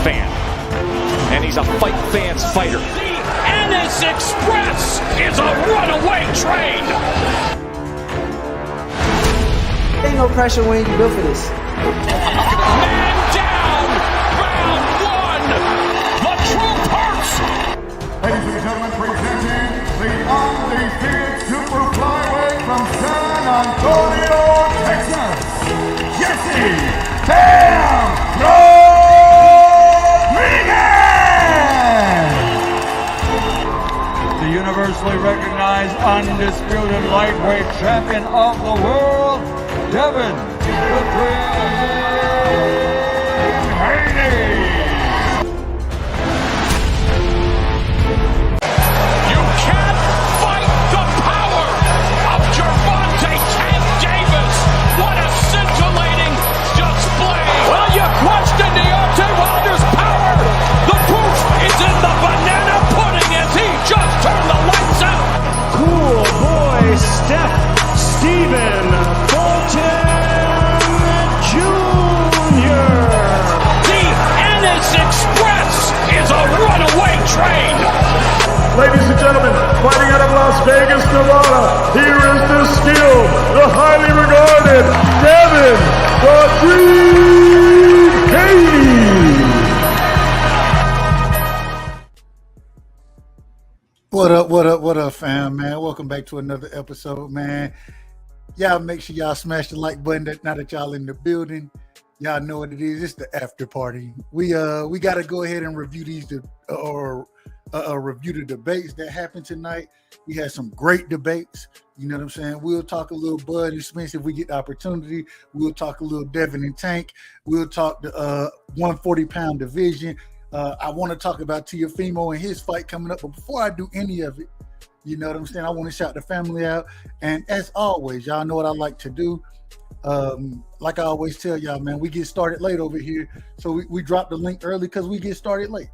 fan. And he's a fight fan's fighter. The Ennis Express is a runaway train. Ain't no pressure when you built for this. Man down, round one. The truth hurts. Ladies and gentlemen, presenting the undefeated super flyweight from San Antonio, Texas, Jesse Bam Rodriguez! The universally recognized undisputed lightweight champion of the world, Devin the Dream Haney! Question Deontay Wilder's power. The proof is in the banana pudding as he just turned the lights out. Cool boy, Stephen Fulton Jr. The Ennis Express is a runaway train. Ladies and gentlemen, fighting out of Las Vegas, Nevada, here is the skill, the highly regarded Devin the Dream Haney. What up, fam, man? Welcome back to another episode, man. Y'all make sure y'all smash the like button now that y'all in the building. Y'all know what it is. It's the after party. We got to go ahead and review these review the debates that happened tonight. We had some great debates. You know what I'm saying? We'll talk a little Bud and Spence if we get the opportunity. We'll talk a little Devin and Tank. We'll talk the 140-pound division. I want to talk about Teofimo and his fight coming up. But before I do any of it, you know what I'm saying? I want to shout the family out. And as always, y'all know what I like to do. Like I always tell y'all, man, we get started late over here. So we drop the link early because we get started late.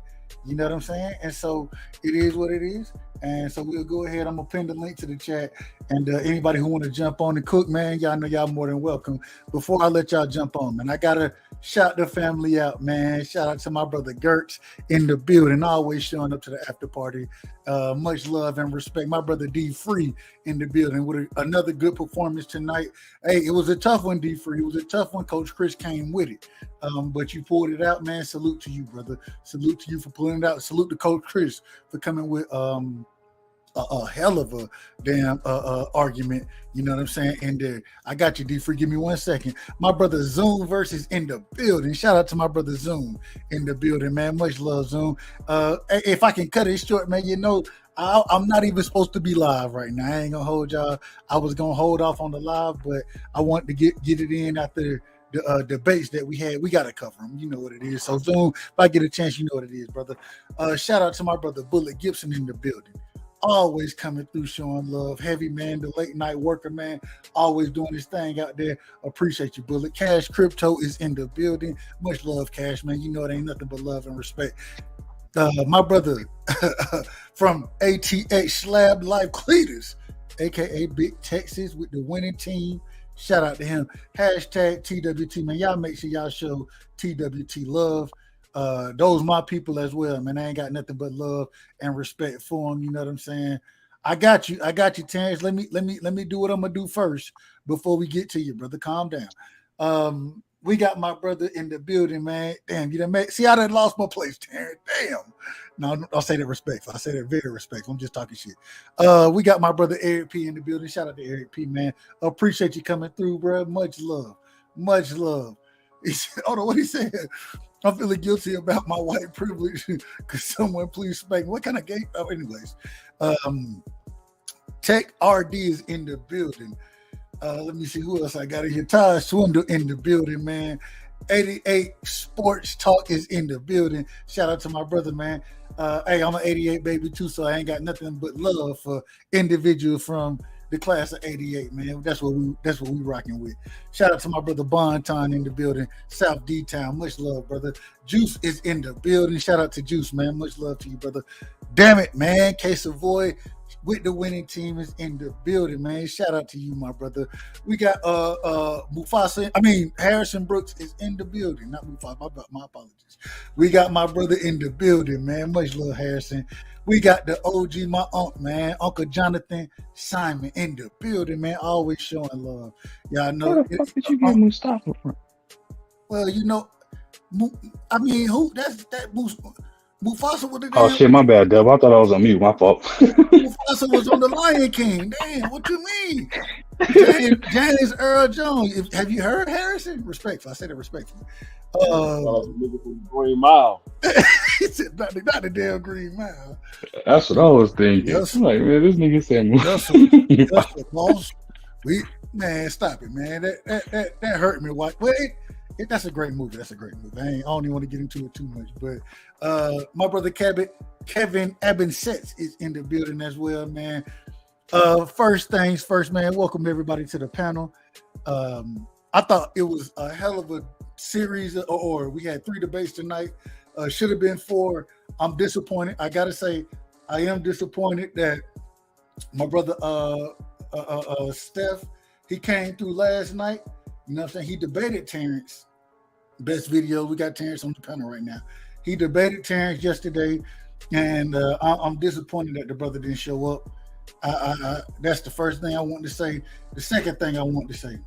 You know what I'm saying? And so it is what it is. And so we'll go ahead. I'm going to pin the link to the chat. And anybody who want to jump on and cook, man, y'all know y'all more than welcome. Before I let y'all jump on, man, I got to shout the family out, man. Shout out to my brother Gertz in the building, always showing up to the after party. Much love and respect. My brother D Free in the building with another good performance tonight. Hey, it was a tough one, D Free. It was a tough one. Coach Chris came with it. But you pulled it out, man. Salute to you, brother. Salute to you for pulling it out. Salute to Coach Chris for coming with a hell of a damn argument. You know what I'm saying? And I got you, D Free. Give me 1 second. My brother Zoom versus in the building. Shout out to my brother Zoom in the building, man. Much love, Zoom. If I can cut it short, man, you know, I'm not even supposed to be live right now. I ain't gonna hold y'all. I was gonna hold off on the live, but I want to get it in after the debates that we had. We got to cover them. You know what it is. So Zoom, if I get a chance, you know what it is, brother. Shout out to my brother Bullet Gibson in the building. Always coming through, showing love. Heavy man, the late night worker, man. Always doing his thing out there. Appreciate you, Bullet. Cash Crypto is in the building. Much love, Cash, man. You know it ain't nothing but love and respect. My brother from ATH Slab Life Cleaters, aka Big Texas with the winning team. Shout out to him. Hashtag TWT, man. Y'all make sure y'all show TWT love. Those my people as well, man. I ain't got nothing but love and respect for them. You know what I'm saying? I got you, Terrence. Let me do what I'm gonna do first before we get to you, brother. Calm down. We got my brother in the building, man. Damn, you done see I done lost my place, Terrence. Damn. No, I'll say that respectful. I say that very respectful. I'm just talking shit. We got my brother Eric P in the building. Shout out to Eric P, man. Appreciate you coming through, bro. Much love. Much love. He said, hold on, what he said? I'm feeling guilty about my white privilege. Could someone please spank? What kind of game? Oh, anyways. Tech RD is in the building. Let me see who else I got in here. Ty Swindle in the building, man. 88 Sports Talk is in the building. Shout out to my brother, man. Hey, I'm an 88 baby too, so I ain't got nothing but love for individuals from the class of 88, man. That's what we rocking with. Shout out to my brother Bonton in the building, South D-Town. Much love, brother. Juice is in the building. Shout out to Juice, man. Much love to you, brother. Damn it, man. K Savoy, with the winning team is in the building, man. Shout out to you, my brother. We got Harrison Brooks is in the building. Not Mufasa, my apologies. We got my brother in the building, man. Much love, Harrison. We got the OG, my uncle, man. Uncle Jonathan Simon in the building, man. Always showing love. Y'all know. Where the fuck did you get Mustafa from? Well, you know, I mean, who? That's that Mufasa with the Oh shit, my bad, Dub. I thought I was on mute. My fault. Mufasa was on the Lion King. Damn, what you mean? James Earl Jones. Have you heard Harrison? Respectful. I say that respectfully. Green Mile. He said, not the damn Green Mile. That's what I was thinking. Yes. I'm like, man, this nigga said That's boss. Man, stop it, man. That hurt me. Wait. That's a great movie. That's a great movie. I don't even want to get into it too much, but my brother Kevin Abinsets is in the building as well, man. First things first, man. Welcome everybody to the panel. I thought it was a hell of a series, or we had 3 debates tonight. Should have been 4. I'm disappointed. I gotta say, I am disappointed that my brother Steph, he came through last night. You know what I'm saying? He debated Terrence. Best video. We got Terrence on the panel right now. He debated Terrence yesterday, and I'm disappointed that the brother didn't show up. That's the first thing I want to say. The second thing I want to say,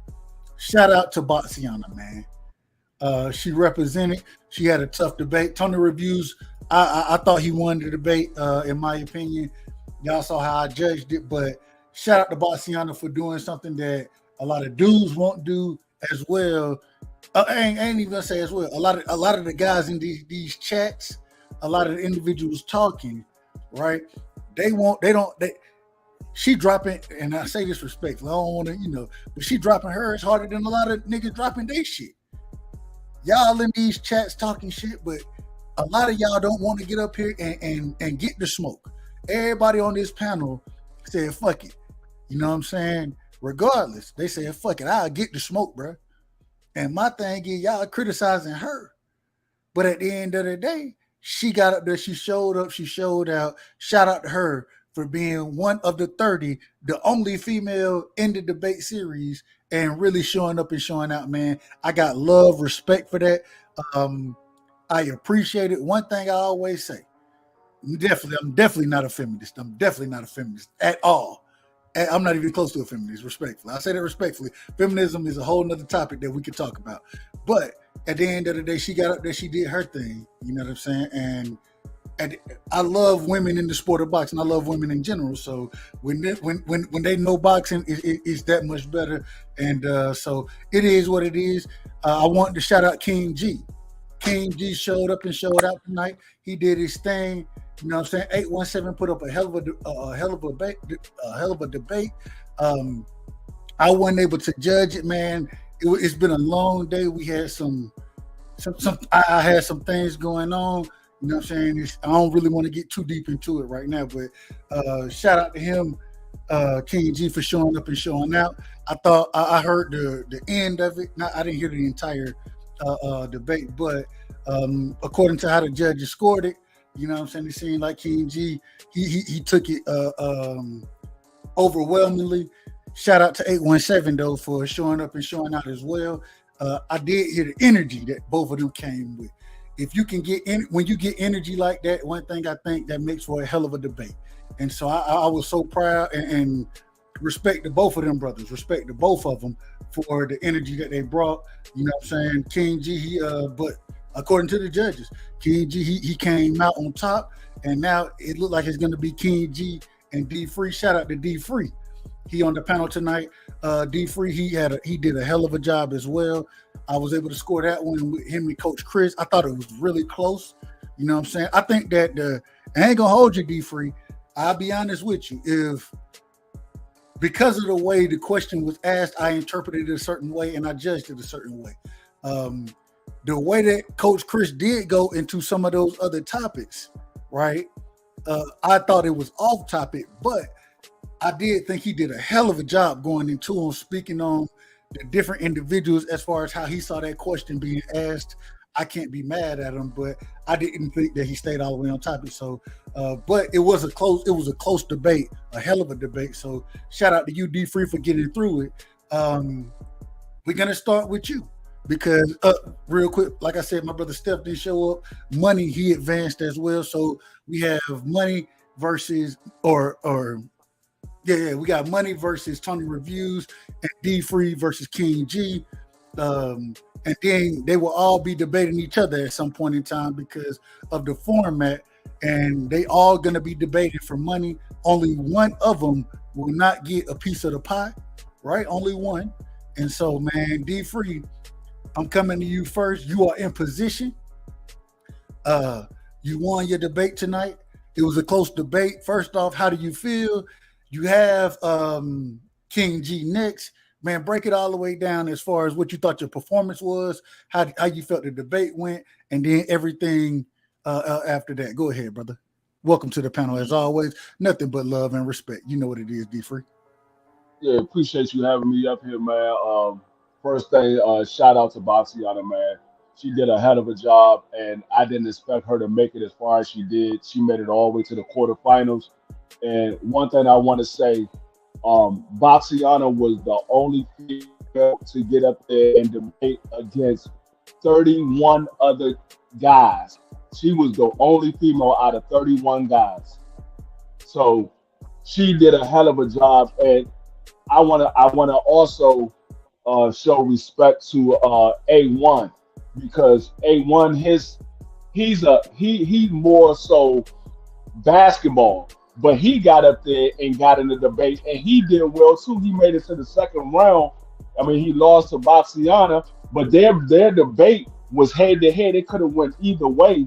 shout out to Botsiana, man. She represented. She had a tough debate. Tony Reviews, I thought he won the debate, in my opinion. Y'all saw how I judged it, but shout out to Botsiana for doing something that a lot of dudes won't do as well. I ain't even gonna say as well. A lot of the guys in these chats, a lot of the individuals talking, right? She dropping, and I say this respectfully, I don't want to, but she dropping hers harder than a lot of niggas dropping their shit. Y'all in these chats talking shit, but a lot of y'all don't want to get up here and get the smoke. Everybody on this panel said, fuck it. You know what I'm saying? Regardless, they said, fuck it, I'll get the smoke, bro. And my thing is, y'all criticizing her. But at the end of the day, she got up there, she showed up, she showed out. Shout out to her for being one of the 30, the only female in the debate series, and really showing up and showing out, man. I got love, respect for that. I appreciate it. One thing I always say, I'm definitely not a feminist. I'm definitely not a feminist at all. I'm not even close to a feminist, respectfully. I say that respectfully. Feminism is a whole nother topic that we could talk about. But at the end of the day, she got up there, she did her thing. You know what I'm saying? And I love women in the sport of boxing. I love women in general. So when they know boxing, it's that much better. And so it is what it is. I wanted to shout out King G. King G showed up and showed out tonight. He did his thing. You know what I'm saying? 817 put up a hell of a debate. I wasn't able to judge it, man. It's been a long day. We had I had some things going on. You know what I'm saying? I don't really want to get too deep into it right now, but shout out to him, King G, for showing up and showing out. I thought I heard the end of it. I didn't hear the entire debate, but according to how the judges scored it, you know what I'm saying? It seemed like King G, he took it overwhelmingly. Shout out to 817 though for showing up and showing out as well. I did hear the energy that both of them came with. If you can when you get energy like that, one thing I think that makes for a hell of a debate. And so I was so proud and respect to both of them brothers, respect to both of them for the energy that they brought. You know what I'm saying? King G, but according to the judges, King G, he came out on top, and now it looked like it's going to be King G and D Free. Shout out to D Free. He on the panel tonight. D Free, he did a hell of a job as well. I was able to score that one with him and Coach Chris. I thought it was really close. You know what I'm saying? I think that I ain't gonna hold you, D Free. I'll be honest with you. If because of the way the question was asked, I interpreted it a certain way and I judged it a certain way. The way that Coach Chris did go into some of those other topics, right? I thought it was off topic, but I did think he did a hell of a job going into them, speaking on the different individuals as far as how he saw that question being asked. I can't be mad at him, but I didn't think that he stayed all the way on topic. So, but it was a close debate, a hell of a debate. So shout out to you, D Free, for getting through it. We're gonna start with you because real quick, like I said, my brother Steph didn't show up. Money, he advanced as well. So we have Money versus we got Money versus Tony Reviews and D Free versus King G. And then they will all be debating each other at some point in time because of the format, and they all going to be debating for money. Only one of them will not get a piece of the pie, right? Only one. And so, man, D Free, I'm coming to you first. You are in position. You won your debate tonight. It was a close debate. First off, how do you feel? You have King G next. Man, break it all the way down as far as what you thought your performance was, how you felt the debate went, and then everything after that. Go ahead, brother. Welcome to the panel as always. Nothing but love and respect. You know what it is, D Free. Yeah, appreciate you having me up here, man. First thing, shout out to Boxiana, man. She did a hell of a job, and I didn't expect her to make it as far as she did. She made it all the way to the quarterfinals. And one thing I want to say, Boxiana was the only female to get up there and debate against 31 other guys. She was the only female out of 31 guys. So she did a hell of a job, and I wanna also show respect to A1 because A1 he's more so basketball. But he got up there and got in the debate, and he did well too. He made it to the second round. I mean, he lost to Boxiana, but their debate was head to head. It could have went either way,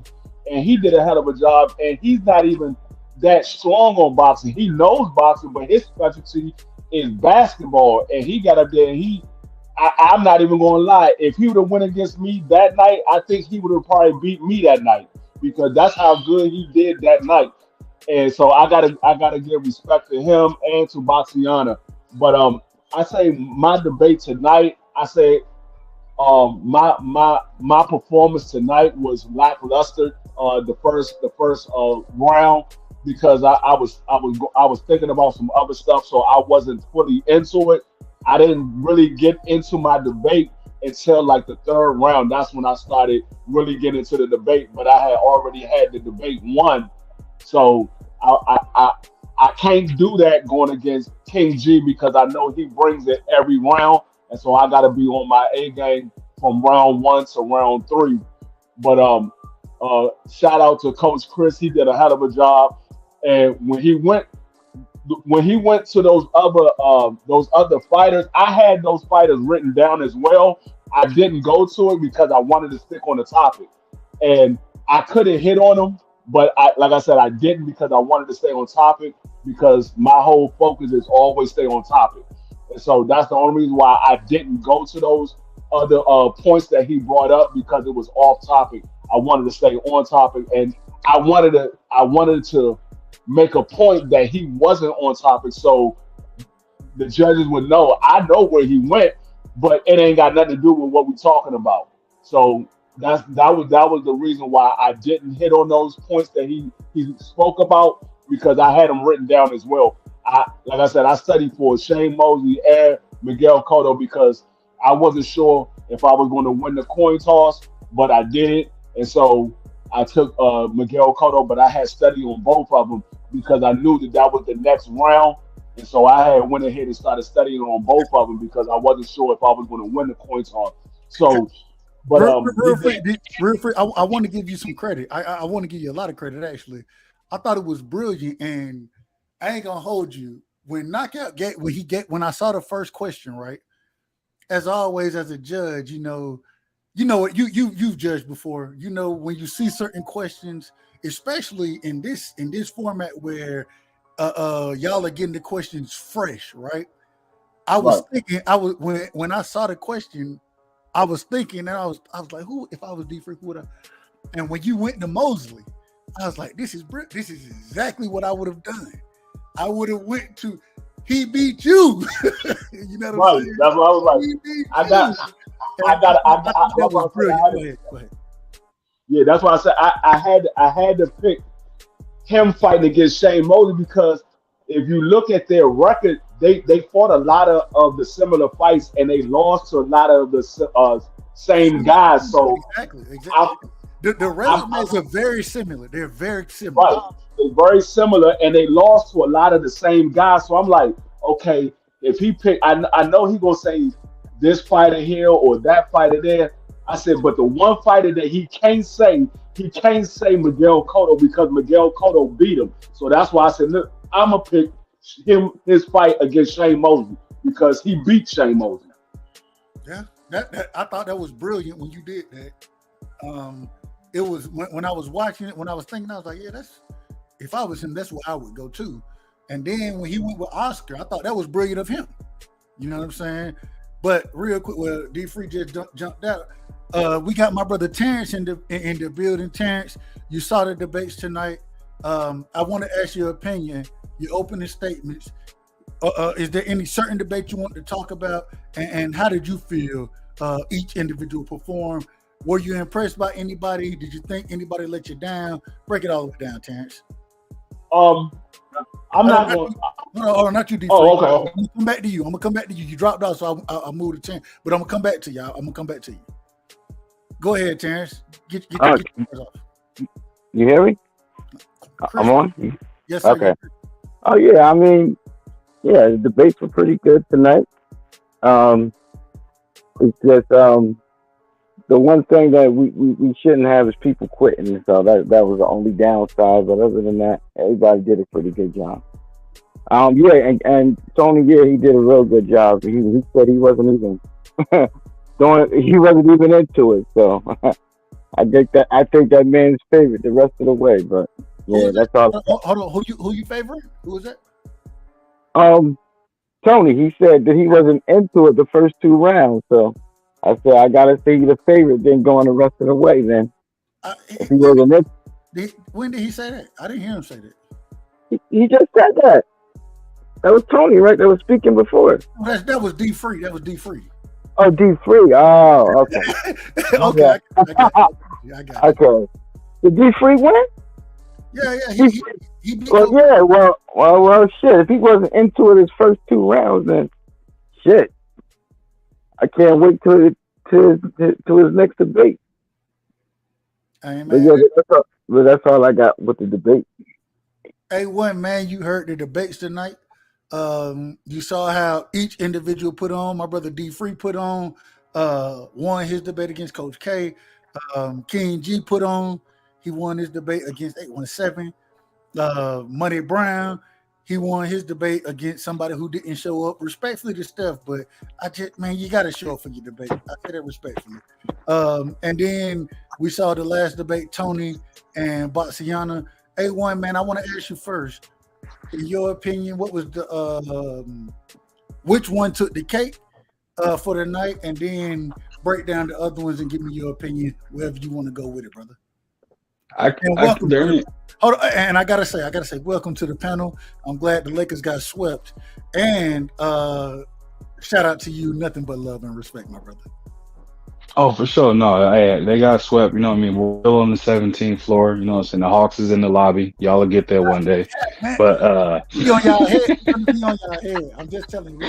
and he did a hell of a job. And he's not even that strong on boxing. He knows boxing, but his specialty is basketball. And he got up there, and I'm not even going to lie. If he would have went against me that night, I think he would have probably beat me that night because that's how good he did that night. And so I gotta give respect to him and to Boxiana. But I say my debate tonight, I say my performance tonight was lackluster. The first round because I was thinking about some other stuff, so I wasn't fully into it. I didn't really get into my debate until like the third round. That's when I started really getting into the debate. But I had already had the debate won. So I can't do that going against King G because I know he brings it every round, and so I got to be on my A game from round 1 to round 3. But shout out to Coach Chris, he did a hell of a job. And when he went to those other fighters, I had those fighters written down as well. I didn't go to it because I wanted to stick on the topic, and I couldn't hit on them. But like I said, I didn't because I wanted to stay on topic because my whole focus is always stay on topic. And so that's the only reason why I didn't go to those other points that he brought up because it was off topic. I wanted to stay on topic, and I wanted to make a point that he wasn't on topic so the judges would know. I know where he went, but it ain't got nothing to do with what we're talking about. So that was the reason why I didn't hit on those points that he spoke about because I had them written down as well. Like I said, I studied for Shane Mosley and Miguel Cotto because I wasn't sure if I was going to win the coin toss, but I did. And so I took Miguel Cotto, but I had studied on both of them because I knew that was the next round. And so I had went ahead and started studying on both of them because I wasn't sure if I was going to win the coin toss. So, but real free, I want to give you some credit. I want to give you a lot of credit, actually. I thought it was brilliant, and I ain't gonna hold you. When I saw the first question, right? As always, as a judge, you know what you've judged before. You know when you see certain questions, especially in this format where y'all are getting the questions fresh, right? I was thinking, when I saw the question, I was thinking, and I was like, who? If I was D Free, who would I? And when you went to Mosley, I was like, this is exactly what I would have done. I would have went to. He beat you. You know what I'm saying? That's what I was like. Go ahead. Yeah, that's why I said I had to pick him fighting against Shane Mosley because if you look at their record, they fought a lot of the similar fights and they lost to a lot of the same guys. So exactly. The resumes are very similar. They're very similar. Right, they're very similar, and they lost to a lot of the same guys. So I'm like, okay, if he pick, I know he gonna say this fighter here or that fighter there. I said, but the one fighter that he can't say Miguel Cotto because Miguel Cotto beat him. So that's why I said, look, I'm gonna pick his fight against Shane Mosley because he beat Shane Mosley. Yeah, that I thought that was brilliant when you did that. It was when I was watching it, when I was thinking, I was like, yeah, that's if I was him, that's where I would go too. And then when he went with Oscar, I thought that was brilliant of him. You know what I'm saying? But real quick, well, D Free just jumped out. We got my brother Terrence in the building. Terrence, you saw the debates tonight. I want to ask your opinion, your opening statements. Is there any certain debate you want to talk about? And how did you feel each individual performed? Were you impressed by anybody? Did you think anybody let you down? Break it all the way down, Terrence. I'm not going. No, not you, D. Oh, okay. I'm gonna come back to you. You dropped out, so I'll move to Terrence. But I'm gonna come back to you. I'm gonna come back to you. Go ahead, Terrence. Get off. You hear me? I'm on? Yes, sir. Okay. Oh, yeah. I mean, yeah, the debates were pretty good tonight. It's just the one thing that we shouldn't have is people quitting. So that was the only downside. But other than that, everybody did a pretty good job. Yeah, and Tony, yeah, he did a real good job. He said he wasn't even he wasn't even into it. So I think that man's favorite the rest of the way. But yeah, that's all. Hold on, who you favorite? Who was that? Tony. He said that he wasn't into it the first 2 rounds. So I said I gotta see the favorite, then going the rest of the way. Then if he wasn't into, when did he say that? I didn't hear him say that. He just said that. That was Tony, right? That was speaking before. That was D Free. That was D Free. Oh, D Free. Oh, okay. Okay, I got it. Okay. Did D Free win? Yeah. He beat well, yeah. Well, shit. If he wasn't into it his first 2 rounds, then shit. I can't wait to his next debate. Amen. But that's all I got with the debate. A1, man, you heard the debates tonight. You saw how each individual put on. My brother D Free put on. Won his debate against Coach K. King G put on. He won his debate against 817. Money Brown, he won his debate against somebody who didn't show up. Respectfully to Steph, but you got to show up for your debate. I say that respectfully. And then we saw the last debate, Tony and Boxiana. A1, man, I want to ask you first. In your opinion, what was the which one took the cake for the night, and then break down the other ones and give me your opinion wherever you want to go with it, brother. Hold on, and I gotta say, welcome to the panel. I'm glad the Lakers got swept, and shout out to you. Nothing but love and respect, my brother. Oh, for sure. No, they got swept. You know what I mean? We're still on the 17th floor. You know what I'm saying? The Hawks is in the lobby. Y'all will get there one day. But be on y'all head. Be on y'all head. I'm just telling you.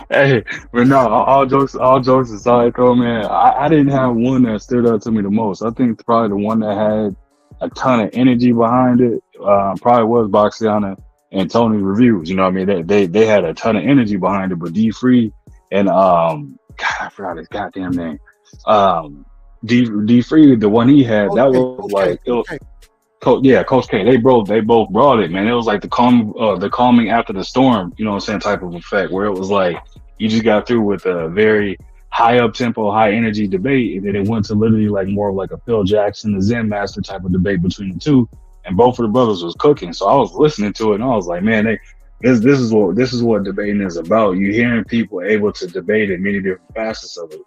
Hey, but no, all jokes aside, though, man, I didn't have one that stood out to me the most. I think probably the one that had a ton of energy behind it probably was Boxiana and Tony's reviews. You know what I mean? They had a ton of energy behind it, but D Free and God, I forgot his goddamn name. D Free, the one he had, that was like, Coach K. They both brought it, man. It was like the calming after the storm, you know what I'm saying, type of effect, where it was like you just got through with a very high up tempo, high energy debate, and then it went to literally like more of like a Phil Jackson, the Zen Master type of debate between the two, and both of the brothers was cooking. So I was listening to it, and I was like, man, This is what debating is about. You're hearing people able to debate in many different facets of it.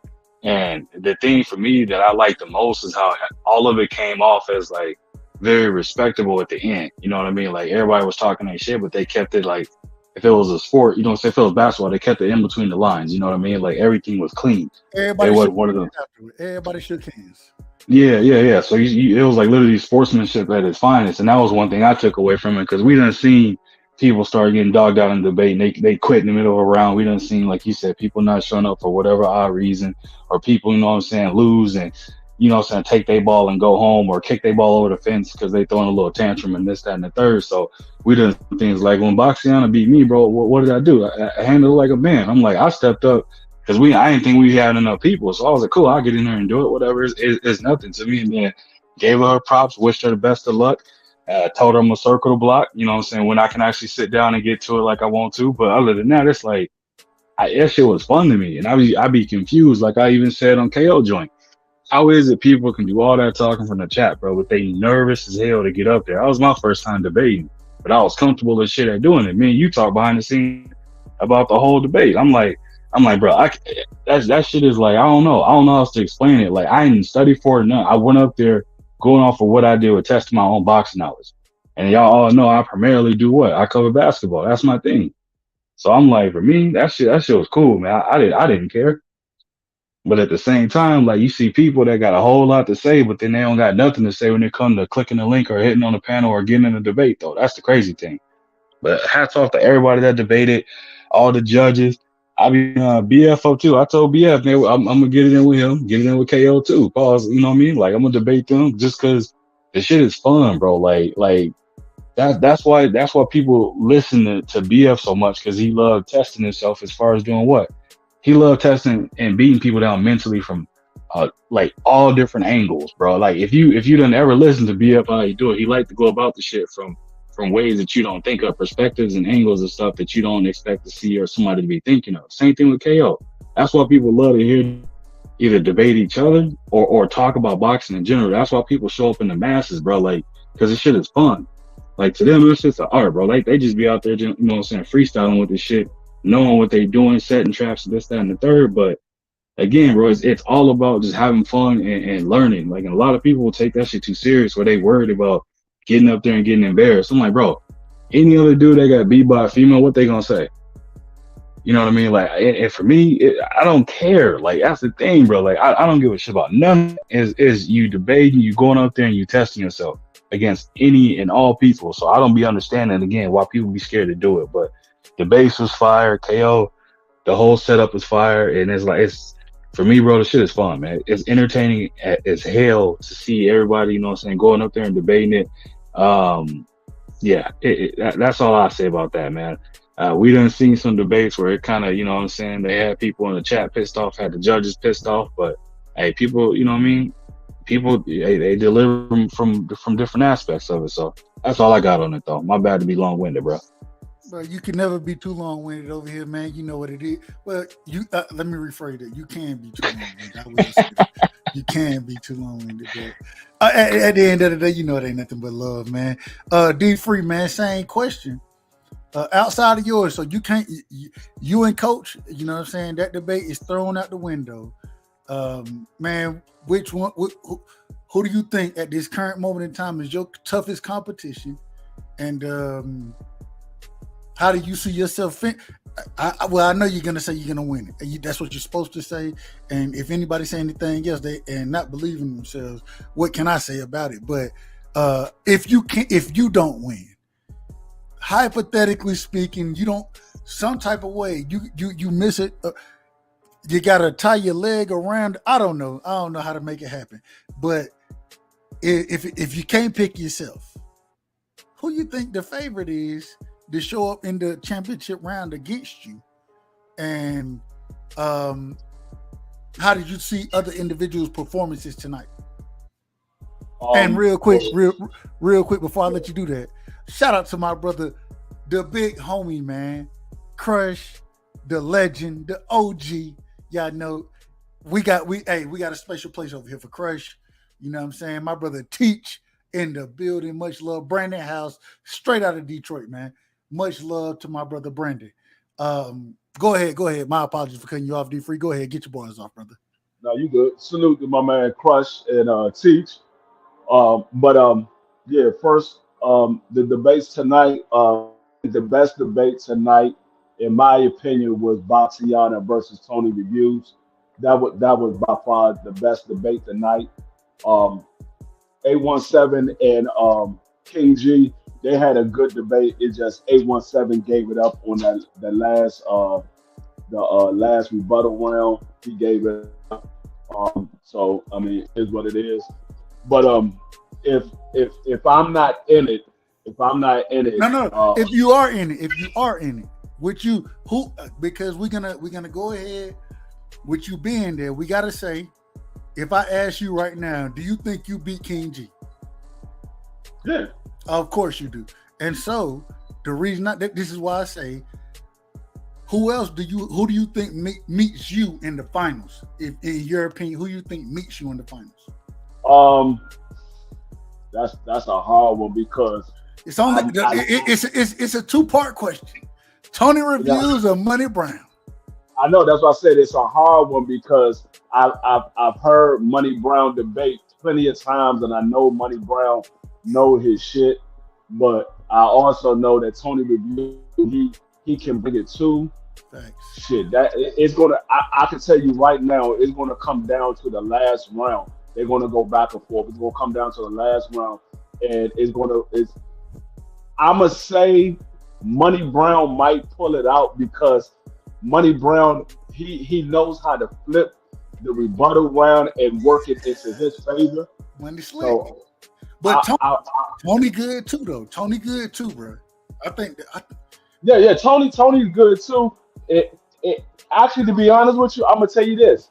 And the thing for me that I like the most is how all of it came off as like very respectable at the end. You know what I mean? Like everybody was talking their shit, but they kept it like if it was a sport, you know, say if it was basketball, they kept it in between the lines. You know what I mean? Like everything was clean. Everybody It was shook one of them. hands afterward. Everybody shook hands. Yeah. So it was like literally sportsmanship at its finest, and that was one thing I took away from it because we done seen people start getting dogged out in debate, and they quit in the middle of a round. We done seen, like you said, people not showing up for whatever odd reason, or people, you know what I'm saying, lose and, you know what I'm saying, take their ball and go home, or kick their ball over the fence because they throwing a little tantrum and this, that, and the third. So we done things like when Boxiana beat me, bro, what did I do? I handled it like a man. I'm like, I stepped up because I didn't think we had enough people. So I was like, cool, I'll get in there and do it. Whatever. It's nothing to me. And then gave her props, wished her the best of luck. Told her I'm gonna circle the block, you know what I'm saying, when I can actually sit down and get to it like I want to. But other than that, it's like that shit was fun to me. And I be confused, like I even said on KO joint. How is it people can do all that talking from the chat, bro, but they nervous as hell to get up there? That was my first time debating, but I was comfortable as shit at doing it. Me and you talk behind the scenes about the whole debate. I'm like, bro, that shit is like, I don't know how else to explain it. Like I didn't study for it. None. I went up there going off of what I did with testing my own boxing knowledge. And y'all all know I primarily do what? I cover basketball. That's my thing. So I'm like, for me, that shit was cool, man. I didn't care. But at the same time, like you see people that got a whole lot to say, but then they don't got nothing to say when it comes to clicking the link or hitting on the panel or getting in a debate, though. That's the crazy thing. But hats off to everybody that debated, all the judges. I be BF up too. I told BF, man, I'm gonna get it in with him, get it in with KO too. Pause. You know what I mean? Like I'm gonna debate them just because the shit is fun, bro. Like that's why people listen to BF so much, because he loved testing himself as far as doing what he loved testing and beating people down mentally from like all different angles, bro. Like if you didn't ever listen to BF how he do it, he liked to go about the shit from ways that you don't think of, perspectives and angles and stuff that you don't expect to see or somebody to be thinking of. Same thing with KO. That's why people love to hear either debate each other or talk about boxing in general. That's why people show up in the masses, bro. Like, because this shit is fun. Like to them, it's just an art, bro. Like they just be out there, you know what I'm saying, freestyling with this shit, knowing what they doing, setting traps, this, that, and the third. But again, bro, it's all about just having fun and learning. Like, and a lot of people will take that shit too serious, where they worried about getting up there and getting embarrassed. I'm like, bro, any other dude that got beat by a female, what they gonna say? You know what I mean? Like, and for me, I don't care. Like, that's the thing, bro. Like, I don't give a shit about nothing. Is you debating, you going up there and you testing yourself against any and all people. So I don't be understanding, again, why people be scared to do it. But the base was fire, KO, the whole setup was fire. And it's like, for me, bro, the shit is fun, man. It's entertaining as hell to see everybody, you know what I'm saying, going up there and debating it. Yeah, that's all I say about that, man. We done seen some debates where it kind of, you know what I'm saying, they had people in the chat pissed off, had the judges pissed off, but hey, people, you know what I mean? People, they deliver from different aspects of it. So that's all I got on it, though. My bad to be long-winded, bro. Bro, you can never be too long-winded over here, man. You know what it is. Well, you let me rephrase it. You can be too long-winded. I will say that. You can be too long-winded. But at the end of the day, you know it ain't nothing but love, man. D Free, man, same question. Outside of yours, so you can't. You and Coach, you know what I'm saying. That debate is thrown out the window. Man, which one? Who do you think at this current moment in time is your toughest competition? And how do you see yourself? Well, I know you're gonna say you're gonna win it. That's what you're supposed to say. And if anybody say anything else, and not believing themselves, what can I say about it? But if you don't win, hypothetically speaking, you don't, some type of way you miss it. You gotta tie your leg around. I don't know how to make it happen. But if you can't pick yourself, who you think the favorite is to show up in the championship round against you? And how did you see other individuals' performances tonight? And real quick before I let you do that, shout out to my brother, the big homie, man, Crush, the legend, the OG. Y'all know we got a special place over here for Crush. You know what I'm saying? My brother Teach in the building. Much love. Brandon House, straight out of Detroit, man. Much love to my brother Brandon. Go ahead. My apologies for cutting you off, D Free. Go ahead, get your boys off, brother. No, you good. Salute to my man Crush and Teach. Yeah, first the debates tonight. the best debate tonight, in my opinion, was Boxiana versus Tony Reviews. That was by far the best debate tonight. 817 and King G, they had a good debate. It just 817 gave it up on the last rebuttal round. He gave it up. So I mean, it is what it is. But if I'm not in it, no. If you are in it, because we're gonna go ahead with you being there. We gotta say, if I ask you right now, do you think you beat King G? Yeah, of course you do. And so the reason this is why I say, who do you think meets you in the finals? If in your opinion, who you think meets you in the finals? That's a hard one because it's only it's a two-part question. Tony Reviews or Money Brown? I know, that's why I said it's a hard one because I've heard Money Brown debate plenty of times, and I know Money Brown know his shit, but I also know that Tony Reviews he can bring it too. Thanks. Shit, that it's gonna. I can tell you right now, it's gonna come down to the last round. They're gonna go back and forth. It's gonna come down to the last round, and I'ma say Money Brown might pull it out because Money Brown he knows how to flip the rebuttal round and work it into his favor. Money slick. So, but Tony good too, though. Tony good too, bro. I think. Yeah. Tony's good too. It actually, to be honest with you, I'm gonna tell you this: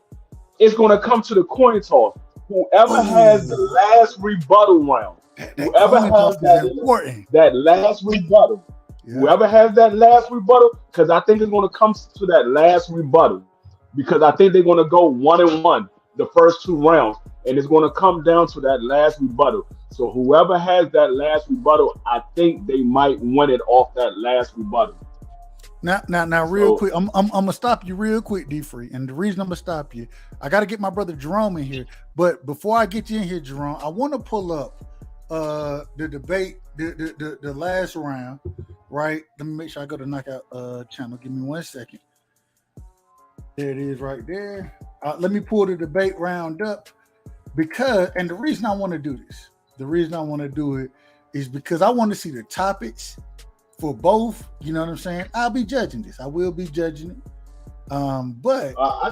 it's gonna come to the coin toss. Whoever has the last rebuttal round, whoever has that last rebuttal, whoever has that last rebuttal, because I think it's gonna come to that last rebuttal, because I think they're gonna go 1-1 the first two rounds, and it's gonna come down to that last rebuttal. So whoever has that last rebuttal, I think they might win it off that last rebuttal. Now, real quick, I'm gonna stop you real quick, D-Free. And the reason I'm gonna stop you, I gotta get my brother Jerome in here. But before I get you in here, Jerome, I want to pull up the debate, the last round, right? Let me make sure I go to Knockout channel. Give me 1 second. There it is, right there. Let me pull the debate round up and the reason I want to do this, is because I want to see the topics for both. You know what I'm saying? I'll be judging this. I will be judging it. But I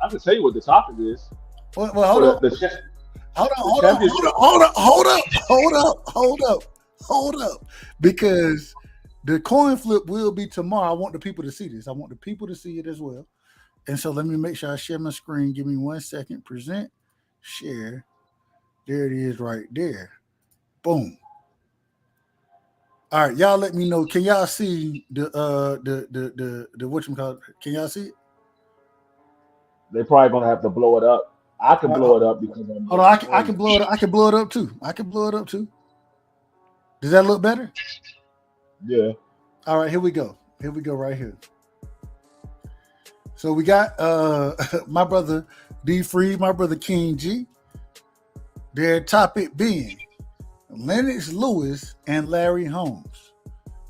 can tell you what the topic is. Well, hold up. Because the coin flip will be tomorrow. I want the people to see this. I want the people to see it as well. And so let me make sure I share my screen. Give me 1 second. Present, share. There it is right there. Boom. All right, y'all let me know. Can y'all see the whatchamacallit? Can y'all see it? They're probably gonna have to blow it up. I can blow it up because I'm hold on, I can blow it up. I can blow it up too. Does that look better? Yeah. All right, here we go right here. So we got my brother D-Free, my brother King G. Their topic being Lennox Lewis and Larry Holmes.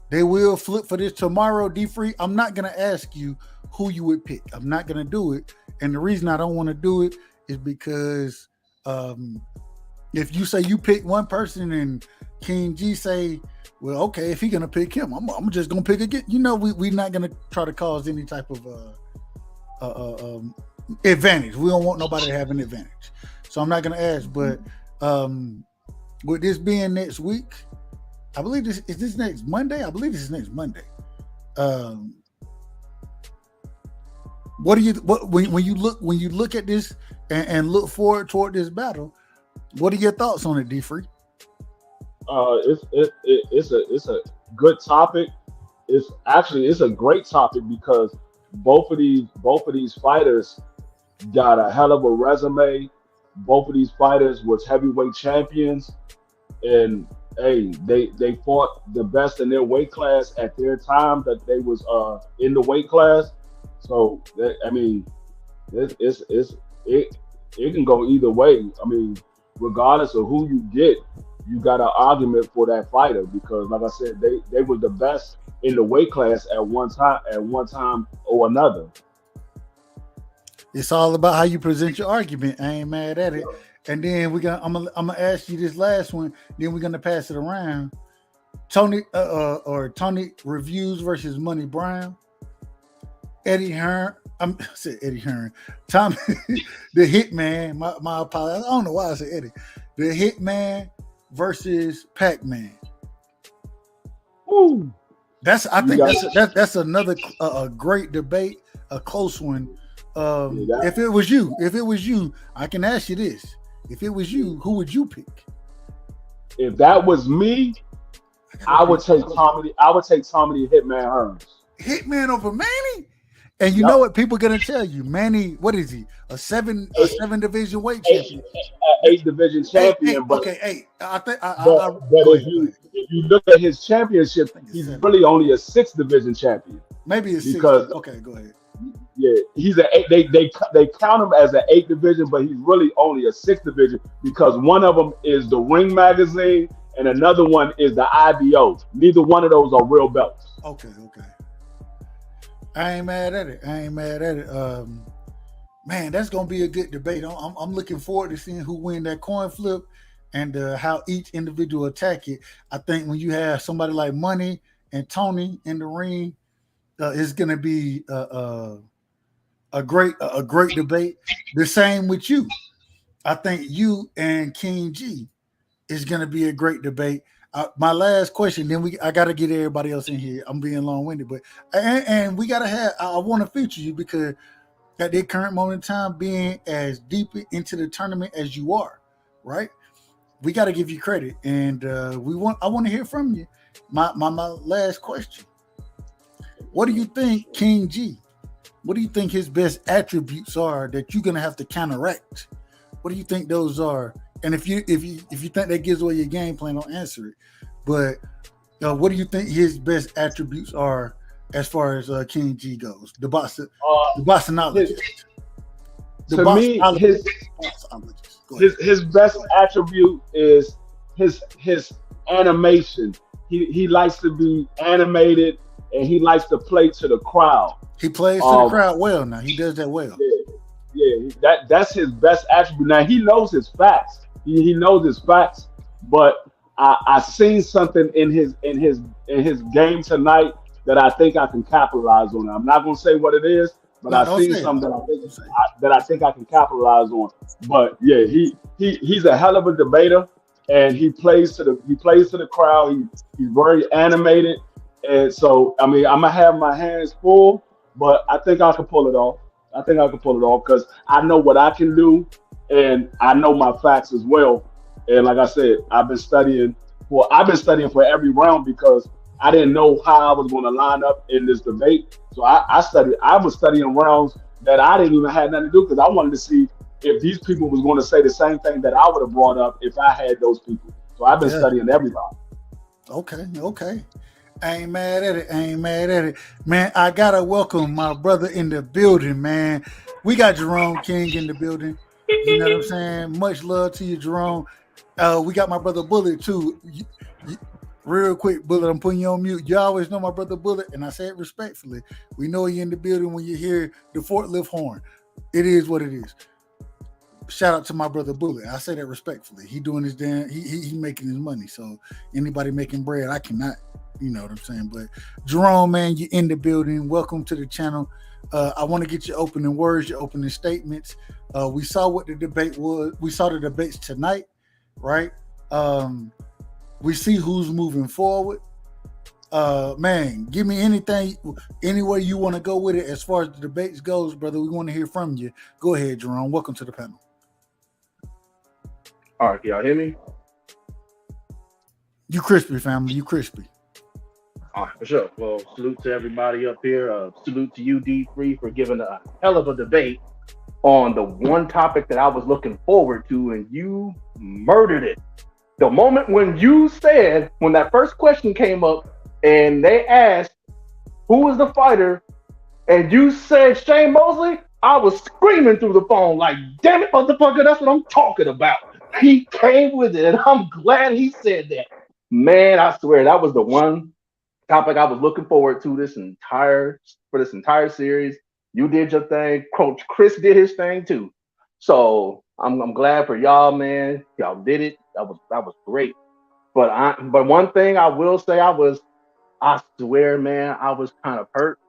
They will flip for this tomorrow, D-Free. I'm not going to ask you who you would pick. I'm not going to do it. And the reason I don't want to do it is because if you say you pick one person and King G say, well, okay, if he's going to pick him, I'm just going to pick again. You know, we're not going to try to cause any type of advantage. We don't want nobody to have an advantage. So I'm not going to ask, but with this being next week, I believe this next Monday. I believe this is next Monday. When you look at this and look forward toward this battle, what are your thoughts on it, D-Free? It's a good topic. It's a great topic because both of these fighters got a hell of a resume. Both of these fighters was heavyweight champions, and hey, they fought the best in their weight class at their time that they was in the weight class. So I mean, it can go either way. I mean, regardless of who you get, you got an argument for that fighter because, like I said, they were the best in the weight class at one time or another. It's all about how you present your argument. I ain't mad at it. And then I'm gonna ask you this last one. Then we're gonna pass it around. Tony Reviews versus Money Brown. Eddie Hearn. I said Eddie Hearn. Tommy the Hitman. My apologies. I don't know why I said Eddie. The Hitman versus Pac-Man. Ooh. That's another great debate, a close one. If it was you, I can ask you this. If it was you, who would you pick? If that was me, I would take Tommy the Hitman Hearns. Hitman over Manny? And you know what people are gonna tell you? Manny, what is he? A seven division weight champion. 8 division champion. Eight. But if you look at his championship, he's really only a 6 division champion. Maybe a 6. Because, okay, go ahead. Yeah, he's an 8. They count him as an 8 division, but he's really only a 6 division because one of them is the Ring Magazine and another one is the IBO. Neither one of those are real belts. Okay. I ain't mad at it. Man, that's gonna be a good debate. I'm looking forward to seeing who win that coin flip and how each individual attack it. I think when you have somebody like Money and Tony in the ring, it's gonna be a great debate. The same with you. I think you and King G is gonna be a great debate. My last question, then I got to get everybody else in here. I'm being long-winded, but and we got to have. I want to feature you because at the current moment in time, being as deep into the tournament as you are, right? We got to give you credit, and I want to hear from you. My last question: what do you think, King G? What do you think his best attributes are that you're gonna have to counteract? What do you think those are? And if you think that gives away your game plan, don't answer it. But what do you think his best attributes are as far as King G goes? The boxonologist. His best attribute is his animation. He likes to be animated and he likes to play to the crowd. He plays to the crowd well now. He does that well. Yeah, that's his best attribute. Now he knows his facts. He knows his facts, but I seen something in his game tonight that I think I can capitalize on. I'm not gonna say what it is, but I seen something that I think I can capitalize on. But yeah, he's a hell of a debater, and he plays to the crowd. He's very animated, and so I mean I'm gonna have my hands full, but I think I can pull it off. Because I know what I can do, and I know my facts as well. And like I said, I've been studying for every round because I didn't know how I was going to line up in this debate. So I was studying rounds that I didn't even have nothing to do because I wanted to see if these people was going to say the same thing that I would have brought up if I had those people. So I've been studying every round. Okay. I ain't mad at it. Man, I gotta welcome my brother in the building, man. We got Jerome King in the building. You know what I'm saying? Much love to you, Jerome. We got my brother Bullet too. Real quick, Bullet, I'm putting you on mute. You always know my brother Bullet, and I say it respectfully. We know you're in the building when you hear the forklift horn. It is what it is. Shout out to my brother Bullet. I say that respectfully. He doing his damn, he making his money. So anybody making bread, I cannot. You know what I'm saying? But Jerome, man, you're in the building. Welcome to the channel. I want to get your opening words, your opening statements. We saw what the debate was. We saw the debates tonight, right? We see who's moving forward. Man, give me anything, anywhere you want to go with it as far as the debates goes, brother. We want to hear from you. Go ahead, Jerome. Welcome to the panel. All right, can y'all hear me? You crispy, family. You crispy. All right, for sure. Well, salute to everybody up here. Salute to you, D3, for giving a hell of a debate on the one topic that I was looking forward to, and you murdered it. The moment when you said, when that first question came up, and they asked, who was the fighter, and you said Shane Mosley, I was screaming through the phone like, damn it, motherfucker, that's what I'm talking about. He came with it, and I'm glad he said that. Man, I swear, that was the one topic I was looking forward to this entire series. You did your thing. Coach Chris did his thing too. So I'm glad for y'all, man. Y'all did it. That was great. But one thing I will say, I swear, man, I was kind of hurt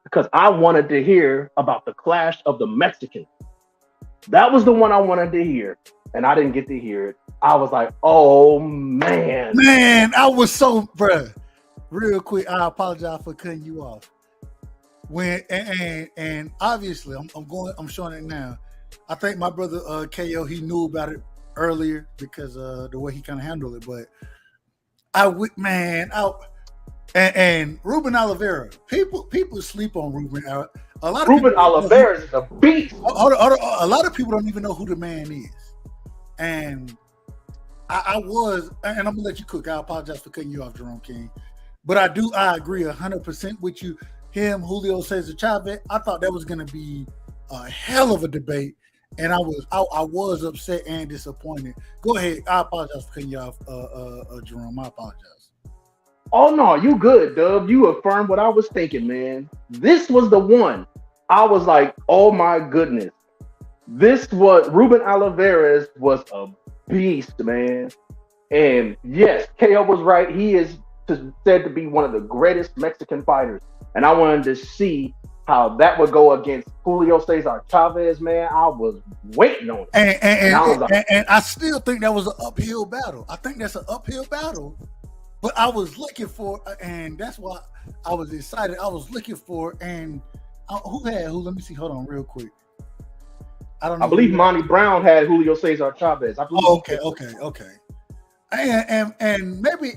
because I wanted to hear about the clash of the Mexicans. That was the one I wanted to hear, and I didn't get to hear it. I was like, oh man. Man, I was so, bruh. Real quick, I apologize for cutting you off. When and obviously I'm showing it now. I think my brother KO, he knew about it earlier because the way he kind of handled it. But and Ruben Oliveira, people sleep on Ruben. A lot of Ruben Oliveira is a beast. A lot of people don't even know who the man is. And I was, and I'm gonna let you cook. I apologize for cutting you off, Jerome King. But I agree 100% with you. Him, Julio Cesar Chavez, I thought that was gonna be a hell of a debate. And I was upset and disappointed. Go ahead. I apologize for cutting you off, Jerome. I apologize. Oh no, you good, Dub. You affirmed what I was thinking, man. This was the one. I was like, oh my goodness. Ruben Oliveira was a beast, man. And yes, KO was right. He is said to be one of the greatest Mexican fighters. And I wanted to see how that would go against Julio Cesar Chavez, man. I was waiting on it. And I still think that was an uphill battle. I think that's an uphill battle. But I was looking for, and that's why I was excited. I was looking for, and who? Let me see. Hold on, real quick. I don't know. I believe Monty Brown had Julio Cesar Chavez. Okay. And maybe,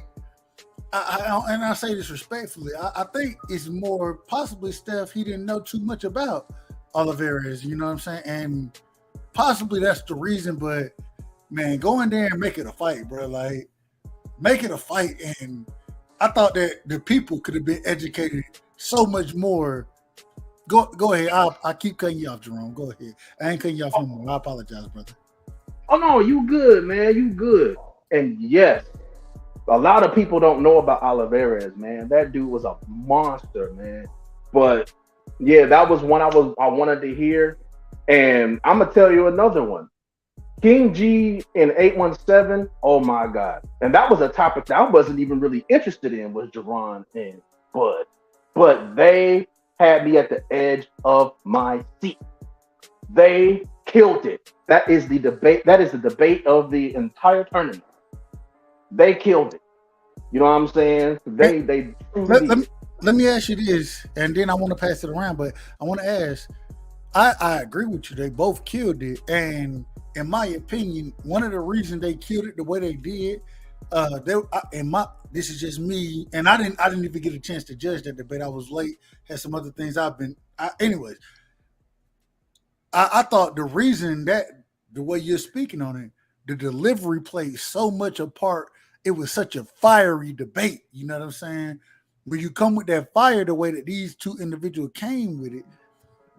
I say this respectfully, I think it's more possibly Steph. He didn't know too much about Oliveira. You know what I'm saying? And possibly that's the reason. But man, go in there and make it a fight, bro. Like, make it a fight. And I thought that the people could have been educated so much more. Go ahead. I keep cutting you off, Jerome. Go ahead. I ain't cutting you off no more. I apologize, brother. Oh no, you good, man. You good. And yes, a lot of people don't know about Oliveira, man. That dude was a monster, man. But yeah, that was one I wanted to hear. And I'm gonna tell you another one. King G in 817, oh my God. And that was a topic that I wasn't even really interested in, was Jerron and Bud. But they had me at the edge of my seat. They killed it. That is the debate. That is the debate of the entire tournament. They killed it. You know what I'm saying? Let me ask you this, and then I want to pass it around, but I want to ask, I agree with you. They both killed it. And in my opinion, one of the reasons they killed it the way they did, this is just me, and I didn't even get a chance to judge that debate. I was late, had some other things anyways. I thought the reason that the way you're speaking on it, the delivery played so much a part. It was such a fiery debate. You know what I'm saying? When you come with that fire, the way that these two individuals came with it,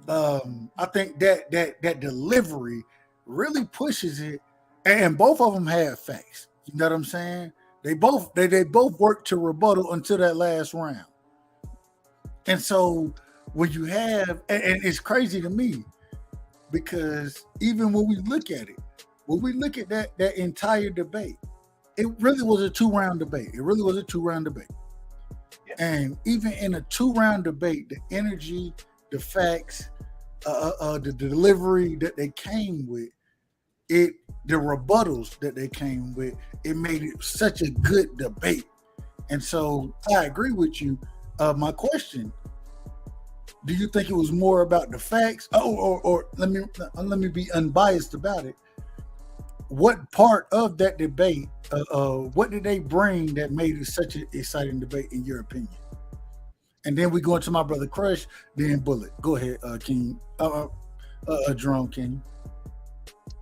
I think that delivery really pushes it. And both of them had facts. You know what I'm saying? They both worked to rebuttal until that last round. And so when you have, and it's crazy to me, because even when we look at that entire debate, it really was a 2-round debate. Yeah. And even in a 2-round debate, the energy, the facts, the delivery that they came with, the rebuttals that they came with, it made it such a good debate. And so I agree with you. My question: do you think it was more about the facts? Or let me be unbiased about it. What part of that debate, what did they bring that made it such an exciting debate, in your opinion? And then we go into my brother Crush, then Bullet. Go ahead, King. Jerome King.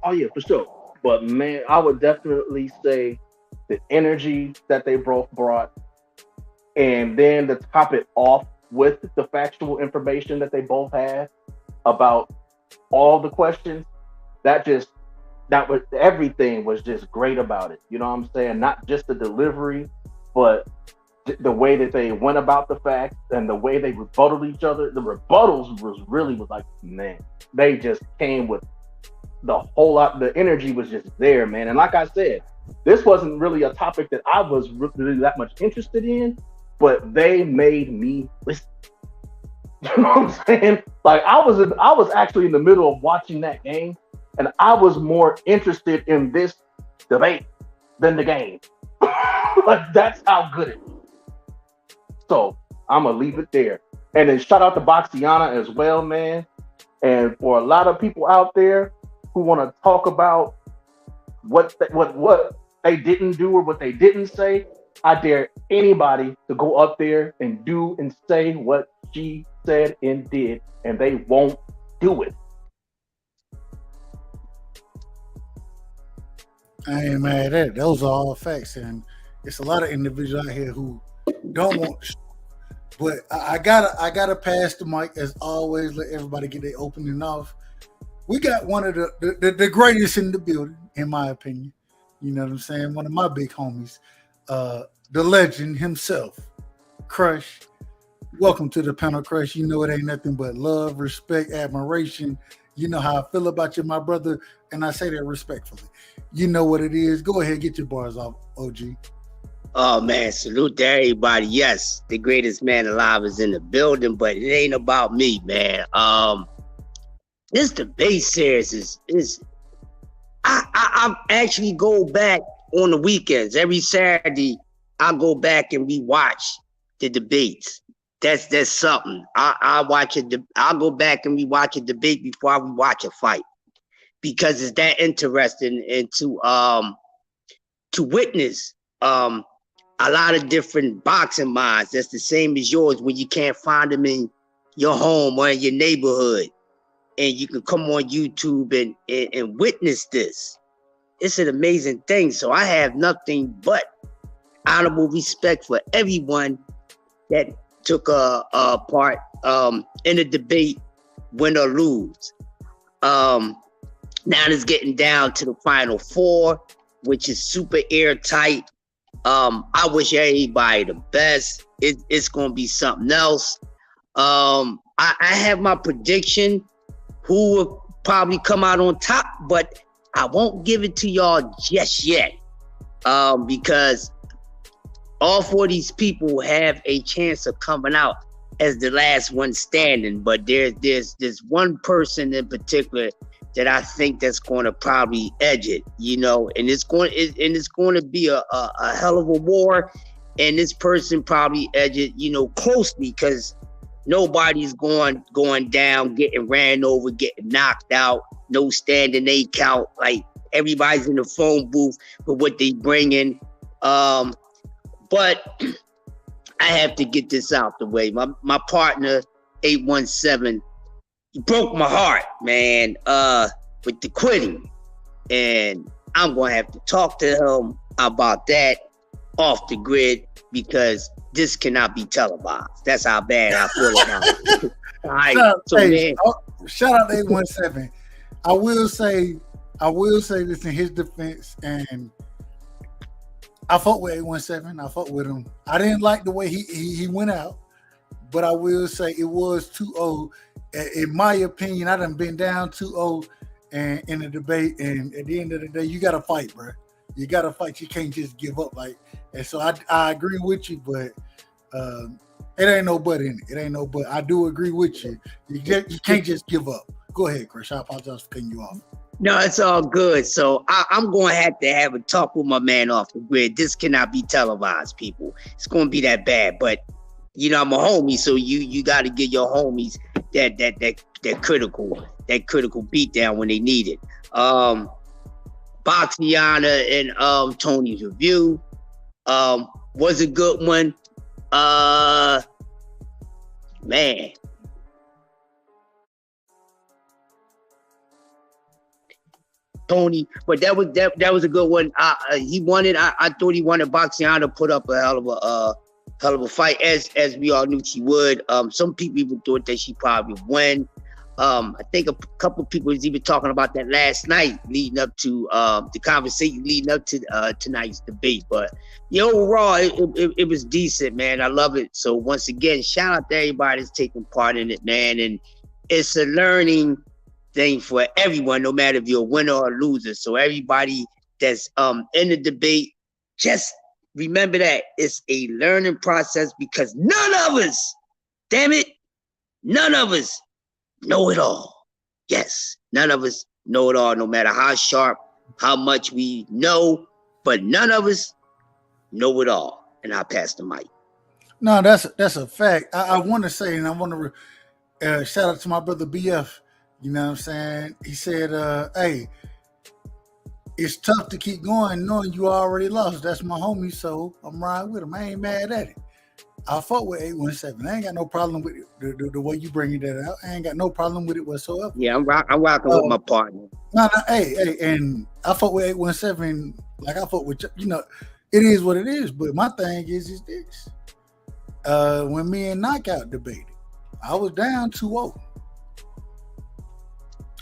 Oh yeah, for sure. But man, I would definitely say the energy that they both brought, and then to top it off with the factual information that they both had about all the questions, everything was just great about it. You know what I'm saying? Not just the delivery, but the way that they went about the facts and the way they rebutted each other. The rebuttals was like, man, they just came with the whole lot. The energy was just there, man. And like I said, this wasn't really a topic that I was really that much interested in, but they made me listen. You know what I'm saying? Like I was actually in the middle of watching that game, and I was more interested in this debate than the game. Like that's how good it was. So I'm gonna leave it there. And then shout out to Boxiana as well, man. And for a lot of people out there who want to talk about what they didn't do or what they didn't say, I dare anybody to go up there and do and say what she said and did, and they won't do it. I ain't mad at it. Those are all facts, and it's a lot of individuals out here who don't want to. But I gotta pass the mic as always. Let everybody get their opening off. We got one of the greatest in the building, in my opinion. You know what I'm saying? One of my big homies, the legend himself, Crush. Welcome to the panel, Crush. You know it ain't nothing but love, respect, admiration. You know how I feel about you, my brother, and I say that respectfully. You know what it is. Go ahead, get your bars off, OG. Oh man, salute to everybody. Yes, the greatest man alive is in the building, but it ain't about me, man. This debate series is I actually go back on the weekends. Every Saturday, I go back and we watch the debates. That's something. I watch it. I'll go back and we watch a debate before we watch a fight, because it's that interesting and to witness a lot of different boxing minds that's the same as yours when you can't find them in your home or in your neighborhood, and you can come on YouTube and witness this. It's an amazing thing. So I have nothing but honorable respect for everyone that took a part in the debate, win or lose. Now it's getting down to the final four, which is super airtight. I wish everybody the best. It's gonna be something else. I have my prediction who will probably come out on top, but I won't give it to y'all just yet, because all four of these people have a chance of coming out as the last one standing. But there's one person in particular that I think that's going to probably edge it, you know, and it's going to be a hell of a war, and this person probably edge it, you know, closely, because nobody's going down, getting ran over, getting knocked out, no standing A count. Like everybody's in the phone booth for what they bring in. But I have to get this out the way. My partner, 817, he broke my heart, man, with the quitting. And I'm going to have to talk to him about that off the grid, because this cannot be televised. That's how bad I feel about it. All right. Shout out to 817. I will say this in his defense, and I fought with 817. I fought with him. I didn't like the way he went out, but I will say it was 2-0. In my opinion, I done been down 2-0 and in the debate, and at the end of the day, you got to fight, bro. You got to fight. You can't just give up. And so I agree with you, but it ain't no but in it. It ain't no but. I do agree with you. You can't just give up. Go ahead, Chris. I apologize for cutting you off. No, it's all good. So I'm going to have a talk with my man off the grid. This cannot be televised, people. It's going to be that bad. But, you know, I'm a homie, so you got to give your homies that critical beatdown when they need it. Boxiana and Tony's review was a good one. Man. Tony, but that was a good one. He wanted. I thought he wanted Boxiana put up a hell of a fight, as we all knew she would. Some people even thought that she probably would win. I think a couple people was even talking about that last night, leading up to the conversation, leading up to tonight's debate. But overall, it was decent, man. I love it. So once again, shout out to everybody that's taking part in it, man. And it's a learning thing for everyone, no matter if you're a winner or a loser. So everybody that's in the debate, just remember that it's a learning process, because none of us, damn it, none of us know it all. Yes, none of us know it all, no matter how sharp, how much we know, but none of us know it all. And I'll pass the mic. No, that's a fact. I want to say, and I want to shout out to my brother BF. You know what I'm saying? He said, hey, it's tough to keep going knowing you already lost. That's my homie, so I'm riding with him. I ain't mad at it. I fought with 817. I ain't got no problem with it, the way you bringing that out. I ain't got no problem with it whatsoever. Yeah, I'm rocking with my partner. No, hey, and I fought with 817 like I fought with, it is what it is. But my thing is this. When me and Knockout debated, I was down 2-0.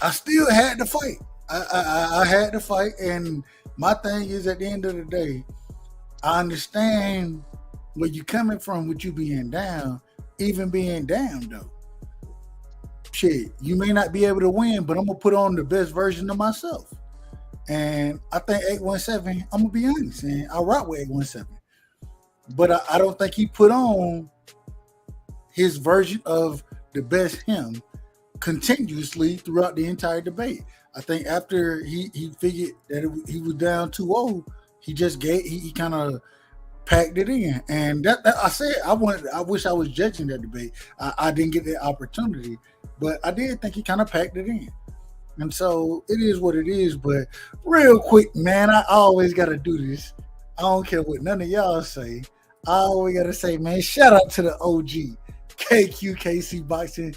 I still had to fight. I had to fight, and my thing is, at the end of the day, I understand where you coming from with you being down, even being down though. Shit, you may not be able to win, but I'm gonna put on the best version of myself. And I think 817, I'm gonna be honest, and I rock with 817. But I don't think he put on his version of the best him continuously throughout the entire debate. I think after he figured that he was down 2-0, he just he kind of packed it in. And that I said I wish I was judging that debate. I didn't get that opportunity, but I did think he kind of packed it in. And so it is what it is. But real quick, man, I always got to do this. I don't care what none of y'all say. I always got to say, man, shout out to the OG, KQKC Boxing,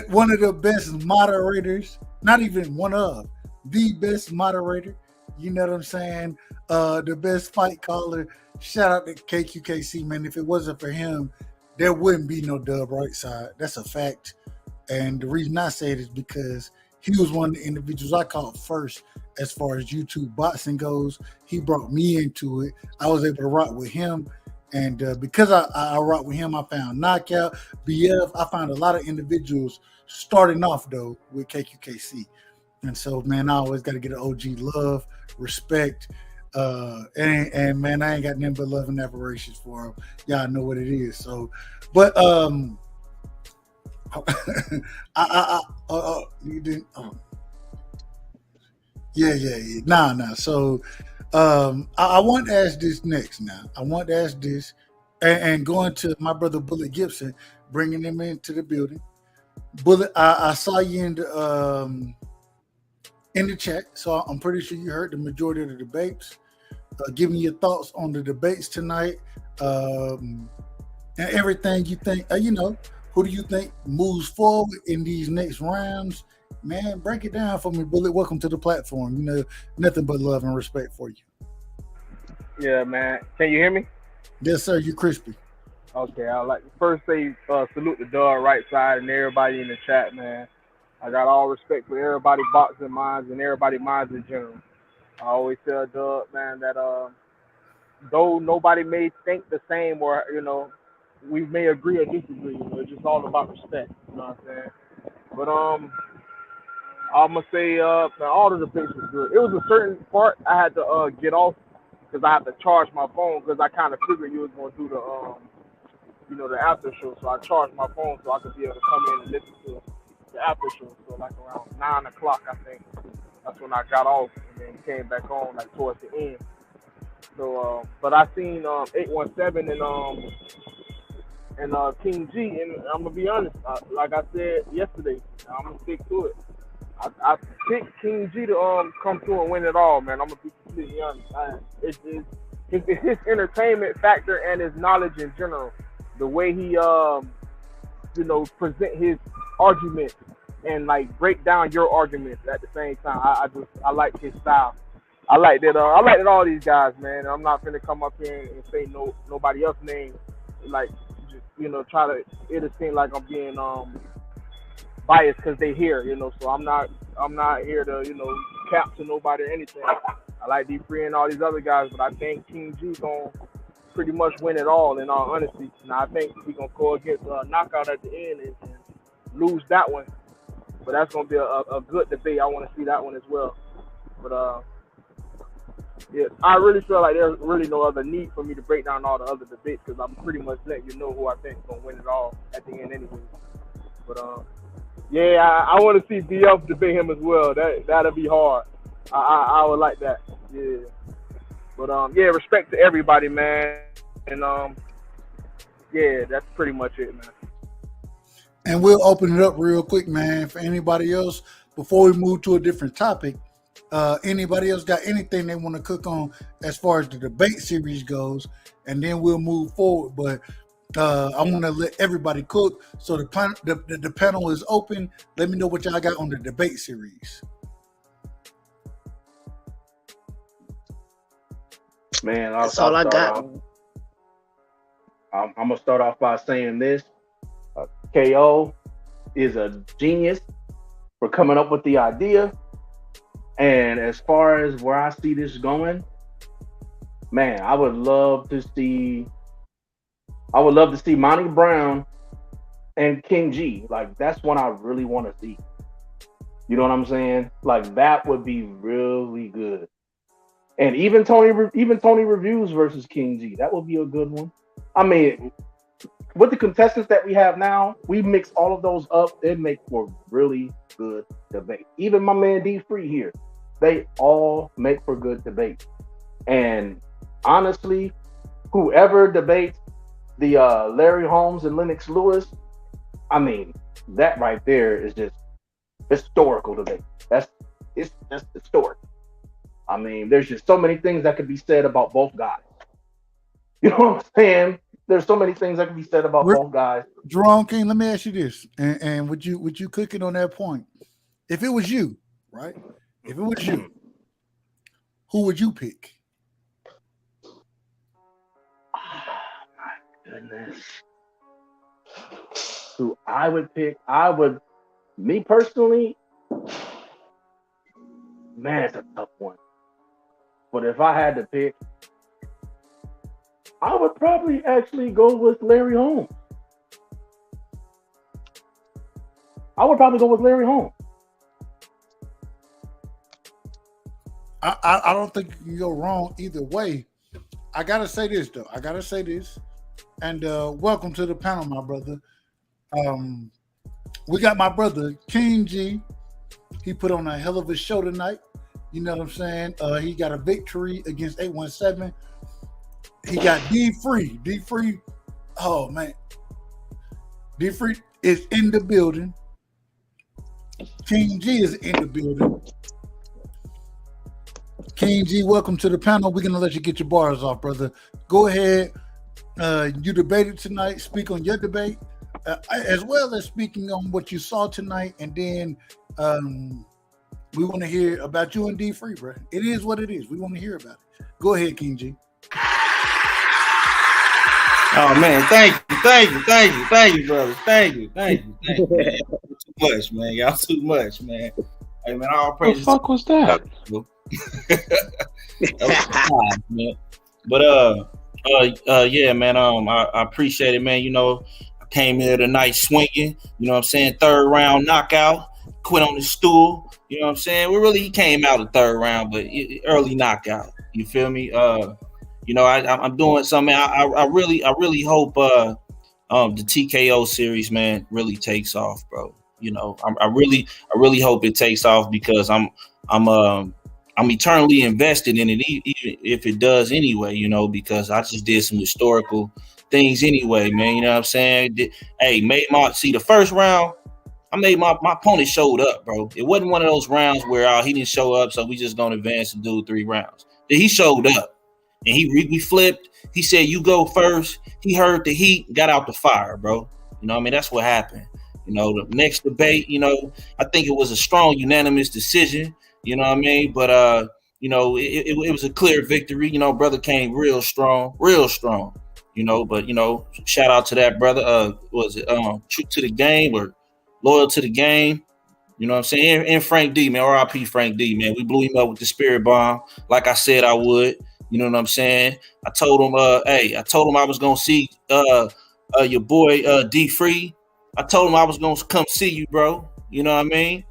one of the best moderators, not even one of, the best moderator. You know what I'm saying? The best fight caller. Shout out to KQKC, man. If it wasn't for him, there wouldn't be no Dub Right Side. That's a fact. And the reason I say it is because he was one of the individuals I called first as far as YouTube boxing goes. He brought me into it. I was able to rock with him. And because I rock with him, I found Knockout, BF. I found a lot of individuals starting off, though, with KQKC. And so, man, I always got to get an OG love, respect. And man, I ain't got nothing but love and admiration for him. Y'all know what it is. So, but you didn't. Yeah. Nah. So, I want to ask this next. Now, I want to ask this, and going to my brother Bullet Gibson, bringing him into the building. Bullet, I saw you in the chat, so I'm pretty sure you heard the majority of the debates. Giving your thoughts on the debates tonight, and everything you think. Who do you think moves forward in these next rounds? Man, break it down for me, Bullet. Welcome to the platform. Nothing but love and respect for you. Yeah, man. Can you hear me? Yes, sir. You're crispy. Okay, I'd like to first say salute the Dub Right Side and everybody in the chat, man. I got all respect for everybody boxing minds and everybody minds in general. I always tell Dub, man, that though nobody may think the same or, we may agree or disagree, it's just all about respect, you know what I'm saying? But I'm going to say man, all the debates was good. It was a certain part I had to get off because I had to charge my phone because I kind of figured you was going to do the after show. So I charged my phone so I could be able to come in and listen to the after show. So like around 9 o'clock, I think. That's when I got off and then came back on like towards the end. So, but I seen 817 and King G, and I'm gonna be honest. Like I said yesterday, I'm gonna stick to it. I picked King G to come through and win it all, man. I'm gonna be completely honest. It's his entertainment factor and his knowledge in general. The way he present his arguments and like break down your arguments at the same time. I like his style. I like that all these guys, man. I'm not gonna come up here and say nobody else's name, like just try to. It'll seem like I'm being biased because they here, you know. So I'm not here to, you know, cap to nobody or anything. I like D3 and all these other guys, but I think King G gonna pretty much win it all, in all honesty. Now I think he gonna go against Knockout at the end and lose that one. But that's gonna be a good debate. I want to see that one as well. But yeah, I really feel like there's really no other need for me to break down all the other debates because I'm pretty much letting you know who I think is gonna win it all at the end anyway. But yeah, I want to see BF debate him as well. That'll be hard. I would like that. Yeah. But yeah, respect to everybody, man. And yeah, that's pretty much it, man. And we'll open it up real quick, man, for anybody else before we move to a different topic. Anybody else got anything they want to cook on as far as the debate series goes, and then we'll move forward. But I want to let everybody cook. So the panel is open. Let me know what y'all got on the debate series. Man, that's all I got. I'm gonna start off by saying this: KO is a genius for coming up with the idea. And as far as where I see this going, man, I would love to see Monty Brown and King G. Like, that's one I really want to see. You know what I'm saying? Like, that would be really good. And even Tony Reviews versus King G, that would be a good one. I mean, with the contestants that we have now, we mix all of those up, it make for really good debate. Even my man D3 here, they all make for good debate. And honestly, whoever debates the Larry Holmes and Lennox Lewis, I mean, that right there is just historical debate. It's just historic. I mean, there's just so many things that could be said about both guys. You know what I'm saying? There's so many things that can be said about both guys. Jerome King, let me ask you this, and would you cook it on that point? If it was you, right? If it was you, who would you pick? Oh, my goodness. Who I would pick? Me personally, man, it's a tough one. But if I had to pick, I would probably actually go with Larry Holmes. I don't think you can go wrong either way. I gotta say this though. And welcome to the panel, my brother. We got my brother King G. He put on a hell of a show tonight. You know what I'm saying? He got a victory against 817. He got D3. D3, oh man. D3 is in the building. King G is in the building. King G, welcome to the panel. We're gonna let you get your bars off, brother. Go ahead. You debated tonight. Speak on your debate, as well as speaking on what you saw tonight, and then we want to hear about you and D3, bro. It is what it is. We want to hear about it. Go ahead, King G. Oh man, thank you, brother. Thank you, man. Too much, man. Y'all too much, man. Hey man, all praise. What the fuck was that? That was time, man. But yeah, man. I appreciate it, man. You know, I came here tonight swinging. You know what I'm saying? 3rd round knockout. Quit on the stool. You know what I'm saying? He came out the 3rd round, but early knockout. You feel me? You know, I'm doing something. I really hope the TKO series, man, really takes off, bro. You know, I really hope it takes off because I'm eternally invested in it, even if it does anyway. You know, because I just did some historical things anyway, man. You know what I'm saying? Hey, the first round. I made my opponent showed up, bro. It wasn't one of those rounds where he didn't show up, so we just gonna advance and do 3 rounds. He showed up, and we flipped. He said, "You go first." He heard the heat, got out the fire, bro. You know what I mean? That's what happened. You know, the next debate, you know, I think it was a strong unanimous decision. You know what I mean? But you know, it was a clear victory. You know, brother came real strong. You know, but you know, shout out to that brother. Was it True to the Game or loyal to the game. You know what I'm saying? And Frank D, man, RIP Frank D, man. We blew him up with the spirit bomb, like I said I would. You know what I'm saying? I told him, I was gonna see your boy D Free. I told him I was gonna come see you, bro. You know what I mean?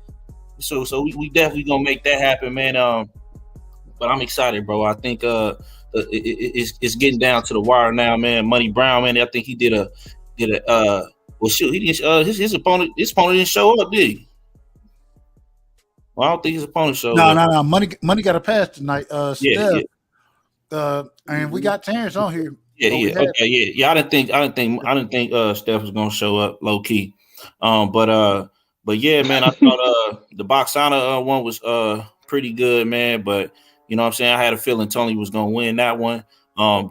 So we definitely gonna make that happen, man. But I'm excited, bro. I think it's getting down to the wire now, man. Money Brown, man. I think he did a well, shoot, he didn't. His opponent didn't show up, did he? Well, I don't think his opponent showed up. No. Money got a pass tonight. Yeah. And we got Terrence on here. Yeah. I didn't think Steph was gonna show up low key. But yeah, man, I thought the Boxana one was pretty good, man. But you know what I'm saying, I had a feeling Tony was gonna win that one.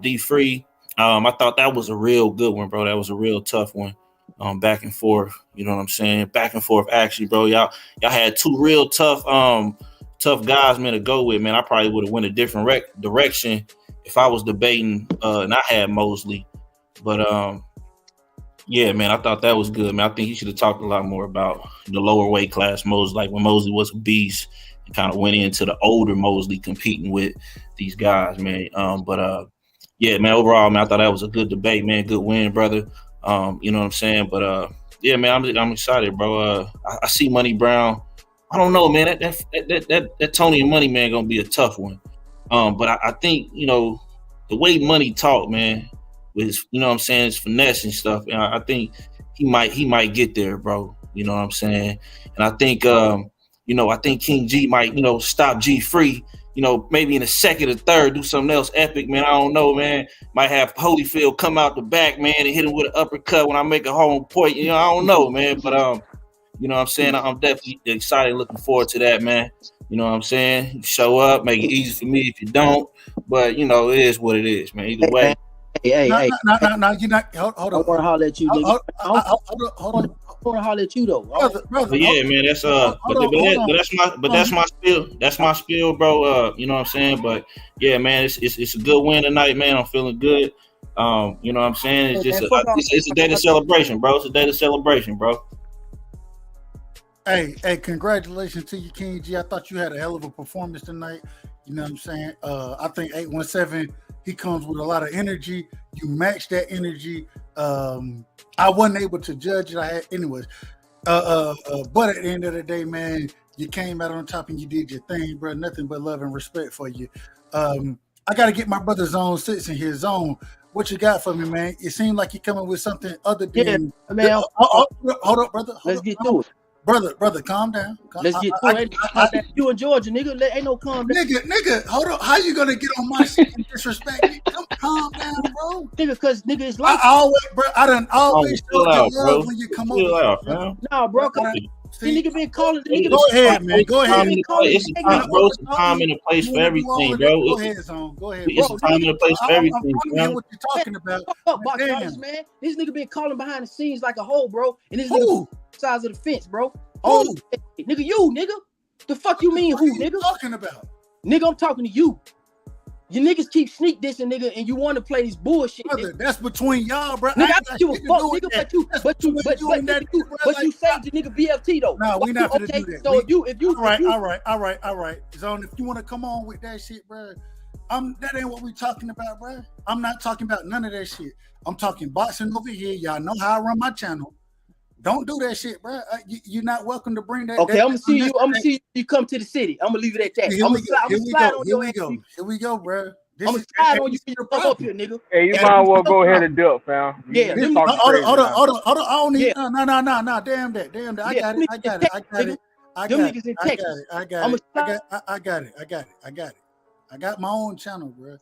D Free, I thought that was a real good one, bro. That was a real tough one. Back and forth, you know what I'm saying? Back and forth action, bro. Y'all had two real tough guys, man, to go with, man. I probably would have went a different direction if I was debating and I had Mosley. But yeah, man, I thought that was good, man. I think he should have talked a lot more about the lower weight class Mosley, like when Mosley was a beast and kind of went into the older Mosley competing with these guys, man. Yeah, man, overall, man, I thought that was a good debate, man. Good win, brother. You know what I'm saying? But yeah, man, I'm excited, bro. I see Money Brown. I don't know, man. That Tony and Money man gonna be a tough one. But I think, you know, the way Money talk, man, with his, you know what I'm saying, his finesse and stuff, and I think he might get there, bro. You know what I'm saying? And I think I think King G might, stop G Free. Maybe in the second or third, do something else epic, man. I don't know, man. Might have Holyfield come out the back, man, and hit him with an uppercut when I make a home point. I don't know, man. But you know what I'm saying? I'm definitely excited, looking forward to that, man. You know what I'm saying? You show up, make it easy for me if you don't. But it is what it is, man. Either way. Hey. No, you're not. Hold on. I want to holler at you, nigga. Hold on. I want to holler at you though, brother. But yeah, man, that's that's my spiel. That's my spiel, bro. You know what I'm saying? But yeah, man, it's a good win tonight, man. I'm feeling good. You know what I'm saying? It's just it's a day of celebration, bro. It's a day of celebration, bro. Hey, congratulations to you, King G. I thought you had a hell of a performance tonight. You know what I'm saying? I think 817, he comes with a lot of energy. You match that energy. I wasn't able to judge it. I had, anyways. But at the end of the day, man, you came out on top and you did your thing, bro. Nothing but love and respect for you. I got to get my brother Zone 6 in his zone. What you got for me, man? It seemed like you're coming with something other than. Yeah, man. Hold up, brother. Let's get to it. Brother, calm down. Let's get to it. You in Georgia, nigga. Ain't no calm down. Nigga, hold up. How you gonna get on my shit and disrespect me? Calm down, bro. Nigga, cause nigga, it's like I done always showed you love when you come over. Nah, bro. See, nigga been calling. Go ahead, man. Go ahead. It's a time and a place for everything, bro. Go ahead, Zone. Go ahead. It's a time and a place for everything, bro. What you talking about? Man, this nigga been calling behind the scenes like a hoe, bro. And this nigga size of the fence, bro. Oh, nigga, nigga. The fuck you mean, who, nigga? Talking about? Nigga, I'm talking to you. You niggas keep sneak dissing, nigga, and you want to play this bullshit. Brother, that's between y'all, bro. Nigga, I don't give a fuck, nigga, but you say to nigga BFT though. No, we not gonna do that. So if you all right. Zone, if you want to come on with that shit, bro, that ain't what we talking about, bro. I'm not talking about none of that shit. I'm talking boxing over here. Y'all know how I run my channel. Don't do that shit, bro. You're not welcome to bring that. Okay, I'm gonna see you. I'm gonna see you come to the city. I'm gonna leave it at that. I'm gonna slide on your ass. Here we go, bro. I'm gonna slide on you. Come up here, nigga. Hey, you might as well go ahead and dip, fam. Yeah. Hold on. I don't need. No. Damn that. I got it. I got my own channel, bro.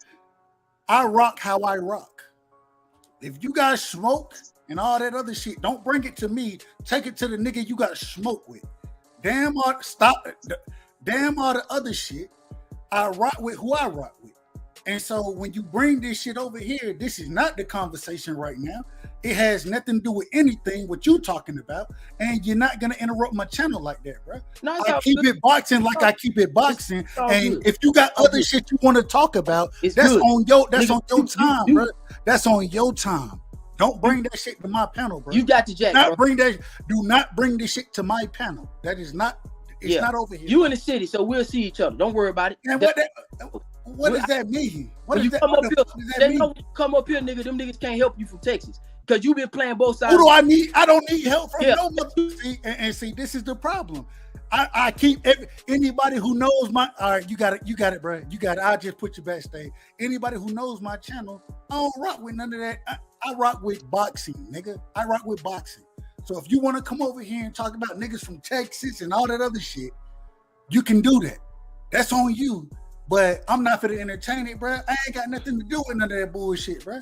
I rock how I rock. If you guys smoke and all that other shit, don't bring it to me. Take it to the nigga you got smoke with. Damn all the other shit. I rock with who I rock with. And so when you bring this shit over here, this is not the conversation right now. It has nothing to do with anything what you talking about. And you're not gonna interrupt my channel like that, bro. No, I keep it boxing like I keep it boxing. And if you got other shit you want to talk about, that's on your time, bro. That's on your time. Don't bring that shit to my panel, bro. You got the jack, Do not bring this shit to my panel. That is not. It's not over here. You in the city, so we'll see each other. Don't worry about it. And what does that mean? What when does you that, come what up the here, fuck does that they mean? know when you come up here, nigga. Them niggas can't help you from Texas because you been playing both sides. Who do I need? I don't need help from no mother. See, this is the problem. I keep anybody who knows my. All right, you got it, bro. You got it. I'll just put you backstage. Anybody who knows my channel, I don't rock with none of that. I rock with boxing, nigga. I rock with boxing. So if you want to come over here and talk about niggas from Texas and all that other shit, you can do that. That's on you. But I'm not for to entertain it, bro. I ain't got nothing to do with none of that bullshit, bro.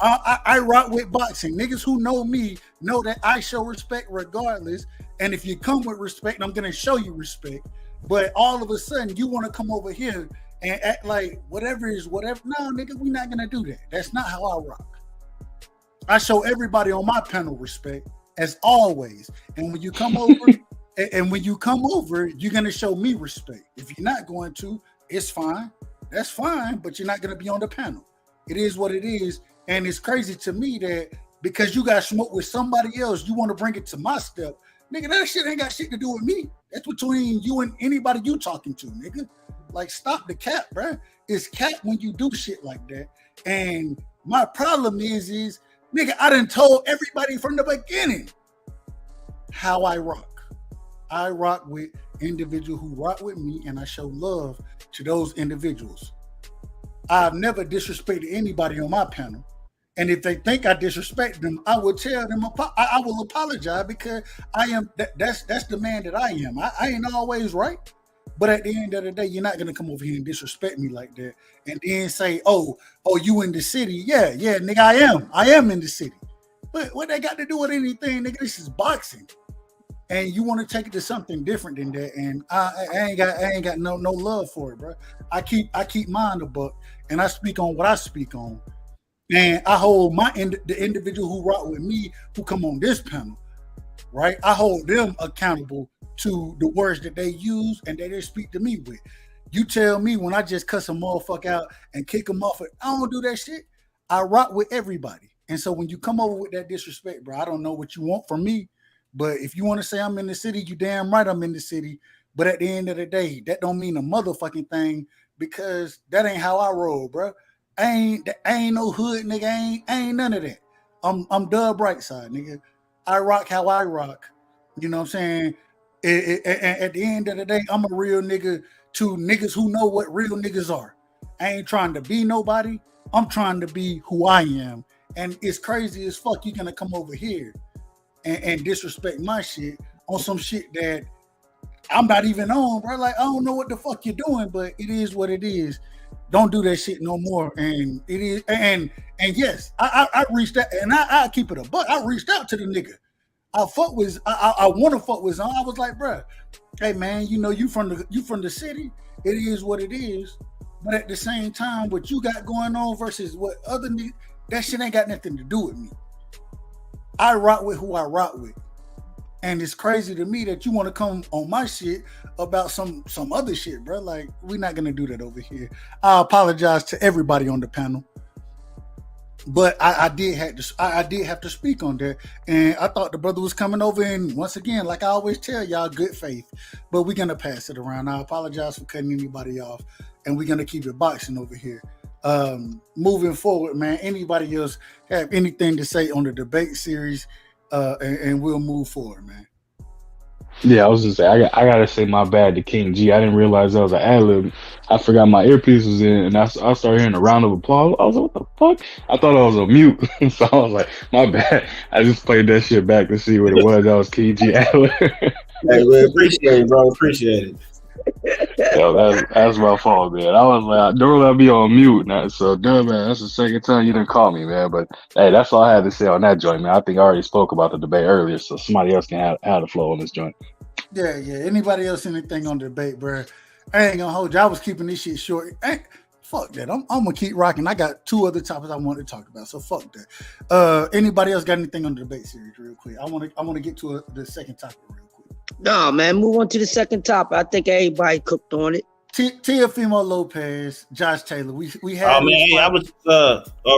I rock with boxing. Niggas who know me know that I show respect regardless. And if you come with respect, I'm gonna show you respect. But all of a sudden, you want to come over here and act like whatever is whatever. No, nigga, we're not gonna do that. That's not how I rock. I show everybody on my panel respect as always. And when you come over, you're gonna show me respect. If you're not going to, it's fine. That's fine, but you're not gonna be on the panel. It is what it is. And it's crazy to me that because you got smoked with somebody else, you want to bring it to my step. Nigga, that shit ain't got shit to do with me. That's between you and anybody you talking to, nigga. Like, stop the cap, bro. It's cap when you do shit like that. And my problem is, nigga, I done told everybody from the beginning how I rock. I rock with individuals who rock with me, and I show love to those individuals. I've never disrespected anybody on my panel. And if they think I disrespect them, I will tell them, I will apologize because I am, that's the man that I am. I ain't always right. But at the end of the day, you're not going to come over here and disrespect me like that. And then say, oh, you in the city. Yeah, nigga, I am in the city. But what they got to do with anything, nigga? This is boxing. And you want to take it to something different than that. And I ain't got no love for it, bro. I keep mine a buck, and I speak on what I speak on. And I hold the individual who rock with me, who come on this panel, right? I hold them accountable to the words that they use and that they speak to me with. You tell me when I just cuss a motherfucker out and kick them off, I don't do that shit. I rock with everybody. And so when you come over with that disrespect, bro, I don't know what you want from me, but if you want to say I'm in the city, you damn right I'm in the city. But at the end of the day, that don't mean a motherfucking thing because that ain't how I roll, bro. I ain't no hood, nigga. I ain't none of that. I'm Dub Brightside, nigga. I rock how I rock. You know what I'm saying? At the end of the day, I'm a real nigga to niggas who know what real niggas are. I ain't trying to be nobody. I'm trying to be who I am. And it's crazy as fuck you're gonna come over here and disrespect my shit on some shit that I'm not even on, bro. Like, I don't know what the fuck you're doing, but it is what it is. Don't do that shit no more. And it is, and yes, I reached out, and I keep it a buck. I reached out to the nigga. I want to fuck with him. I was like, bro, hey man, you know you from the city. It is what it is. But at the same time, what you got going on versus what other niggas, that shit ain't got nothing to do with me. I rock with who I rock with. And it's crazy to me that you want to come on my shit about some other shit, bro. Like, we're not gonna do that over here. I apologize to everybody on the panel, but I did have to speak on that. And I thought the brother was coming over, and once again, like I always tell y'all, good faith. But we're gonna pass it around. I apologize for cutting anybody off, and we're gonna keep it boxing over here. Moving forward, man. Anybody else have anything to say on the debate series? And we'll move forward, man. Yeah, I was just saying, I gotta say my bad to King G. I didn't realize that was an ad-lib. I forgot my earpiece was in, and I started hearing a round of applause. I was like, what the fuck? I thought I was on mute. So I was like, my bad. I just played that shit back to see what it was. That was King G ad-lib. Hey, we appreciate it, bro. Appreciate it. Yo, that's my fault, man. I was like, don't let me on mute now. So, man, that's the second time you didn't call me, man. But hey, that's all I had to say on that joint, man. I think I already spoke about the debate earlier, so somebody else can have the flow on this joint. Yeah. Anybody else anything on the debate, bro? I ain't gonna hold you. I was keeping this shit short. Fuck that. I'm gonna keep rocking. I got two other topics I want to talk about, so fuck that. Anybody else got anything on the debate series, real quick? I want to get to the second topic real quick. No, man, move on to the second topic. I think everybody cooked on it. Teofimo Lopez, Josh Taylor. We had. Oh man, hey, I was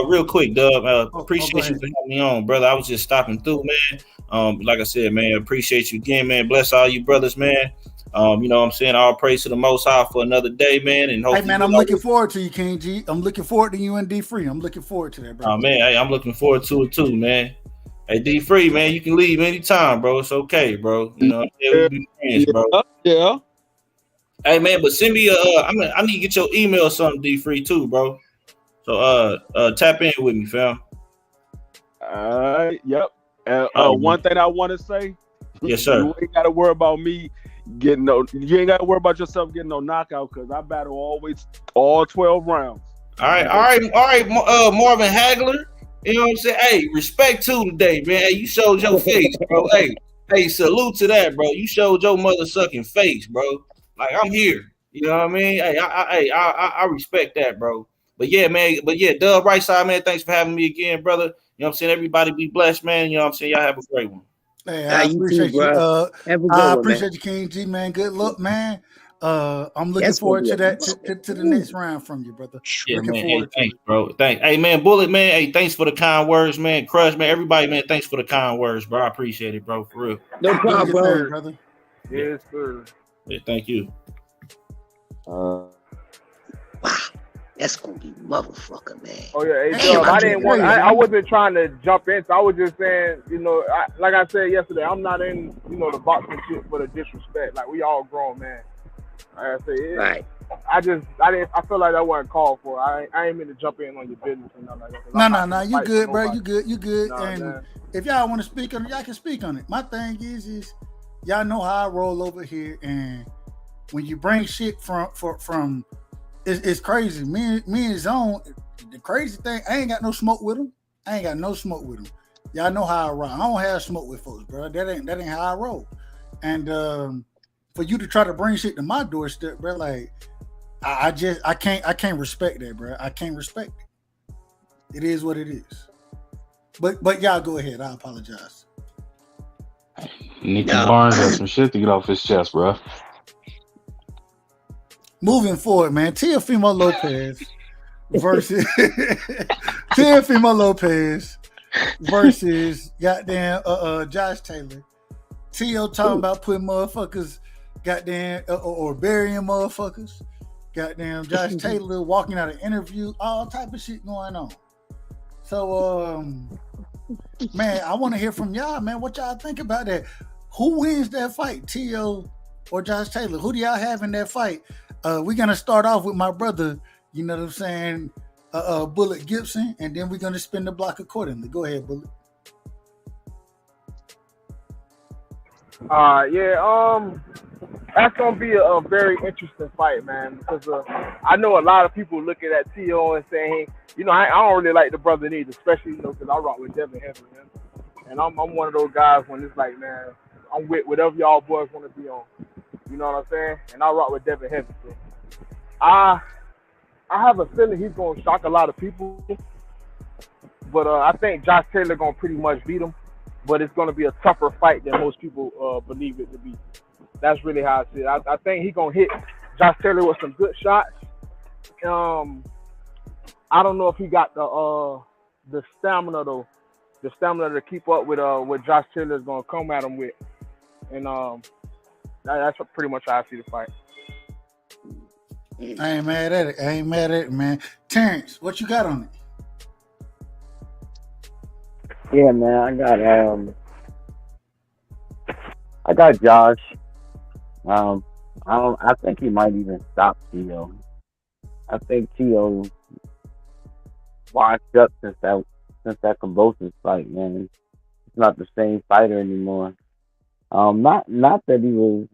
real quick, Dub. Appreciate you for having me on, brother. I was just stopping through, man. Like I said, man, appreciate you again, man. Bless all you brothers, man. You know what I'm saying? All praise to the Most High for another day, man. And hey, man, I'm looking forward to you, King G. I'm looking forward to you and D Free. I'm looking forward to that, bro. Oh man, hey, I'm looking forward to it too, man. Hey, D Free, man, you can leave anytime, bro. It's okay, bro. You know, we be friends, bro. Yeah. Hey man, but send me I need to get your email or something, D Free too, bro. So tap in with me, fam. Yep. One thing I want to say. Yes, sir. You ain't gotta worry about me getting you ain't gotta worry about yourself getting no knockout because I battle always all 12 rounds. All right, Marvin Hagler. You know what I'm saying? Hey, respect to today, man. Hey, you showed your face, bro. Hey, salute to that, bro. You showed your mother sucking face, bro. Like, I'm here. You know what I mean? Hey, I respect that, bro. But yeah, man. But yeah, Dub Right Side, man. Thanks for having me again, brother. You know what I'm saying? Everybody be blessed, man. You know what I'm saying? Y'all have a great one. Hey, I appreciate you. I appreciate you, King G, man. Good luck, man. I'm looking forward to that to the next round from you, brother. Yeah, man. Hey, thanks, bro. Thanks. Hey, man, Bullet, man. Hey, thanks for the kind words, man. Crush, man. Everybody, man. Thanks for the kind words, bro. I appreciate it, bro. For real. No problem, bro. Brother. Yes, sir. Yeah, thank you. Wow, that's gonna be motherfucker, man. Oh yeah, hey, Dub, I didn't want. I wasn't trying to jump in. So I was just saying, you know, like I said yesterday, I'm not in, you know, the boxing shit for the disrespect. Like we all grown, man. Like I said, right. I feel like that wasn't called for. I ain't mean to jump in on your business and nothing like that. No. You good, bro. You good. Nah, and man. if y'all want to speak on it, y'all can speak on it. My thing is y'all know how I roll over here, and when you bring shit from it's crazy. Me and Zone, the crazy thing, I ain't got no smoke with him. Y'all know how I roll. I don't have smoke with folks, bro. That ain't how I roll. And for you to try to bring shit to my doorstep, bro, like I can't respect that, bro. I can't respect it. It is what it is. But y'all go ahead. I apologize. Nicky Barnes has some shit to get off his chest, bro. Moving forward, man. Teofimo Lopez versus Teofimo Lopez versus goddamn Josh Taylor. Teo talking about putting motherfuckers goddamn or burying motherfuckers. Goddamn Josh Taylor walking out of interview, all type of shit going on. So man, I want to hear from y'all, man. What y'all think about that? Who wins that fight, Teo or Josh Taylor? Who do y'all have in that fight? We're gonna start off with my brother, you know what I'm saying, Bullet Gibson, and then we're gonna spin the block accordingly. Go ahead, Bullet. That's gonna be a very interesting fight, man. Because I know a lot of people looking at Teo and saying, you know, I don't really like the brother neither, especially because I rock with Devin Heavy, man. And I'm one of those guys when it's like, man, I'm with whatever y'all boys want to be on. You know what I'm saying? And I rock with Devin Heavy. So I have a feeling he's gonna shock a lot of people, but I think Josh Taylor gonna pretty much beat him. But it's gonna be a tougher fight than most people believe it to be. That's really how I see it. I think he's gonna hit Josh Taylor with some good shots. I don't know if he got the stamina though, the stamina to keep up with what Josh Taylor is gonna come at him with, and that's pretty much how I see the fight. I ain't mad at it, man. Terrence, what you got on it? Yeah, man, I got Josh. I think he might even stop Teo. I think Teo washed up since that convulsive fight, man. It's not the same fighter anymore. Not that he was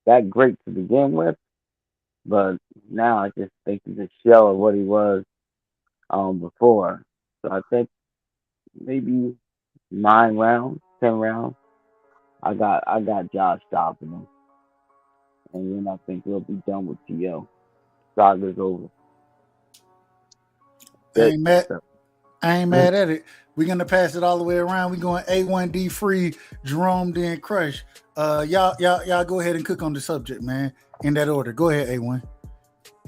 that great to begin with, but now I just think he's a shell of what he was before. So I think maybe 9 rounds, 10 rounds. I got Josh stopping him. And then I think we'll be done with Teo. Saga's over. I ain't mad at it. We're gonna pass it all the way around. We're going A1D Free, Jerome, then Crush. Y'all go ahead and cook on the subject, man. In that order. Go ahead, A1.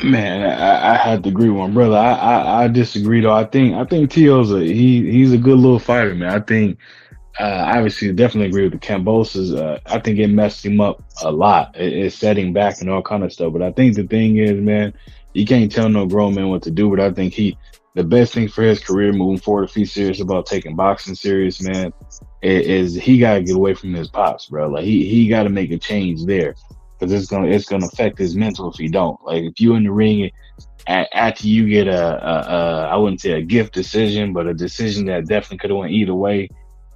Man, I have to agree with my brother. I disagree though. I think T.O.'s he's a good little fighter, man. I think obviously definitely agree with the Cambosos. I think it messed him up a lot. It set him back and all kind of stuff. But I think the thing is, man, you can't tell no grown man what to do. But I think the best thing for his career moving forward, if he's serious about taking boxing serious, man, is he got to get away from his pops, bro. Like he got to make a change there. Because it's gonna affect his mental if he don't. Like if you in the ring after you get I wouldn't say a gift decision, but a decision that definitely could have went either way,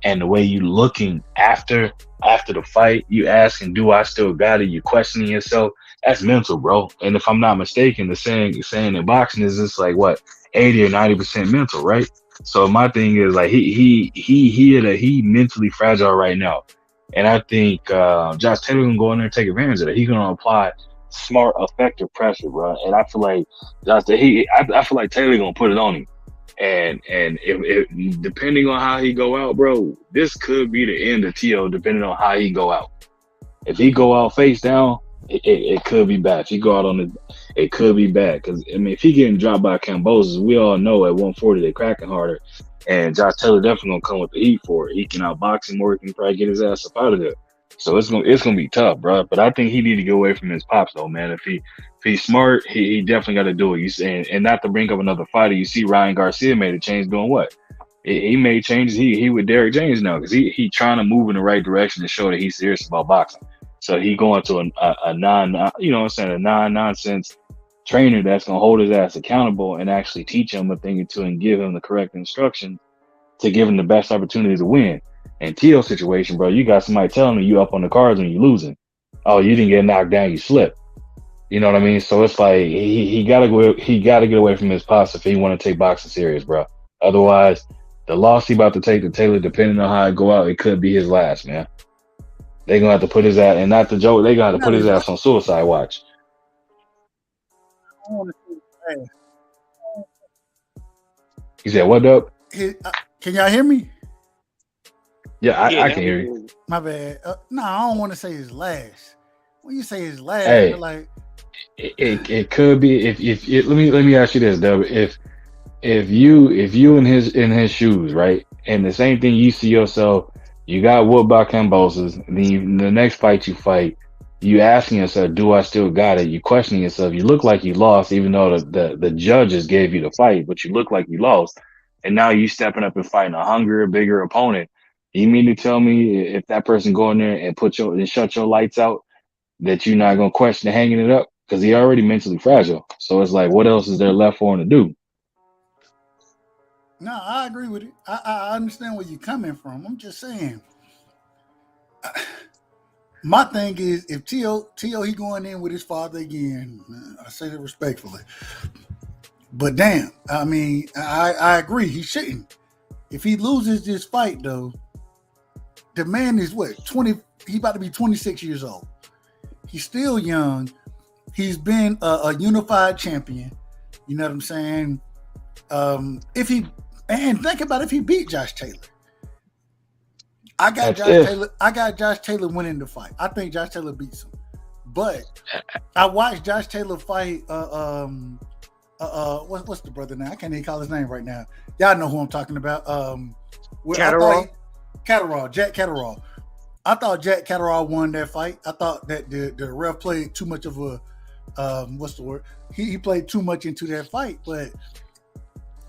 and the way you looking after the fight, you asking, do I still got it? You questioning yourself. That's mental, bro. And if I'm not mistaken, the saying in boxing is just like what 80 or 90% mental, right? So my thing is like he mentally fragile right now. And I think Josh Taylor gonna go in there and take advantage of that. He's gonna apply smart, effective pressure, bro. And I feel like I feel like Taylor gonna put it on him. And if depending on how he go out, bro, this could be the end of T.O. depending on how he go out. If he go out face down, it could be bad. If he go out it could be bad. Because I mean, if he getting dropped by Cambosos, we all know at 140 they're cracking harder. And Josh Taylor definitely gonna come with the heat for it. He can outbox him or he can probably get his ass up out of there. So it's gonna be tough, bro. But I think he need to get away from his pops though, man. If he's smart, he definitely got to do it. You saying, and not to bring up another fighter. You see, Ryan Garcia made a change doing what? He made changes. He with Derek James now because he trying to move in the right direction to show that he's serious about boxing. So he going to a non-nonsense trainer that's gonna hold his ass accountable and actually teach him a thing or two and give him the correct instruction to give him the best opportunity to win. And T.O. situation, bro, you got somebody telling you up on the cards when you losing. Oh, you didn't get knocked down, you slipped. You know what I mean? So it's like he gotta get away from his pops if he want to take boxing serious, bro. Otherwise, the loss he about to take to Taylor, depending on how it go out, it could be his last, man. They gonna have to put his ass, and not the joke, they gonna have to put his ass on suicide watch. I want to see his last. You said what up? Can y'all hear me? Yeah, I can hear you. My bad. No, I don't want to say his last. When you say his last, Hey. you're like It could be if let me ask you this, Dub. If you in his shoes, right, and the same thing you see yourself, you got whooped by Cambosos, then the next fight you fight, you asking yourself, do I still got it? You questioning yourself. You look like you lost, even though the judges gave you the fight, but you look like you lost, and now you stepping up and fighting a hungrier, bigger opponent. You mean to tell me if that person go in there and shut your lights out, that you're not gonna question hanging it up? Because he already mentally fragile. So it's like, what else is there left for him to do? no, I agree with it. I understand where you're coming from. I'm just saying. My thing is, if T.O. he going in with his father again, I say that respectfully. But damn, I mean, I agree. He shouldn't. If he loses this fight, though, the man is what, 20? He about to be 26 years old. He's still young. He's been a unified champion. You know what I'm saying? Think about if he beat Josh Taylor. I got Josh Taylor winning the fight. I think Josh Taylor beats him. But I watched Josh Taylor fight what's the brother now? I can't even call his name right now. Y'all know who I'm talking about. Catterall. Jack Catterall. I thought Jack Catterall won that fight. I thought that the ref played too much of a what's the word? He played too much into that fight. But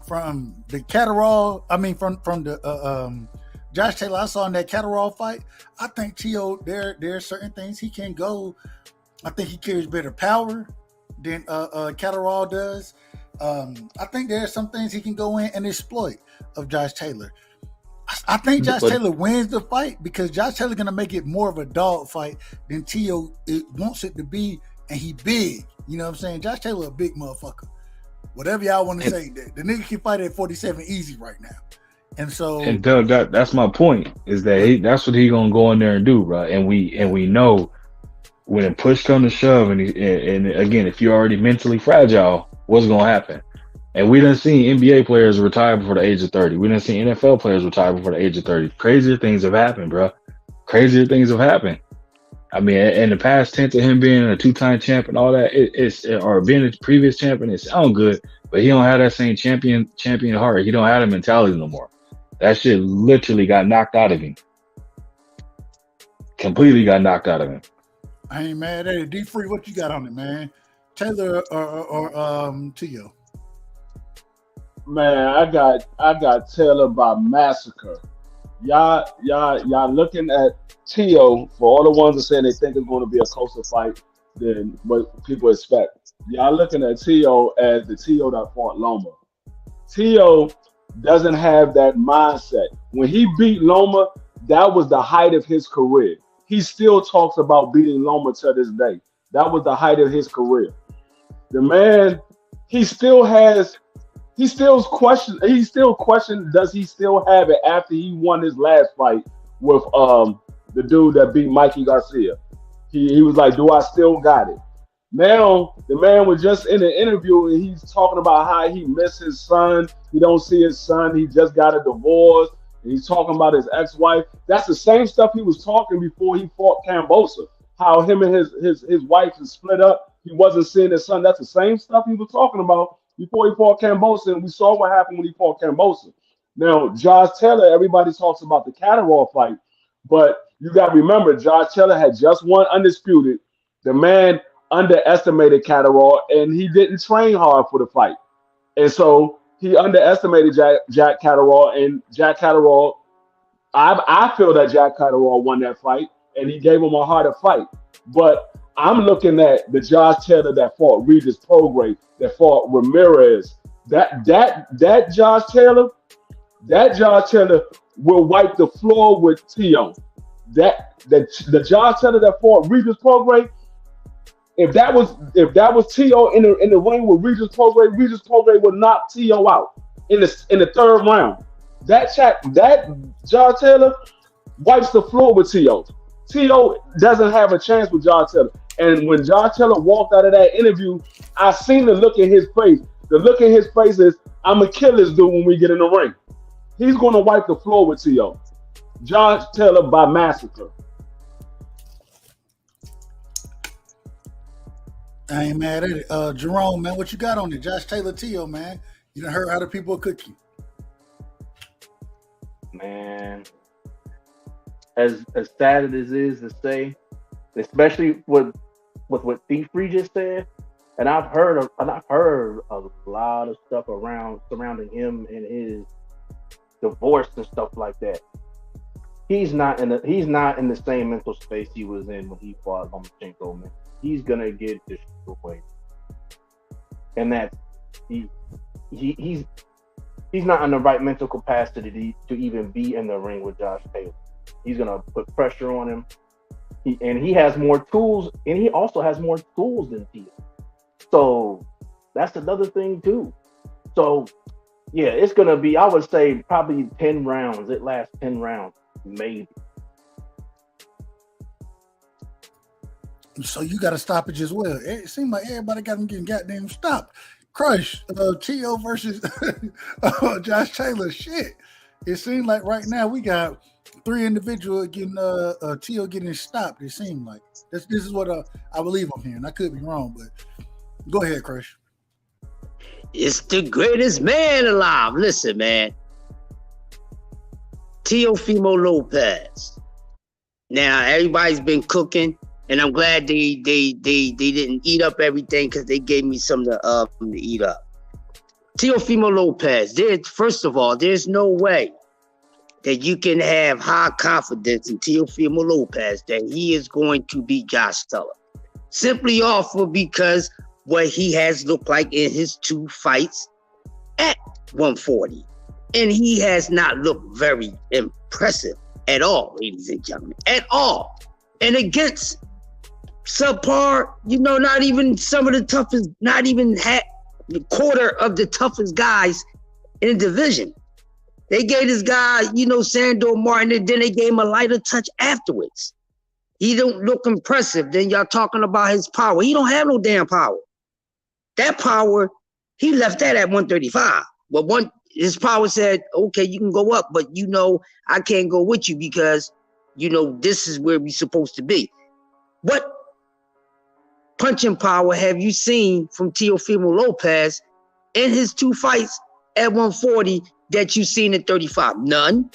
from the Catterall, I mean from the Josh Taylor I saw in that Catterall fight, I think T.O. there are certain things he can go. I think he carries better power than Catterall does. I think there are some things he can go in and exploit of Josh Taylor. I think Josh Taylor wins the fight because Josh Taylor gonna make it more of a dog fight than T.O. wants it to be, and he big. You know what I'm saying? Josh Taylor a big motherfucker. Whatever y'all want to say, the nigga can fight at 47 easy right now. And so, and Doug, that's my point. Is that that's what he gonna go in there and do, bro? And we know when it push comes to shove, and again, if you're already mentally fragile, what's gonna happen? And we done seen NBA players retire before the age of 30. We done seen NFL players retire before the age of 30. Crazier things have happened, bro. Crazier things have happened. I mean, in the past tense of him being a 2-time champ and all that, or being a previous champion, it sounds good, but he don't have that same champion heart. He don't have the mentality no more. That shit literally got knocked out of him. Completely got knocked out of him. I ain't mad at it. D3, what you got on it, man? Taylor or Tio? Man, I got Taylor by massacre. Y'all looking at Tio for all the ones that saying they think it's going to be a closer fight than what people expect. Y'all looking at Tio as the Tio that fought Loma. Tio doesn't have that mindset. When he beat Loma, that was the height of his career. He still talks about beating Loma to this day. That was the height of his career. The man, he still questioned, does he still have it after he won his last fight with the dude that beat Mikey Garcia. He was like, do I still got it? Now, the man was just in an interview and he's talking about how he missed his son. He don't see his son. He just got a divorce. And he's talking about his ex-wife. That's the same stuff he was talking before he fought Kambosos. How him and his wife is split up. He wasn't seeing his son. That's the same stuff he was talking about before he fought Kambosos. And we saw what happened when he fought Kambosos. Now, Josh Taylor, everybody talks about the Catterall fight, but you got to remember, Josh Taylor had just won Undisputed. The man underestimated Catterall, and he didn't train hard for the fight. And so he underestimated Jack Catterall, and Jack Catterall, I feel that Jack Catterall won that fight, and he gave him a harder fight. But I'm looking at the Josh Taylor that fought Regis Prograis, that fought Ramirez. That Josh Taylor will wipe the floor with Tio. The Josh Taylor that fought Regis Prograis, if that was Tio in the ring with Regis Prograis would knock Tio out in the third round. That Josh Taylor wipes the floor with Tio. Tio doesn't have a chance with Josh Taylor. And when Josh Taylor walked out of that interview, I seen the look in his face. The look in his face is, I'm gonna kill this dude when we get in the ring. He's gonna wipe the floor with Tio. Josh Taylor by massacre. I ain't mad at it. Jerome, man, what you got on it? Josh Taylor, Tio, man. You done heard how the people are cooking. Man, as sad as it is to say, especially with what D3 just said, and I've heard a lot of stuff surrounding him and his divorce and stuff like that. He's not in the same mental space he was in when he fought Lomachenko, man. He's gonna get destroyed, and that's he's not in the right mental capacity to even be in the ring with Josh Taylor. He's gonna put pressure on him, and he has more tools, and he also has more tools than Tio. So that's another thing too. So yeah, it's gonna be, I would say, probably 10 rounds. It lasts 10 rounds, maybe. So you got a stoppage as well. It seems like everybody got them getting goddamn stopped. Crush, Tio versus Josh Taylor. Shit. It seems like right now we got 3 individuals getting Tio getting stopped. It seems like this is what I believe I'm hearing. I could be wrong, but go ahead, Crush. It's the greatest man alive. Listen, man. Teofimo Lopez. Now everybody's been cooking. And I'm glad they didn't eat up everything because they gave me some to eat up. Teofimo Lopez, first of all, there's no way that you can have high confidence in Teofimo Lopez that he is going to beat Josh Taylor. Simply because what he has looked like in his 2 fights at 140. And he has not looked very impressive at all, ladies and gentlemen, at all. And against subpar, not even some of the toughest, not even the quarter of the toughest guys in the division. They gave this guy, Sandor Martin, and then they gave him a lighter touch afterwards. He don't look impressive. Then y'all talking about his power. He don't have no damn power. That power, he left that at 135. But his power said, okay, you can go up, but I can't go with you because, this is where we're supposed to be. what punching power have you seen from Teofimo Lopez in his 2 fights at 140 that you've seen at 35? None.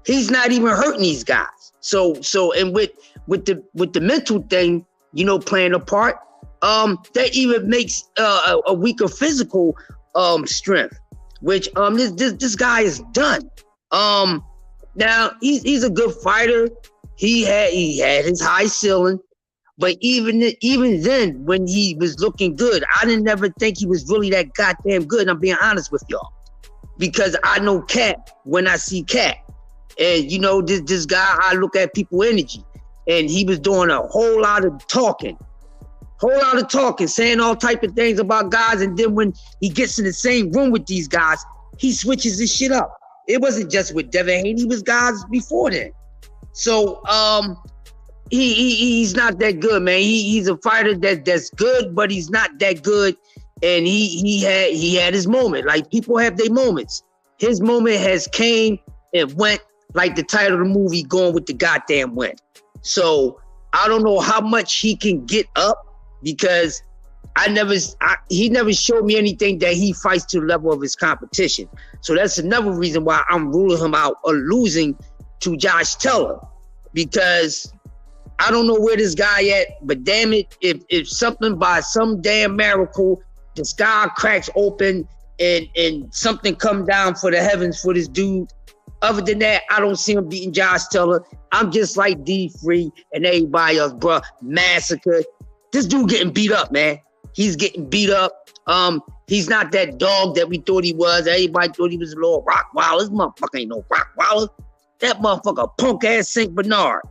He's not even hurting these guys. So and with the mental thing, you know, playing a part, that even makes a weaker physical strength, which this guy is done. Now he's a good fighter. He had his high ceiling, but even then, when he was looking good, I didn't never think he was really that goddamn good. And I'm being honest with y'all, because I know Cat when I see Cat, and you know this guy, I look at people energy, and he was doing a whole lot of talking, saying all type of things about guys, and then when he gets in the same room with these guys, he switches his shit up. It wasn't just with Devin Haney, it was guys before then. So he's not that good, man. He's a fighter that's good, but he's not that good. And he had his moment. Like, people have their moments. His moment has came and went, like the title of the movie, Going with the Goddamn Wind. So I don't know how much he can get up, because he never showed me anything that he fights to the level of his competition. So that's another reason why I'm ruling him out or losing to Josh Taylor, because I don't know where this guy at, but damn it, if something by some damn miracle, the sky cracks open and something come down for the heavens for this dude. Other than that, I don't see him beating Josh Taylor. I'm just like D3 and everybody else, bro. Massacre. This dude getting beat up, man. He's getting beat up. He's not that dog that we thought he was. Everybody thought he was a little Rottweiler. This motherfucker ain't no Rottweiler. That motherfucker punk ass St. Bernard.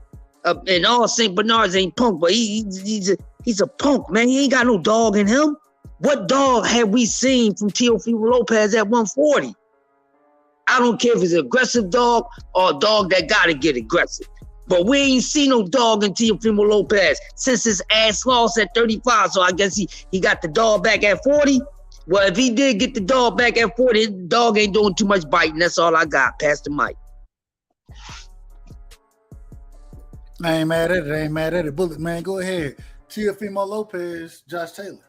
And all St. Bernards ain't punk, but he's a punk, man. He ain't got no dog in him. What dog have we seen from Teofimo Lopez at 140? I don't care if it's an aggressive dog or a dog that gotta get aggressive. But we ain't seen no dog in Teofimo Lopez since his ass lost at 35. So I guess he got the dog back at 40. Well, if he did get the dog back at 40, the dog ain't doing too much biting. That's all I got. Pass the mic. I ain't mad at it. Bullet, man, go ahead. Teofimo Lopez, Josh Taylor.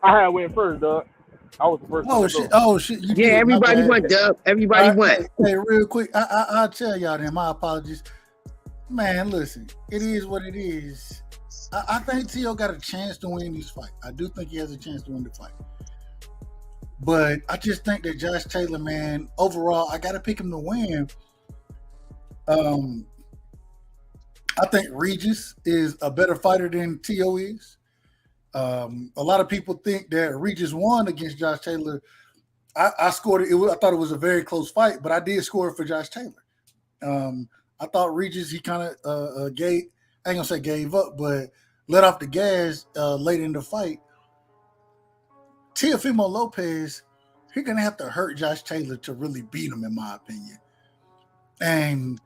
I had went first, Doug. I was the first. Oh shit! Yeah, everybody went, Doug. Everybody went. Hey, real quick, I'll tell y'all then. My apologies, man. Listen, it is what it is. I think Teo got a chance to win this fight. I do think he has a chance to win the fight, but I just think that Josh Taylor, man, overall, I got to pick him to win. I think Regis is a better fighter than Teo is. A lot of people think that Regis won against Josh Taylor. I scored it. I thought it was a very close fight, but I did score it for Josh Taylor. I thought Regis, he kind of gave, I ain't gonna say gave up, but let off the gas late in the fight. Teofimo Lopez, he's gonna have to hurt Josh Taylor to really beat him, in my opinion. And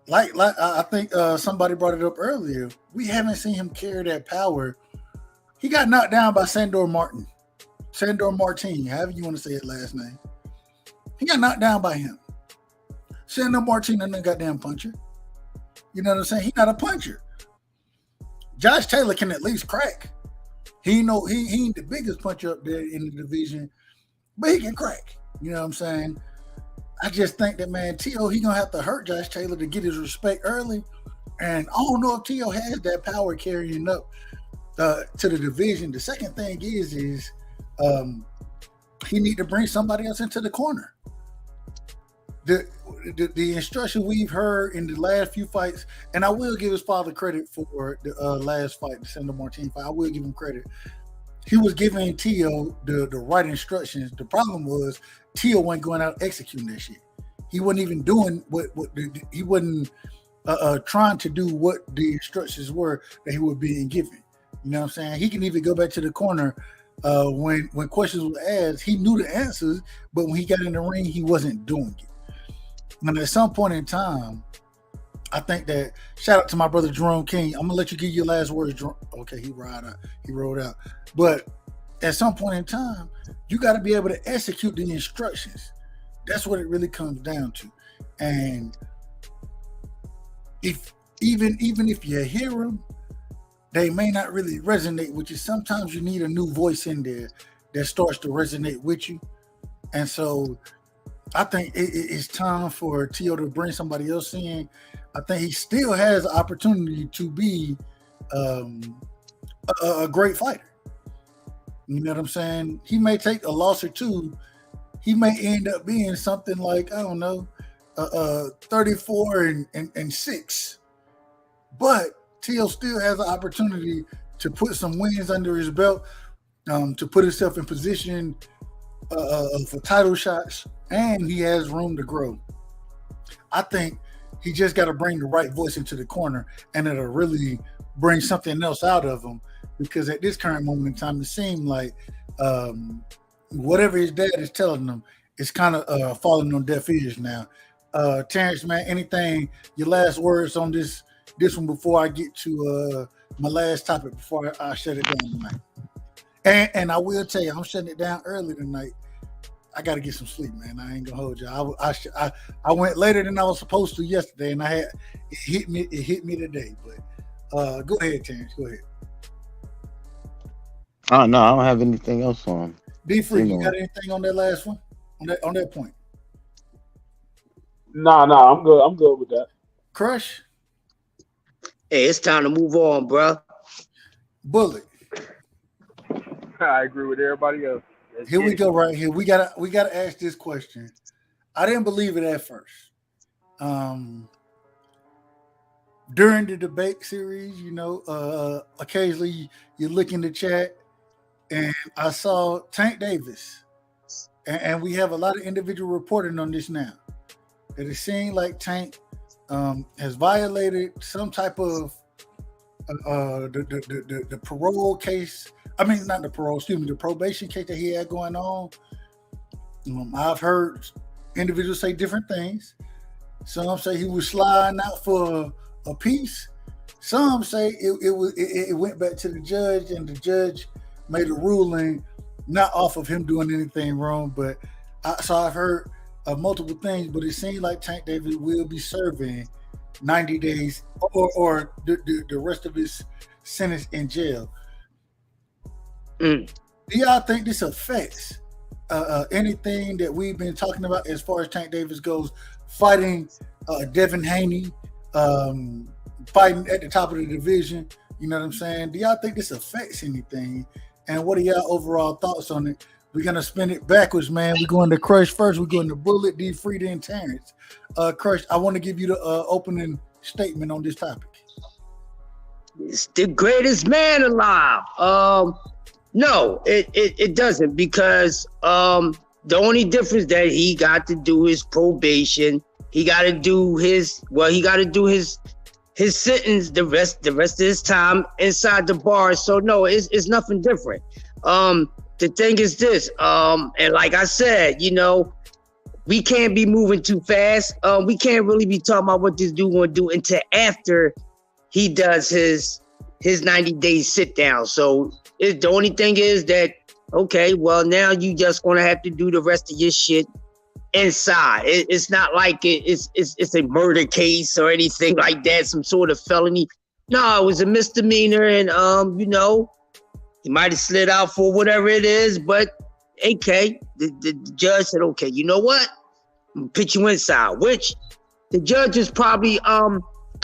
like I think somebody brought it up earlier, we haven't seen him carry that power. He got knocked down by Sandor Martin, however you want to say his last name. He got knocked down by him. Sandor Martin ain't no goddamn puncher. You know what I'm saying? He's not a puncher. Josh Taylor can at least crack. He ain't the biggest puncher up there in the division, but he can crack. You know what I'm saying? I just think that, man, Teo, he gonna have to hurt Josh Taylor to get his respect early. And I don't know if Teo has that power carrying up to the division. The second thing is he need to bring somebody else into the corner. The instruction we've heard in the last few fights, and I will give his father credit for the last fight, the Sandor Martin fight. I will give him credit. He was giving Teo the right instructions. The problem was Teo wasn't going out executing that shit. He wasn't even doing he wasn't trying to do what the instructions were that he was being given. You know what I'm saying? He can even go back to the corner when questions were asked. He knew the answers, but when he got in the ring, he wasn't doing it. And at some point in time, I think that, shout out to my brother Jerome King. I'm gonna let you give your last words, Jerome. Okay, he rolled out. But at some point in time, you got to be able to execute the instructions. That's what it really comes down to. And even if you hear them, they may not really resonate with you. Sometimes you need a new voice in there that starts to resonate with you. And so I think it's time for T.O. to bring somebody else in. I think he still has the opportunity to be a great fighter. You know what I'm saying? He may take a loss or two. He may end up being something like, I don't know, 34 and 6. But T.O. still has an opportunity to put some wins under his belt, to put himself in position for title shots, and he has room to grow. I think he just got to bring the right voice into the corner, and it'll really bring something else out of him, because at this current moment in time, it seems like whatever his dad is telling him is kind of falling on deaf ears now. Terrence, man, anything, your last words on this one before I get to my last topic before I shut it down tonight? And I will tell you, I'm shutting it down early tonight. I got to get some sleep, man. I ain't gonna hold you. I went later than I was supposed to yesterday, and it hit me today. But go ahead, Terrence. Go ahead. Oh no, I don't have anything else on. D-Free, you got anything on that last one? On that point? Nah, I'm good. I'm good with that. Crush. Hey, it's time to move on, bro. Bullet. I agree with everybody else. Here we go. Right here, we gotta ask this question. I didn't believe it at first. During the debate series, occasionally you look in the chat, and I saw Tank Davis, and we have a lot of individual reporting on this now. That it seemed like Tank has violated some type of the parole case. I mean, not the parole, the probation case that he had going on. I've heard individuals say different things. Some say he was sliding out for a piece. Some say it went back to the judge, and the judge made a ruling not off of him doing anything wrong. But I've heard multiple things, but it seems like Tank Davis will be serving 90 days or the rest of his sentence in jail. Do y'all think this affects anything that we've been talking about as far as Tank Davis goes, fighting Devin Haney, fighting at the top of the division? You know what I'm saying? Do y'all think this affects anything? And what are y'all overall thoughts on it? We're going to spin it backwards, man. We're going to Crush first. We're going to Bullet, D-Free, then Terrence. Crush, I want to give you the opening statement on this topic. It's the greatest man alive. No, it doesn't, because the only difference that he got to do his probation. He got to do his sentence the rest of his time inside the bar. So no, it's nothing different. The thing is this, and like I said, we can't be moving too fast. We can't really be talking about what this dude gonna do until after he does his 90-day sit down. So the only thing is that, okay, well, now you just gonna have to do the rest of your shit inside. It's not like it's a murder case or anything like that, some sort of felony. No, it was a misdemeanor, and he might have slid out for whatever it is, but okay, the judge said, okay, you know what? I'm gonna put you inside, which the judge is probably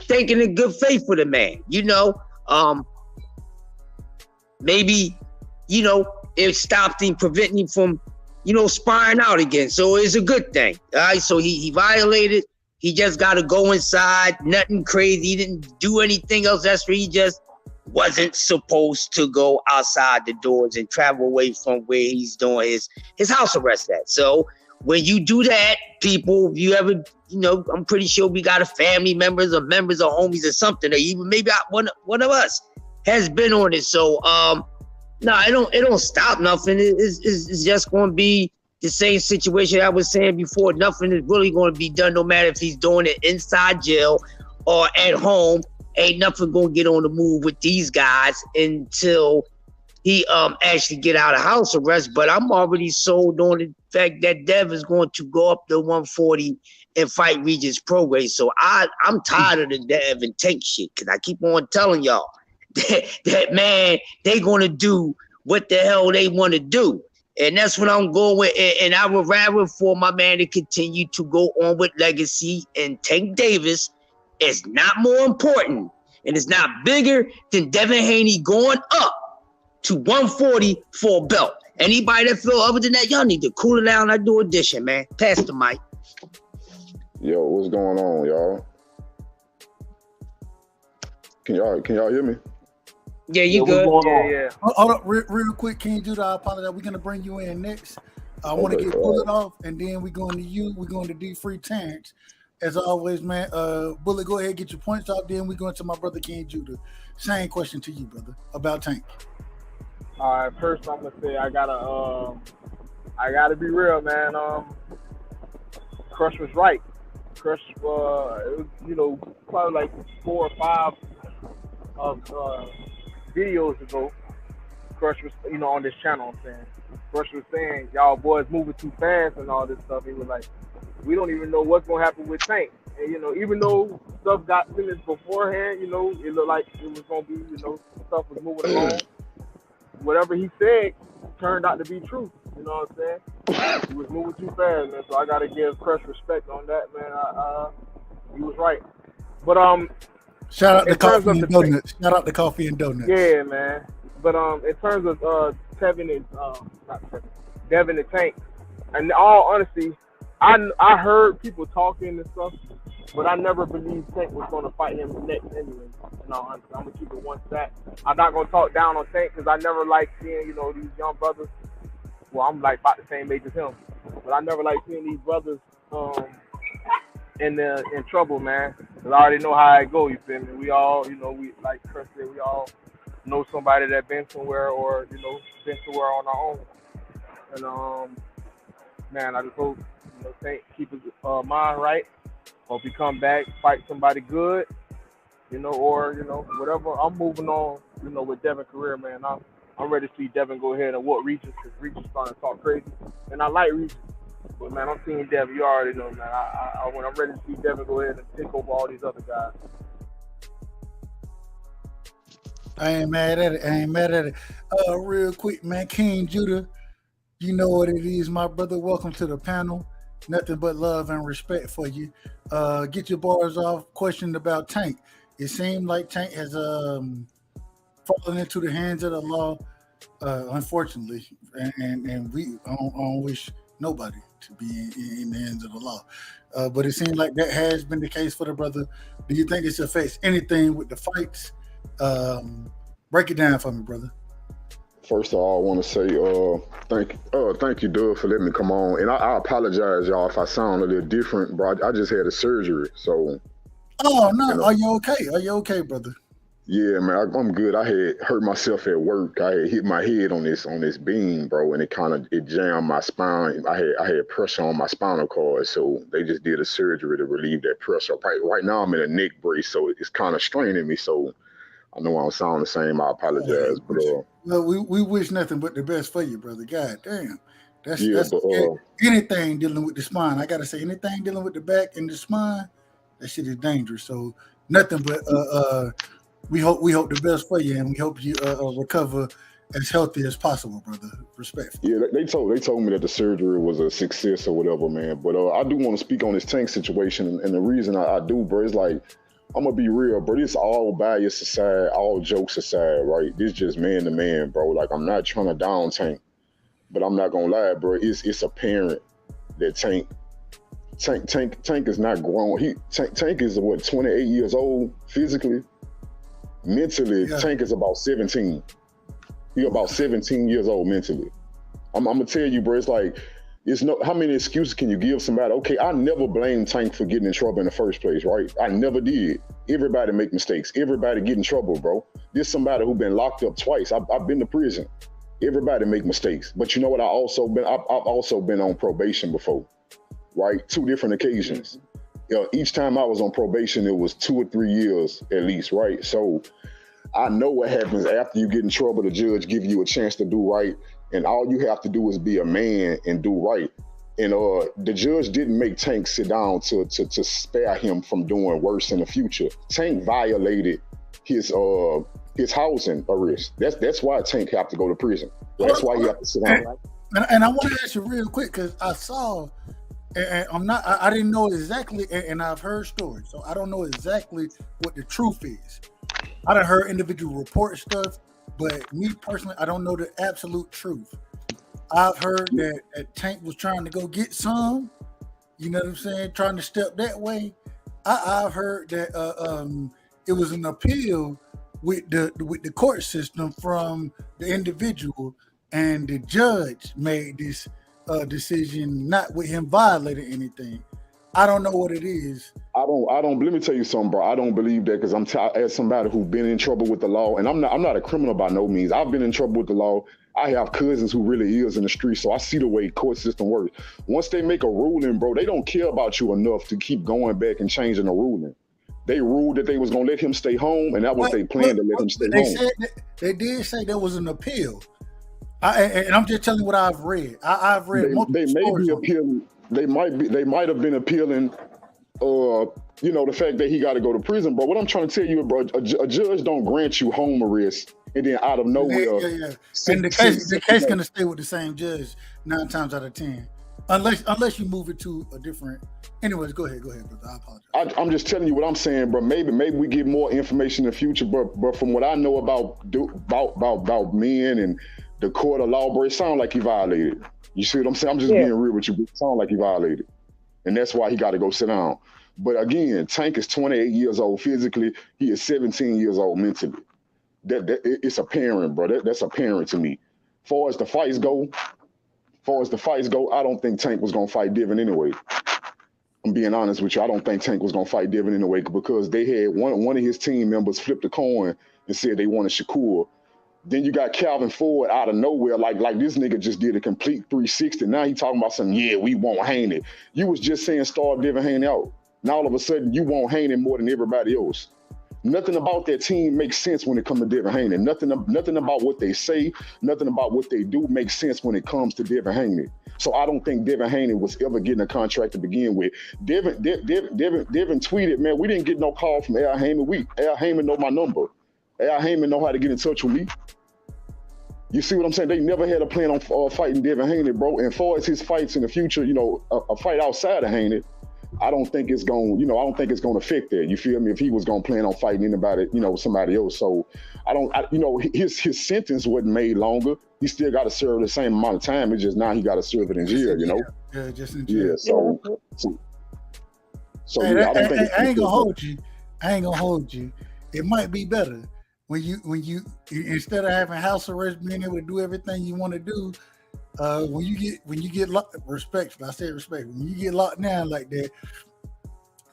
thinking in good faith for the man, maybe, it stopped him, preventing him from, sparring out again. So it's a good thing. All right. So he violated. He just got to go inside. Nothing crazy. He didn't do anything else. That's where he just wasn't supposed to go outside the doors and travel away from where he's doing his house arrest at. So when you do that, people, if you ever, I'm pretty sure we got a family members or homies or something, or even maybe one of us has been on it. So no, it don't stop nothing. It's just going to be the same situation I was saying before. Nothing is really going to be done, no matter if he's doing it inside jail or at home. Ain't nothing going to get on the move with these guys until he actually get out of house arrest. But I'm already sold on the fact that Dev is going to go up to 140 and fight Regis Prograis. So I'm tired of the Dev and Tank shit, because I keep on telling y'all that man, they gonna do what the hell they want to do. And that's what I'm going with. And I would rather for my man to continue to go on with legacy, and Tank Davis is not more important and it's not bigger than Devin Haney going up to 140 for a belt. Anybody that feel other than that, y'all need to cool it down. I do addition, man. Pass the mic. Yo, what's going on, y'all? Can y'all hear me? Yeah, you good? Yeah. Hold up, real quick, King Judah. I apologize. We're gonna bring you in next. I want to get Bullet off, and then we're going to you. We're going to D-Free Terrence. As always, man. Bullet, go ahead, get your points off. Then we're going to my brother King Judah. Same question to you, brother, about Tank. All right, first I'm gonna say I gotta be real, man. Crush was right. Crush, it was, probably like 4 or 5 videos ago. Crush was, on this channel. I'm saying, Crush was saying y'all boys moving too fast and all this stuff. He was like, we don't even know what's gonna happen with Tank. And even though stuff got finished beforehand, it looked like it was gonna be, stuff was moving along. Whatever he said turned out to be true. You know what I'm saying? He was moving too fast, man. So I gotta give Crush respect on that, man. He was right. But shout out to Coffee and Donuts. Shout out to Coffee and Donuts. Yeah, man. But in terms of Devin and Tank, and in all honesty, I heard people talking and stuff, but I never believed Tank was going to fight him next anyway. I'm going to keep it one stat. I'm not going to talk down on Tank because I never liked seeing, these young brothers. Well, I'm like about the same age as him, but I never liked seeing these brothers in trouble, man. Because I already know how it go, you feel me? We all, we like Chris said, we all know somebody that been somewhere or, been somewhere on our own. And, man, I just hope, Tank keep his mind right. Hope he come back, fight somebody good, or, whatever. I'm moving on, with Devin's career, man. I'm ready to see Devin go ahead and whoop Regis, because Regis starting to talk crazy. And I like Regis. But, man, I'm seeing Devin. You already know, man. When I'm ready to see Devin go ahead and take over all these other guys. I ain't mad at it. Real quick, man. King Judah, you know what it is, my brother. Welcome to the panel. Nothing but love and respect for you. Get your bars off. Question about Tank. It seemed like Tank has fallen into the hands of the law, unfortunately, and we don't wish nobody to be in the hands of the law. But it seems like that has been the case for the brother. Do you think this affects anything with the fights? Break it down for me, brother. First of all, I want to say thank you, Doug, for letting me come on. And I apologize, y'all, if I sound a little different, bro. I just had a surgery, so. Oh no, Are you okay? Are you okay, brother? Yeah, man, I'm good. I had hurt myself at work. I had hit my head on this beam, bro, and it jammed my spine. I had pressure on my spinal cord, so they just did a surgery to relieve that pressure. Right now, I'm in a neck brace, so it's kind of straining me. So I know I don't sound the same. I apologize, but well, we wish nothing but the best for you, brother. God damn, that's but, anything dealing with the spine. I gotta say, anything dealing with the back and the spine, that shit is dangerous. So nothing but we hope the best for you, and we hope you recover as healthy as possible, brother. Respect. Yeah, they told me that the surgery was a success or whatever, man. But I do want to speak on this Tank situation, and the reason I do, bro, is like, I'm gonna be real, bro. This all bias aside, all jokes aside, right? This just man to man, bro. Like, I'm not trying to down Tank, but I'm not gonna lie, bro. It's apparent that Tank is not grown. Tank is what, 28 years old physically. Mentally, yeah. Tank is about 17. He about 17 years old mentally. I'm gonna tell you, bro. It's like, how many excuses can you give somebody? Okay, I never blamed Tank for getting in trouble in the first place, right? I never did. Everybody make mistakes. Everybody get in trouble, bro. This somebody who been locked up twice. I've been to prison. Everybody make mistakes. But you know what? I've also been on probation before, right? 2 different occasions. Each time I was on probation, it was 2 or 3 years at least, right? So I know what happens after you get in trouble. The judge give you a chance to do right, and all you have to do is be a man and do right. And the judge didn't make Tank sit down to spare him from doing worse in the future. Tank violated his housing arrest. That's why Tank have to go to prison. That's why he have to sit down. And I want to ask you real quick because I saw, and I didn't know exactly, and I've heard stories, so I don't know exactly what the truth is. I done heard individual report stuff, but me personally, I don't know the absolute truth. I've heard that Tank was trying to go get some, you know what I'm saying, trying to step that way. I've heard that it was an appeal with the court system from the individual, and the judge made this decision not with him violating anything. I don't know what it is. I don't. Let me tell you something, bro. I don't believe that because I'm as somebody who's been in trouble with the law, and I'm not a criminal by no means. I've been in trouble with the law. I have cousins who really is in the street, so I see the way court system works. Once they make a ruling, bro, they don't care about you enough to keep going back and changing the ruling. They ruled that they was gonna let him stay home, and that was their plan to let him stay home. They did say there was an appeal, and I'm just telling you what I've read. I've read multiple They may stories be on it. appealing. They might have been appealing. The fact that he got to go to prison, bro. What I'm trying to tell you, bro, a judge don't grant you home arrest and then out of nowhere. Yeah. And the case gonna stay with the same judge 9 times out of 10, unless you move it to a different. Anyways, go ahead, brother. I apologize. I'm just telling you what I'm saying, bro. Maybe we get more information in the future, but from what I know about men and the court of law, bro, it sounds like he violated. You see what I'm saying? I'm just being real with you. It sounds like he violated, and that's why he got to go sit down. But again, Tank is 28 years old physically. He is 17 years old mentally. It's apparent, bro. That's apparent to me. Far as the fights go, I don't think Tank was gonna fight Devin anyway. I'm being honest with you. I don't think Tank was gonna fight Devin anyway because they had one of his team members flipped a coin and said they wanted Shakur. Then you got Calvin Ford out of nowhere, like this nigga just did a complete 360. Now he talking about something. Yeah, we won't hang it. You was just saying starve Devin Haney out. Now all of a sudden you won't hang it more than everybody else. Nothing about that team makes sense when it comes to Devin Haney. Nothing about what they say, nothing about what they do makes sense when it comes to Devin Haney. So I don't think Devin Haney was ever getting a contract to begin with. Devin tweeted, man, we didn't get no call from Al Heyman. Al Heyman know my number. Al Heyman know how to get in touch with me. You see what I'm saying? They never had a plan on fighting Devin Haney, bro. And far as his fights in the future, a fight outside of Haney, I don't think it's going to affect that. You feel me? If he was going to plan on fighting anybody, somebody else. So his sentence wasn't made longer. He still got to serve the same amount of time. It's just now he got to serve it in jail, Yeah, just in jail. Yeah, so hey, I don't think I ain't gonna hold you. It might be better when you instead of having house arrest, being able to do everything you want to do. When you get respect, I say respect. When you get locked down like that,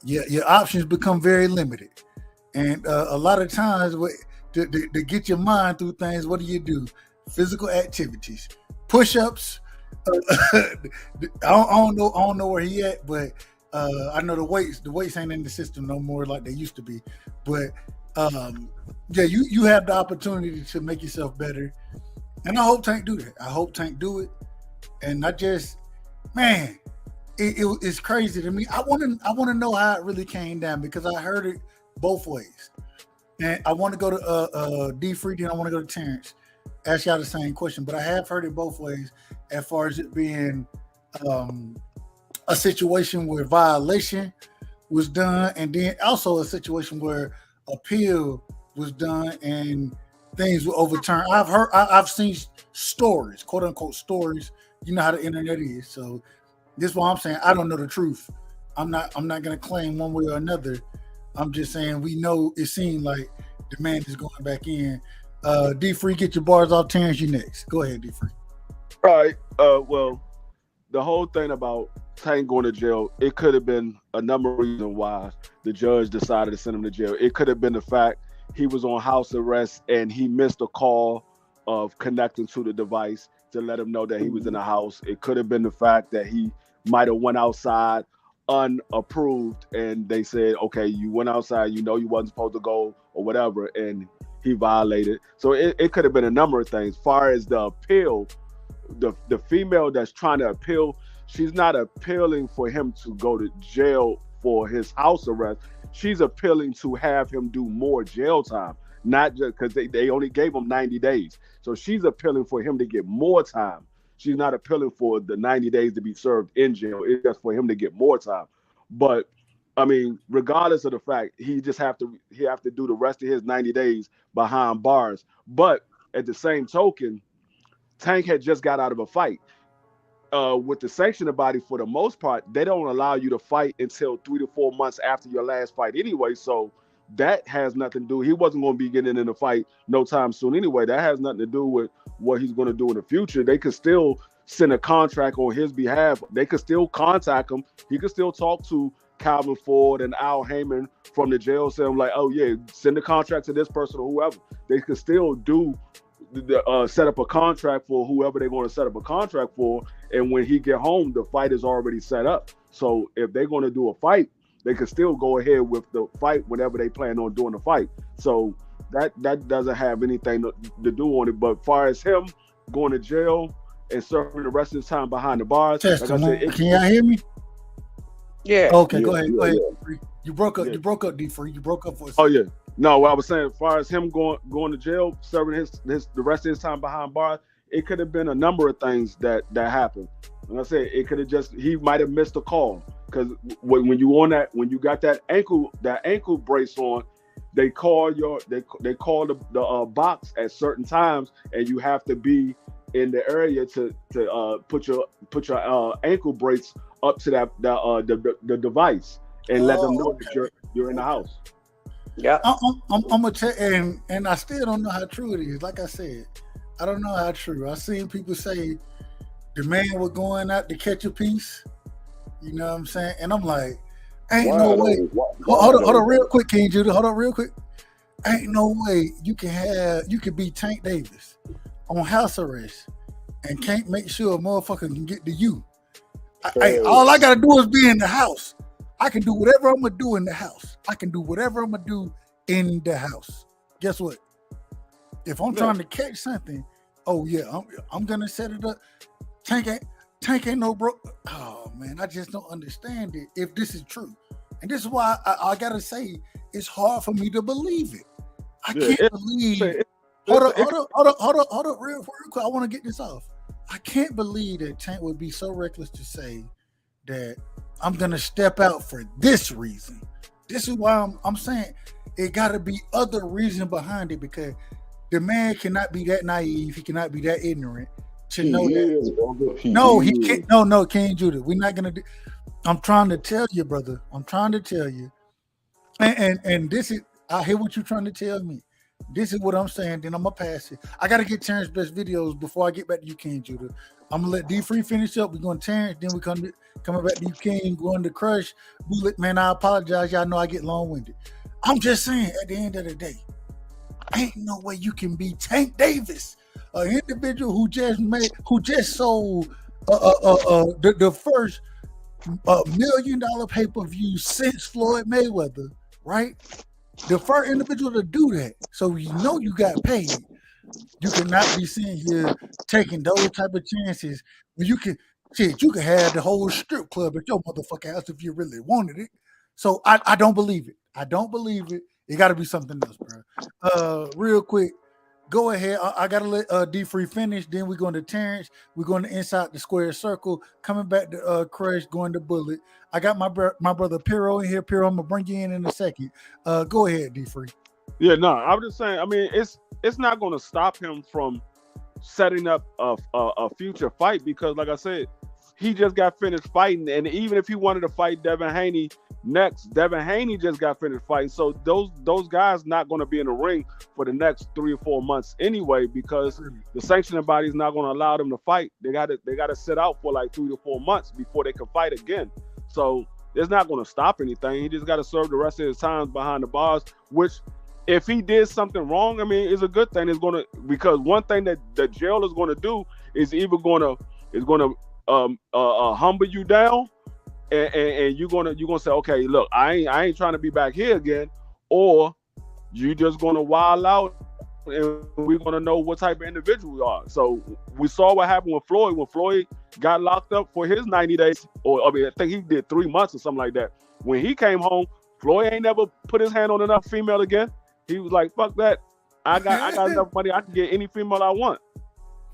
your options become very limited, and a lot of times, to get your mind through things, what do? Physical activities, push-ups. I don't know where he at, but I know the weights ain't in the system no more like they used to be. But you have the opportunity to make yourself better. And I hope Tank do that. I hope Tank do it. And I just, man, it's crazy to me. I want to know how it really came down because I heard it both ways. And I want to go to D Free, then I want to go to Terrence. Ask y'all the same question, but I have heard it both ways as far as it being a situation where violation was done, and then also a situation where appeal was done and things were overturned. I've seen stories, quote unquote stories. You know how the internet is. So this is what I'm saying. I don't know the truth. I'm not gonna claim one way or another. I'm just saying we know it seemed like the man is going back in. D Free, get your bars off. Terrence, you next. Go ahead, D Free. All right. Well, the whole thing about Tank going to jail, it could have been a number of reasons why the judge decided to send him to jail. It could have been the fact he was on house arrest and he missed a call of connecting to the device to let him know that he was in the house. It could have been the fact that he might have went outside unapproved and they said, okay, you went outside, you wasn't supposed to go or whatever, and he violated. So it could have been a number of things. As far as the appeal, the female that's trying to appeal, she's not appealing for him to go to jail for his house arrest. She's appealing to have him do more jail time, not just because they only gave him 90 days. So she's appealing for him to get more time. She's not appealing for the 90 days to be served in jail. It's just for him to get more time. But I mean, regardless of the fact, he have to do the rest of his 90 days behind bars. But at the same token, Tank had just got out of a fight. With the sanctioning body, for the most part, they don't allow you to fight until 3 to 4 months after your last fight anyway. So that has nothing to do. He wasn't going to be getting in a fight no time soon anyway. That has nothing to do with what he's going to do in the future. They could still send a contract on his behalf. They could still contact him. He could still talk to Calvin Ford and Al Heyman from the jail, saying like, oh yeah, send the contract to this person or whoever. They could still do set up a contract for whoever they're going to set up a contract for, and when he get home, the fight is already set up. So if they're going to do a fight, they could still go ahead with the fight whenever they plan on doing the fight. So that doesn't have anything to do on it. But as far as him going to jail and serving the rest of his time behind the bars, like I said, can y'all hear me? Yeah. Okay, Yeah, go ahead. yeah, Go ahead. yeah. You broke up. Yeah. You broke up, D-Free. You broke up for a Oh second. yeah. No, what I was saying, as far as him going to jail, serving the rest of his time behind bars, it could have been a number of things that happened. And I said it could have he might have missed a call, because when you got that ankle brace on, they call the box at certain times, and you have to be in the area to put your ankle brace up to the device and let them know that you're in the house. Yeah, I'm gonna tell, and I still don't know how true it is. Like I said, I don't know how true. I've seen people say the man was going out to catch a piece. You know what I'm saying? And I'm like, ain't no way. Hold on, real quick, King Judah. Hold on, real quick. Ain't no way you can be Tank Davis on house arrest and can't make sure a motherfucker can get to you. All I gotta do is be in the house. I can do whatever I'm gonna do in the house. I can do whatever I'm gonna do in the house. Guess what? If I'm trying to catch something, oh yeah, I'm gonna set it up. Tank ain't no bro. Oh man, I just don't understand it. If this is true, and this is why I gotta say it's hard for me to believe it. I can't believe. Hold up, real quick. I want to get this off. I can't believe that Tank would be so reckless to say that I'm gonna step out for this reason. This is why I'm saying it got to be other reason behind it, because the man cannot be that naive. He cannot be that ignorant to know that. No, he can't. No, King Judah. We're not gonna do. I'm trying to tell you, brother. I'm trying to tell you, and this is. I hear what you're trying to tell me. This is what I'm saying. Then I'm gonna pass it. I gotta get Terrence best videos before I get back to you, King Judah. I'm gonna let D-Free finish up. We're going to Terrence, then we coming back to you, King, going to Crush. Bullet, man, I apologize. Y'all know I get long-winded. I'm just saying, at the end of the day, ain't no way you can be Tank Davis, an individual who just sold the first $1 million pay-per-view since Floyd Mayweather, right? The first individual to do that. So you know you got paid. You cannot be sitting here taking those type of chances when you can have the whole strip club at your motherfucking house if you really wanted it. So I don't believe it. I don't believe it. It got to be something else, bro. Real quick, go ahead. I gotta let D-Free finish. Then we're going to Terrence. We're going to Inside the Square Circle. Coming back to Crush, going to Bullet. I got my brother Piro in here. Piro, I'm gonna bring you in a second. Go ahead, D-Free. Yeah, no, I was just saying. I mean, it's not going to stop him from setting up a future fight, because, like I said, he just got finished fighting, and even if he wanted to fight Devin Haney next, Devin Haney just got finished fighting. So those guys not going to be in the ring for the next 3 or 4 months anyway, because the sanctioning body is not going to allow them to fight. They got to sit out for like 3 to 4 months before they can fight again. So it's not going to stop anything. He just got to serve the rest of his time behind the bars, which, if he did something wrong, I mean, it's a good thing. It's going to, because one thing that the jail is going to do is either going to humble you down, and you're gonna say, okay, look, I ain't trying to be back here again, or you just gonna wild out and we're gonna know what type of individual we are. So we saw what happened with Floyd when Floyd got locked up for his 90 days, or I mean, I think he did 3 months or something like that. When he came home, Floyd ain't never put his hand on another female again. He was like, "Fuck that! I got enough money. I can get any female I want."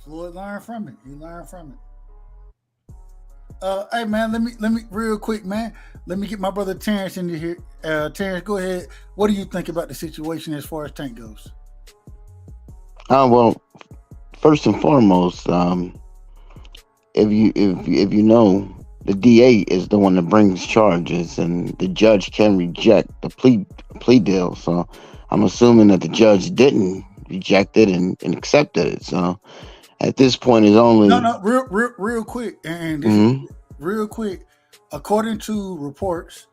Floyd learned from it. He learned from it. Hey man, let me real quick, man. Let me get my brother Terrence in here. Terrence, go ahead. What do you think about the situation as far as Tank goes? Well, first and foremost, if you know, the DA is the one that brings charges, and the judge can reject the plea deal. So I'm assuming that the judge didn't reject it and accepted it. So at this point, it's only real quick, and this is real quick. According to reports,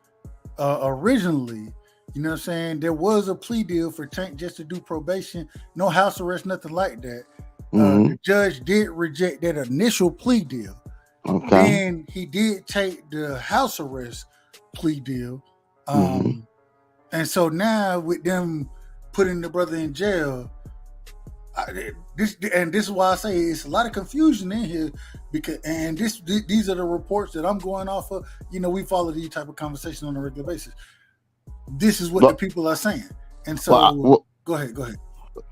originally, you know what I'm saying, there was a plea deal for Tank just to do probation, no house arrest, nothing like that. The judge did reject that initial plea deal. Okay. Then he did take the house arrest plea deal. And so now with them putting the brother in jail, this is why I say it's a lot of confusion in here, because these are the reports that I'm going off of. You know, we follow these type of conversations on a regular basis. This is what the people are saying, and so go ahead.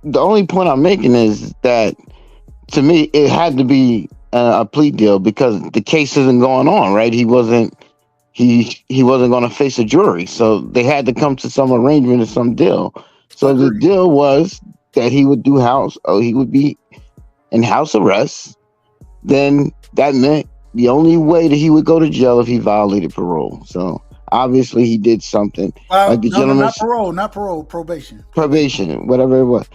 The only point I'm making is that, to me, it had to be a plea deal because the case isn't going on, right? He wasn't going to face a jury, so they had to come to some arrangement or some deal. So the deal was that he would he would be in house arrest. Then that meant the only way that he would go to jail if he violated parole. So obviously he did something. Like the gentleman, not parole, probation, whatever it was.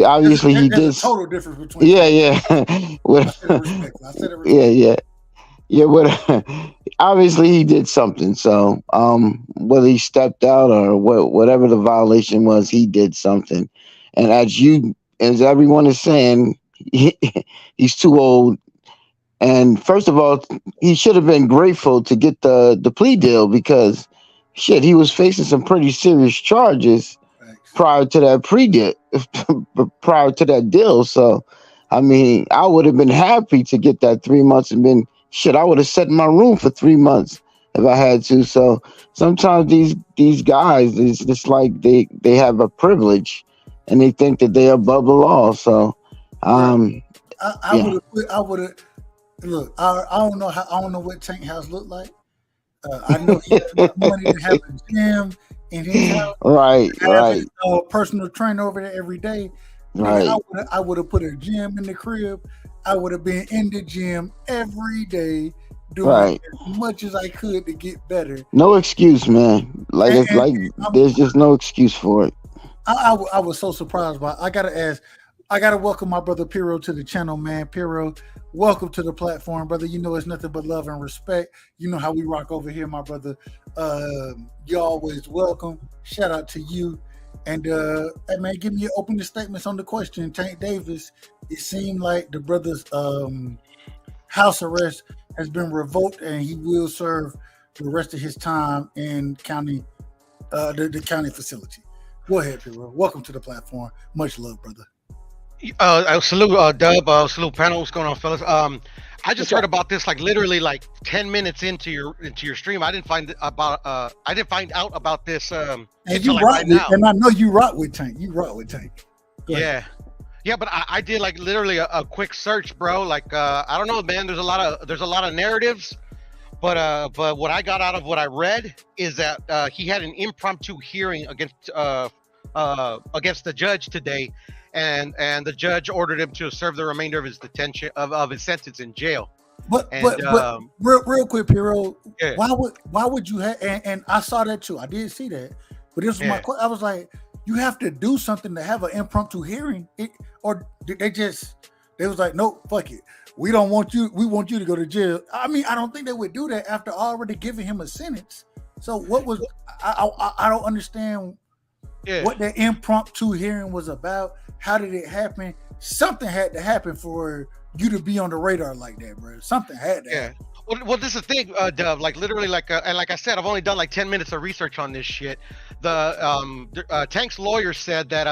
Obviously he did. A total difference between. Yeah. Obviously he did something. So whether he stepped out or whatever the violation was, he did something. And as everyone is saying, he's too old. And first of all, he should have been grateful to get the plea deal, because shit, he was facing some pretty serious charges prior to that prior to that deal. So, I mean, I would have been happy to get that 3 months and I would have sat in my room for 3 months if I had to. So sometimes these guys, it's just like they have a privilege and they think that they're above the law. So, I would have. Look, I don't know what Tank House looked like. I know he had enough money to have a gym in his house. Right. His, personal trainer over there every day. Right. I would have put a gym in the crib. I would have been in the gym every day, doing as much as I could to get better. No excuse, man. There's just no excuse for it. I was so surprised by it. I gotta welcome my brother Piro to the channel, man. Piro, welcome to the platform, brother. You know it's nothing but love and respect. You know how we rock over here, my brother. You're always welcome. Shout out to you. And hey man, give me your opening statements on the question. Tank Davis, it seemed like the brother's house arrest has been revoked and he will serve the rest of his time in the county facility. Go ahead, Piro. Welcome to the platform. Much love, brother. Salute Dub, salute panel. What's going on, fellas? I just heard about this literally 10 minutes into your stream. I didn't find out about this and you rock right now. And I know you rock with Tank. Yeah, but I did literally a quick search, bro. I don't know, man. There's a lot of narratives, but what I got out of what I read is that he had an impromptu hearing against the judge today. And the judge ordered him to serve the remainder of his detention of his sentence in jail. But real quick, Piro, why would you have? And I saw that too. I did see that. But this was my question. I was like, you have to do something to have an impromptu hearing, or they was like, no, fuck it. We don't want you. We want you to go to jail. I mean, I don't think they would do that after already giving him a sentence. So what was? I don't understand what the impromptu hearing was about. How did it happen? Something had to happen for you to be on the radar like that, bro. Something had to happen. Well, this is the thing, Dub. Literally, and like I said, I've only done 10 minutes of research on this shit. The Tank's lawyer said that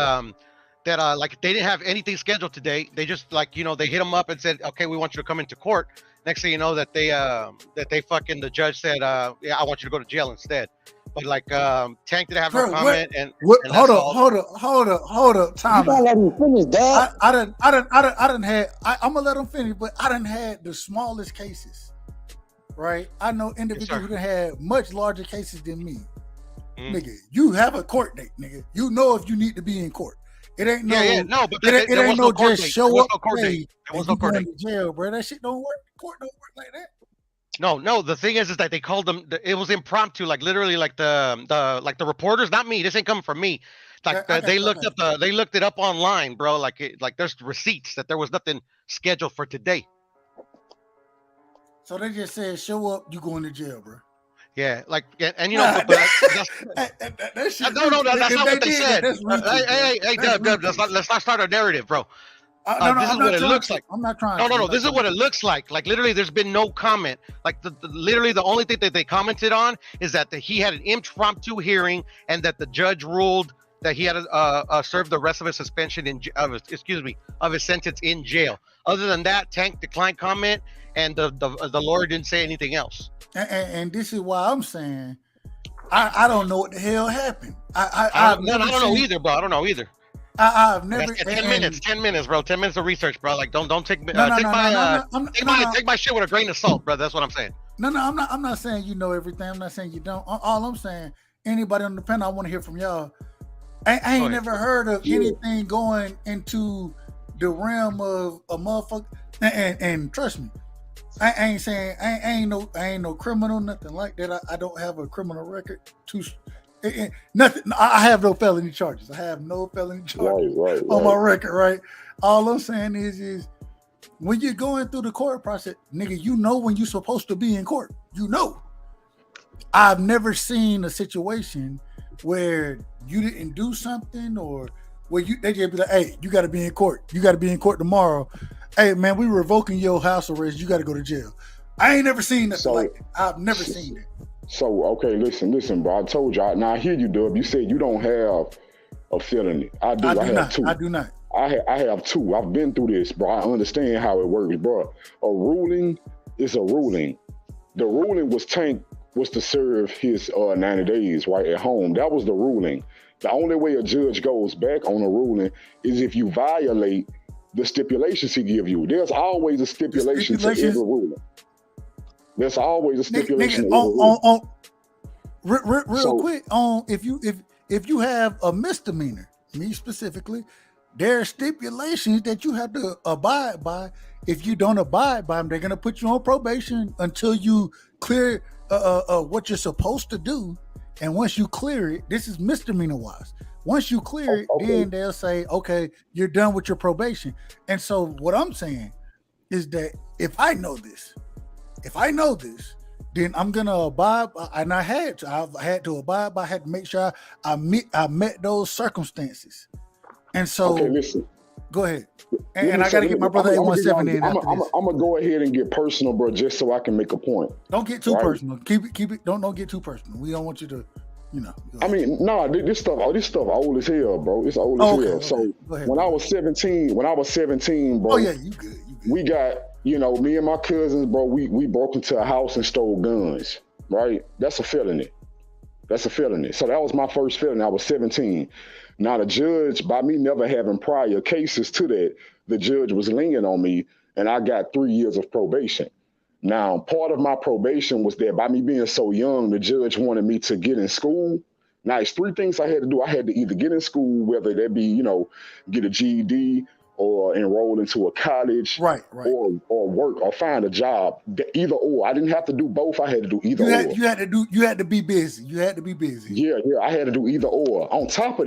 that like they didn't have anything scheduled today. They just like, you know, they hit him up and said, okay, we want you to come into court. Next thing you know, that they fucking, the judge said, yeah, I want you to go to jail instead. But like Tank didn't have no comment. And hold up, time. You gotta let me finish, dog. I'm gonna let him finish, but I done had the smallest cases, right? I know individuals who had much larger cases than me. Nigga, you have a court date, nigga. You know if you need to be in court. It ain't no, but it ain't no just date. show up. No court date. There was no court date. Jail, bro. That shit don't work. Court don't work like that. No. The thing is that they called them. It was impromptu, like literally, like the reporters. Not me. This ain't coming from me. Like they looked it up online, bro. Like there's receipts that there was nothing scheduled for today. So they just said, show up, you going to jail, bro. Yeah, like, and you know, no, that's not what they said. Hey, Dub, let's not start a narrative, bro. This is what it looks like. I'm not trying. No. This is what it looks like. Like literally, there's been no comment. Like literally, the only thing that they commented on is that he had an impromptu hearing, and that the judge ruled that he had to serve the rest of his suspension of his sentence in jail. Other than that, Tank declined comment, and the lawyer didn't say anything else. And this is why I'm saying I don't know what the hell happened. I don't know either, bro. I don't know either. I've never 10 minutes, bro. 10 minutes of research, bro. Like don't take my shit with a grain of salt, bro. That's what I'm saying. No, I'm not saying you know everything. I'm not saying you don't. All I'm saying, anybody on the panel, I want to hear from y'all. I ain't never heard of anything going into the realm of a motherfucker. And trust me, I ain't saying I ain't no criminal, nothing like that. I don't have a criminal record. Nothing. I have no felony charges. I have no felony charges on my record. Right. All I'm saying is when you're going through the court process, nigga, you know when you're supposed to be in court. You know. I've never seen a situation where you didn't do something or where they just be like, hey, you got to be in court. You got to be in court tomorrow. Hey, man, we revoking your house arrest. You got to go to jail. I ain't never seen nothing like that. I've never seen it. So, okay, listen, bro. I told you. Now, I hear you, Dub. You said you don't have a felony. I do. I have two. I do not. I have two. I've been through this, bro. I understand how it works, bro. A ruling is a ruling. The ruling was Tank was to serve his 90 days, right, at home. That was the ruling. The only way a judge goes back on a ruling is if you violate the stipulations he give you. There's always a stipulation to every ruling. There's always a stipulation. Real quick, if you have a misdemeanor, me specifically, there are stipulations that you have to abide by. If you don't abide by them, they're gonna put you on probation until you clear what you're supposed to do. And once you clear it, this is misdemeanor wise. Once you clear it, then they'll say, okay, you're done with your probation. And so what I'm saying is that if I know this, then I'm gonna abide by, and I had to abide by. I had to make sure I met those circumstances. And so, okay, listen. Go ahead. And I got to get my brother 817 in. I'm gonna go ahead and get personal, bro, just so I can make a point. Don't get too personal. Keep it. Don't get too personal. We don't want you to, I mean, this stuff old as hell, bro. It's old as hell. Okay. So when I was 17, bro. Oh yeah, you good. We got, me and my cousins, bro. We broke into a house and stole guns. Right? That's a felony. So that was my first felony. I was 17. Now the judge, by me never having prior cases to that, the judge was leaning on me, and I got 3 years of probation. Now, part of my probation was that by me being so young, the judge wanted me to get in school. Now, it's 3 things I had to do. I had to either get in school, whether that be, get a GED or enroll into a college, right. or work or find a job. Either or. I didn't have to do both. I had to do either or. You had to be busy. Yeah, I had to do either or. On top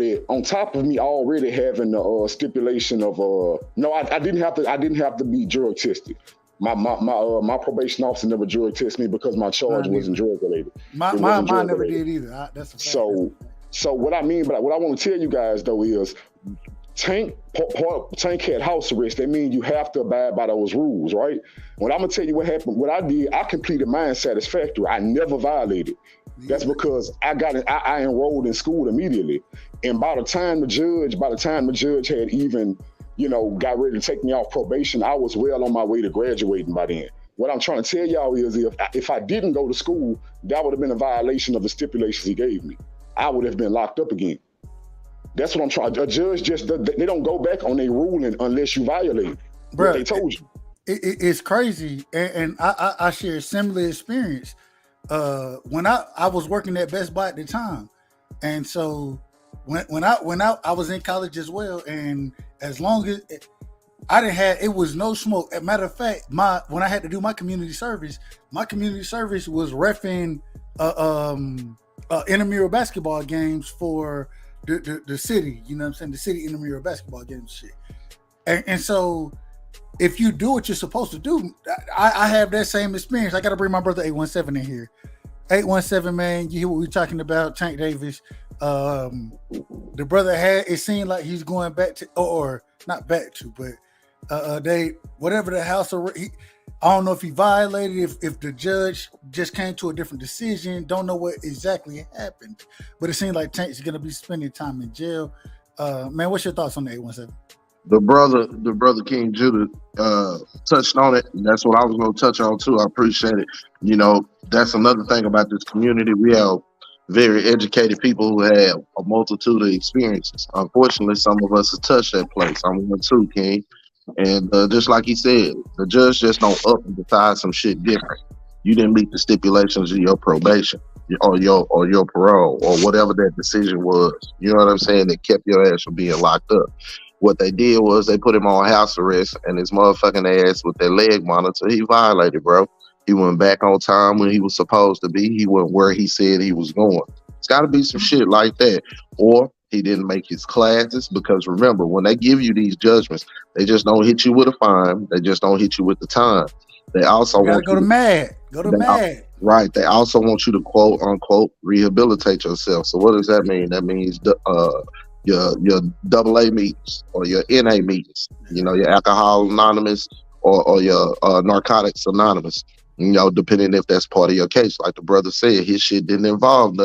of me already having the stipulation of I didn't have to be drug tested. My probation officer never drug tested me because my charge wasn't drug related. Mine never did either. That's a fact. So what I mean, but what I want to tell you guys though is Tank had house arrest. That means you have to abide by those rules, right? When I'm gonna tell you what happened, what I did, I completed mine satisfactory. I never violated. That's because I enrolled in school immediately. And by the time the judge had even, got ready to take me off probation, I was well on my way to graduating by then. What I'm trying to tell y'all is if I didn't go to school, that would have been a violation of the stipulations he gave me. I would have been locked up again. That's what I'm trying. A judge they don't go back on their ruling unless you violate what they told you. It's crazy, and I share a similar experience. When I was working at Best Buy at the time, and so when I was in college as well, and as long as I didn't have, it was no smoke. As a matter of fact, when I had to do my community service was reffing intramural basketball games for the city. You know what I'm saying? The city intramural basketball games, shit. And so, if you do what you're supposed to do, I have that same experience. I got to bring my brother 817 in here. 817, man, you hear what we're talking about? Tank Davis. The brother it seemed like he's going back to, or not back to, but whatever the house. I don't know if he violated, if the judge just came to a different decision. Don't know what exactly happened, but it seems like Tank's going to be spending time in jail. Man, what's your thoughts on the 817? The brother King Judah touched on it, and that's what I was going to touch on too. I appreciate it. That's another thing about this community. We have very educated people who have a multitude of experiences. Unfortunately, some of us have touched that place. I'm one too, King. And just like he said, the judge just don't up and decide some shit different. You didn't meet the stipulations of your probation or your parole or whatever that decision was. You know what I'm saying? That kept your ass from being locked up. What they did was they put him on house arrest and his motherfucking ass with their leg monitor. He violated, bro. He went back on time when he was supposed to be. He went where he said he was going. It's got to be some shit like that. Or he didn't make his classes, because remember, when they give you these judgments, they just don't hit you with a fine. They just don't hit you with the time. They also want to go to MAD. Go to MAD. Right. They also want you to quote unquote rehabilitate yourself. So what does that mean? That means your AA meetings or your NA meetings, your Alcohol Anonymous or your Narcotics Anonymous, depending if that's part of your case. Like the brother said, his shit didn't involve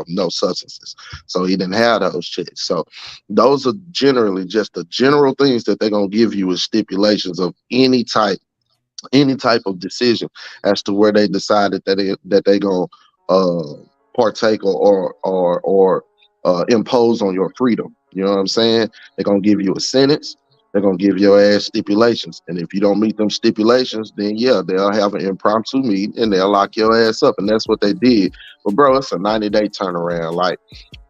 no substances, so he didn't have those shit. So those are generally just the general things that they're gonna give you as stipulations of any type of decision as to where they decided that they gonna partake or impose on your freedom. You know what I'm saying? They're gonna give you a sentence. They're gonna give your ass stipulations, and if you don't meet them stipulations, then yeah, they'll have an impromptu meeting and they'll lock your ass up, and that's what they did. But bro, it's a 90-day turnaround. Like,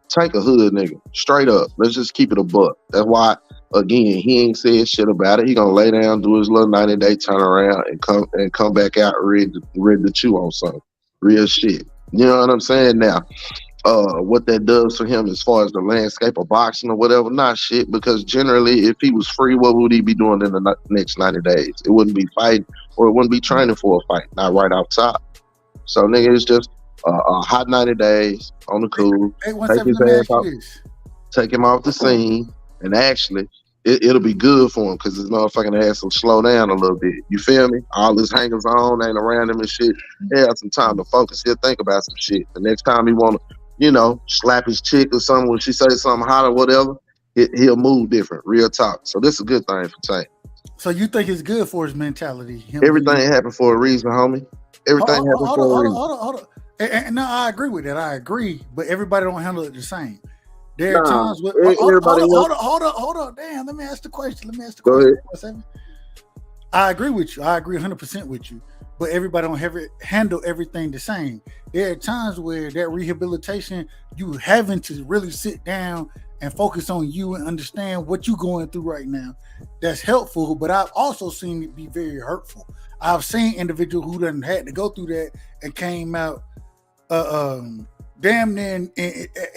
Tank a hood nigga, straight up. Let's just keep it a buck. That's why, again, he ain't said shit about it. He gonna lay down, do his little 90-day turnaround, and come back out ready to chew on something real shit. You know what I'm saying? Now, what that does for him as far as the landscape of boxing or whatever, not shit, because generally if he was free, what would he be doing in the next 90 days? It wouldn't be fighting, or it wouldn't be training for a fight, not right off top. So nigga, it's just a hot 90 days on the cool, take him off the scene, and actually it'll be good for him because his motherfucking ass will slow down a little bit. You feel me? All his hangers on ain't around him and shit. He has some time to focus. He'll think about some shit. The next time he want to, slap his chick or something when she says something hot or whatever, he'll move different, real talk. So this is a good thing for Tank. So you think it's good for his mentality? Everything happened for a reason, homie. Everything happened for a reason. Hold on. And no, I agree with that. I agree, but everybody don't handle it the same. There are times with hold on. Damn, let me ask the question. Go ahead. I agree with you. I agree 100% with you. But everybody don't handle everything the same. There are times where that rehabilitation, you having to really sit down and focus on you and understand what you're going through right now. That's helpful, but I've also seen it be very hurtful. I've seen individuals who done had to go through that and came out damn near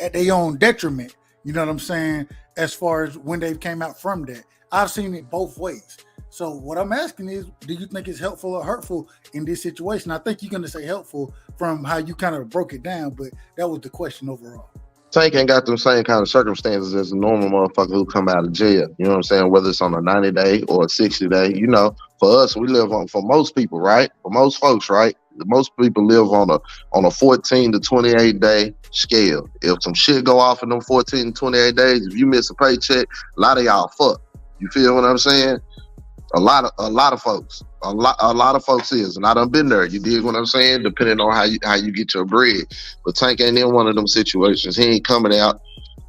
at their own detriment. You know what I'm saying? As far as when they came out from that, I've seen it both ways. So what I'm asking is, do you think it's helpful or hurtful in this situation? I think you're going to say helpful from how you kind of broke it down, but that was the question overall. Tank ain't got them same kind of circumstances as a normal motherfucker who come out of jail. You know what I'm saying? Whether it's on a 90-day or a 60-day, for us, we live on, for most people, right? For most folks, right? Most people live on a 14 to 28 day scale. If some shit go off in them 14 to 28 days, if you miss a paycheck, a lot of y'all fuck. You feel what I'm saying? A lot of folks is, and I done been there. You dig what I'm saying? Depending on how you get your bread. But Tank ain't in one of them situations. He ain't coming out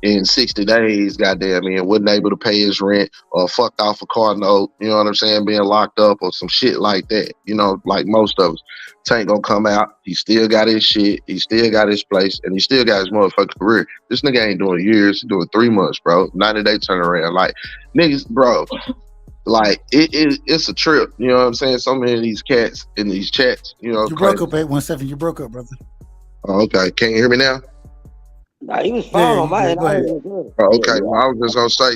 in 60 days, goddamn, and wasn't able to pay his rent or fucked off a car note, you know what I'm saying, being locked up or some shit like that, you know, like most of us. Tank gonna come out, he still got his shit, he still got his place, and he still got his motherfucking career. This nigga ain't doing years, he's doing 3 months, bro. 90-day turnaround. Like, niggas, bro, like, it's a trip, you know what I'm saying? So many of these cats in these chats, you know. You broke up, 817. You broke up, brother. Oh, okay. Can you hear me now? Nah, he was fine on my end. Okay, well, I was just gonna say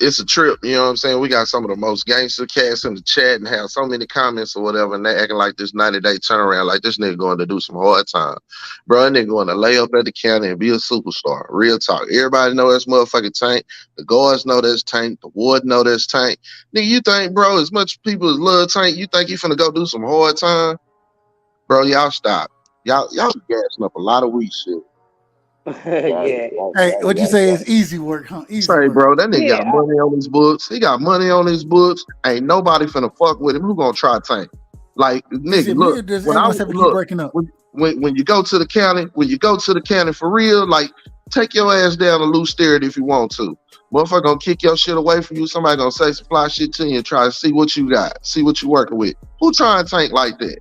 it's a trip, you know what I'm saying? We got some of the most gangster cats in the chat and have so many comments or whatever, and they acting like this 90-day turnaround, like this nigga going to do some hard time. Bro, that nigga going to lay up at the county and be a superstar. Real talk. Everybody know that's motherfucking Tank. The guards know that's Tank. The ward know that's Tank. Nigga, you think, bro, as much people as love Tank, you think you finna go do some hard time? Bro, y'all stop. Y'all be gassing up a lot of weak shit. Yeah. Hey, what you say is easy work, huh? Easy Say, work. bro, that nigga got money on his books. He got money on his books. Ain't nobody finna fuck with him. Who gonna try Tank? Like, nigga, look. When you go to the county, for real, like, take your ass down to Loose Sterrett if you want to. Motherfucker gonna kick your shit away from you. Somebody gonna say some fly shit to you and try to see what you got, see what you working with. Who trying Tank like that?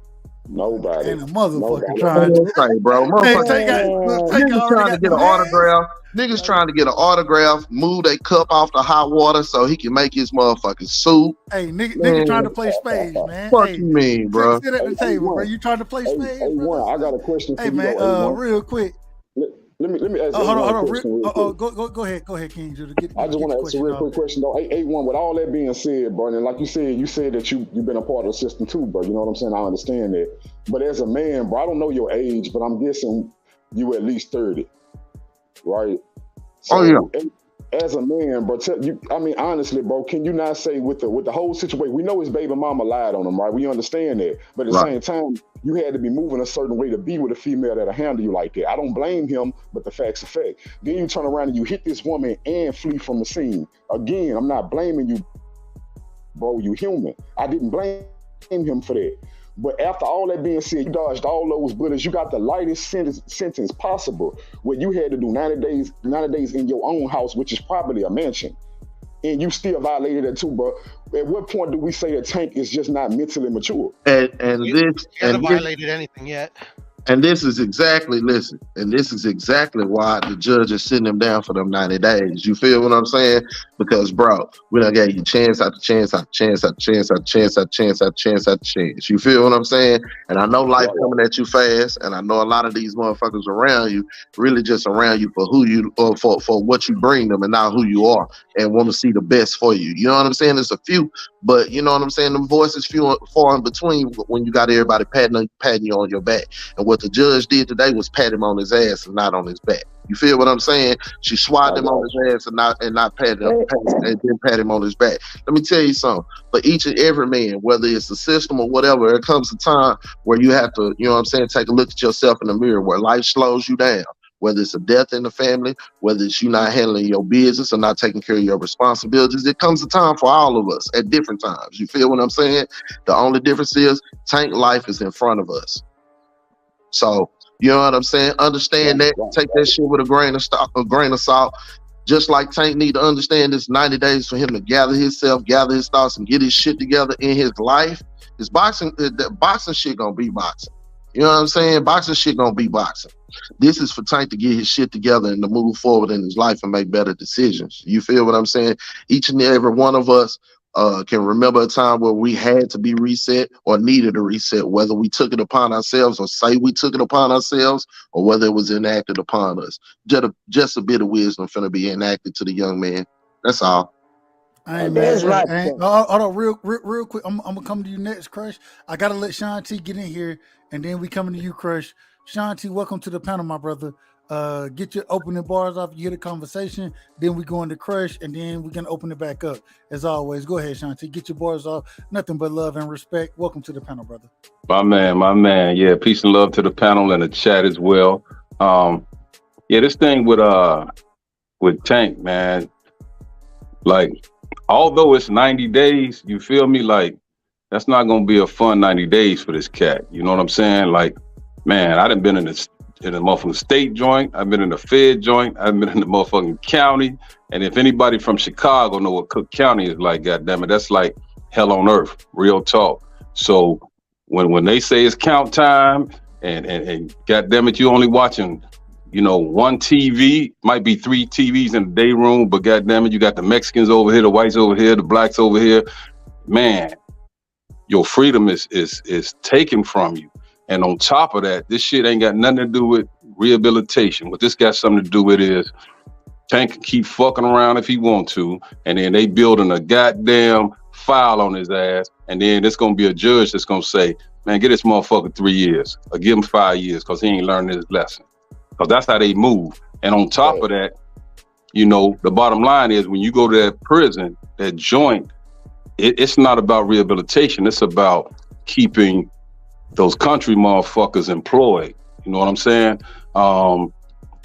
Nobody. And a motherfucker trying to say, bro. Niggas trying to get an autograph. Niggas trying to get an autograph, move their cup off the hot water so he can make his motherfucking soup. Hey, nigga trying to play spades, man. Fuck hey, you mean, bro? Sit at the table, bro. You trying to play spades? I got a question for you. Hey, man, real quick. Let me ask hold on. Go ahead, King. I just want to ask a real quick question though. 8-1. With all that being said, bro, and like you said that you've been a part of the system too, bro. You know what I'm saying? I understand that. But as a man, bro, I don't know your age, but I'm guessing you at least 30, right? So, as a man, bro, honestly, bro, can you not say with the whole situation? We know his baby mama lied on him, right? We understand that, but at the same time, you had to be moving a certain way to be with a female that'll handle you like that. I don't blame him, but the fact's a fact. Then you turn around and you hit this woman and flee from the scene. Again, I'm not blaming you, bro. You human. I didn't blame him for that. But after all that being said, you dodged all those bullets. You got the lightest sentence possible, where you had to do 90 days in your own house, which is probably a mansion, and you still violated that too, bro. At what point do we say that Tank is just not mentally mature? You haven't violated anything yet. And this is exactly why the judge is sitting him down for them 90 days. You feel what I'm saying? Because, bro, we done gave you chance after chance after chance after chance after chance after chance after chance after chance. You feel what I'm saying? And I know life coming at you fast, and I know a lot of these motherfuckers around you really just around you for who you or for what you bring them and not who you are, and want to see the best for you. You know what I'm saying? There's a few, but you know what I'm saying? Them voices far in between when you got everybody patting you on your back. And what the judge did today was pat him on his ass and not on his back. You feel what I'm saying? She swatted him on his ass and not pat him on his back. Let me tell you something. For each and every man, whether it's the system or whatever, there comes a time where you have to, you know what I'm saying, take a look at yourself in the mirror, where life slows you down. Whether it's a death in the family, whether it's you not handling your business or not taking care of your responsibilities, it comes a time for all of us at different times. You feel what I'm saying? The only difference is Tank life is in front of us. So, you know what I'm saying? Understand that. Take that shit with a grain of salt. Just like Tank need to understand this 90 days for him to gather his thoughts, and get his shit together in his life. His boxing shit gonna be boxing. You know what I'm saying? Boxing shit gonna be boxing. This is for Tank to get his shit together and to move forward in his life and make better decisions. You feel what I'm saying? Each and every one of us can remember a time where we had to be reset or needed a reset, whether we took it upon ourselves or say we took it upon ourselves, or whether it was enacted upon us. Just a bit of wisdom finna be enacted to the young man. That's all. Hold on, real quick. I'm gonna come to you next, Crush. I gotta let Sean T get in here, and then we coming to you, Crush. Sean T, welcome to the panel, my brother. Get your opening bars off. You get a conversation. Then we go into Crush, and then we can open it back up. As always, go ahead, Shanti. Get your bars off. Nothing but love and respect. Welcome to the panel, brother. My man. Yeah, peace and love to the panel and the chat as well. Yeah, this thing with Tank, man. Like, although it's 90 days, you feel me? Like, that's not gonna be a fun 90 days for this cat. You know what I'm saying? Like, man, I done been in the motherfucking state joint. I've been in the Fed joint. I've been in the motherfucking county. And if anybody from Chicago know what Cook County is like, goddamn it, that's like hell on earth, real talk. So when they say it's count time, and goddamn it, you only watching, one TV, might be 3 TVs in the day room, but goddamn it, you got the Mexicans over here, the whites over here, the blacks over here. Man, your freedom is taken from you. And on top of that, this shit ain't got nothing to do with rehabilitation. What this got something to do with is Tank can keep fucking around if he want to, and then they building a goddamn file on his ass, and then there's gonna be a judge that's gonna say, man, get this motherfucker 3 years, or give him 5 years, because he ain't learned his lesson. Because that's how they move. And on top of that, the bottom line is when you go to that prison, that joint, it's not about rehabilitation. It's about keeping those country motherfuckers employed. You know what I'm saying?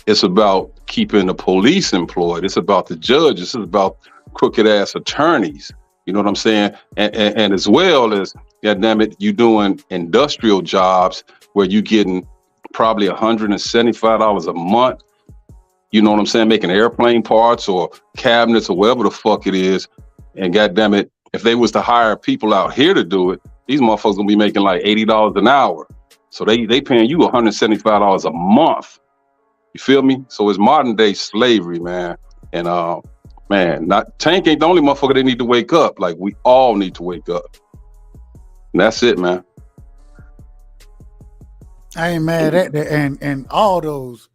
It's about keeping the police employed. It's about the judges. It's about crooked ass attorneys. You know what I'm saying? And as well as, goddamn it, you doing industrial jobs where you getting probably $175 a month. You know what I'm saying? Making airplane parts or cabinets or whatever the fuck it is. And goddamn it, if they was to hire people out here to do it, these motherfuckers gonna be making like $80 an hour. So they paying you $175 a month. You feel me? So it's modern day slavery, man. And Tank ain't the only motherfucker that need to wake up. Like, we all need to wake up. And that's it, man. I ain't mad at that. And all those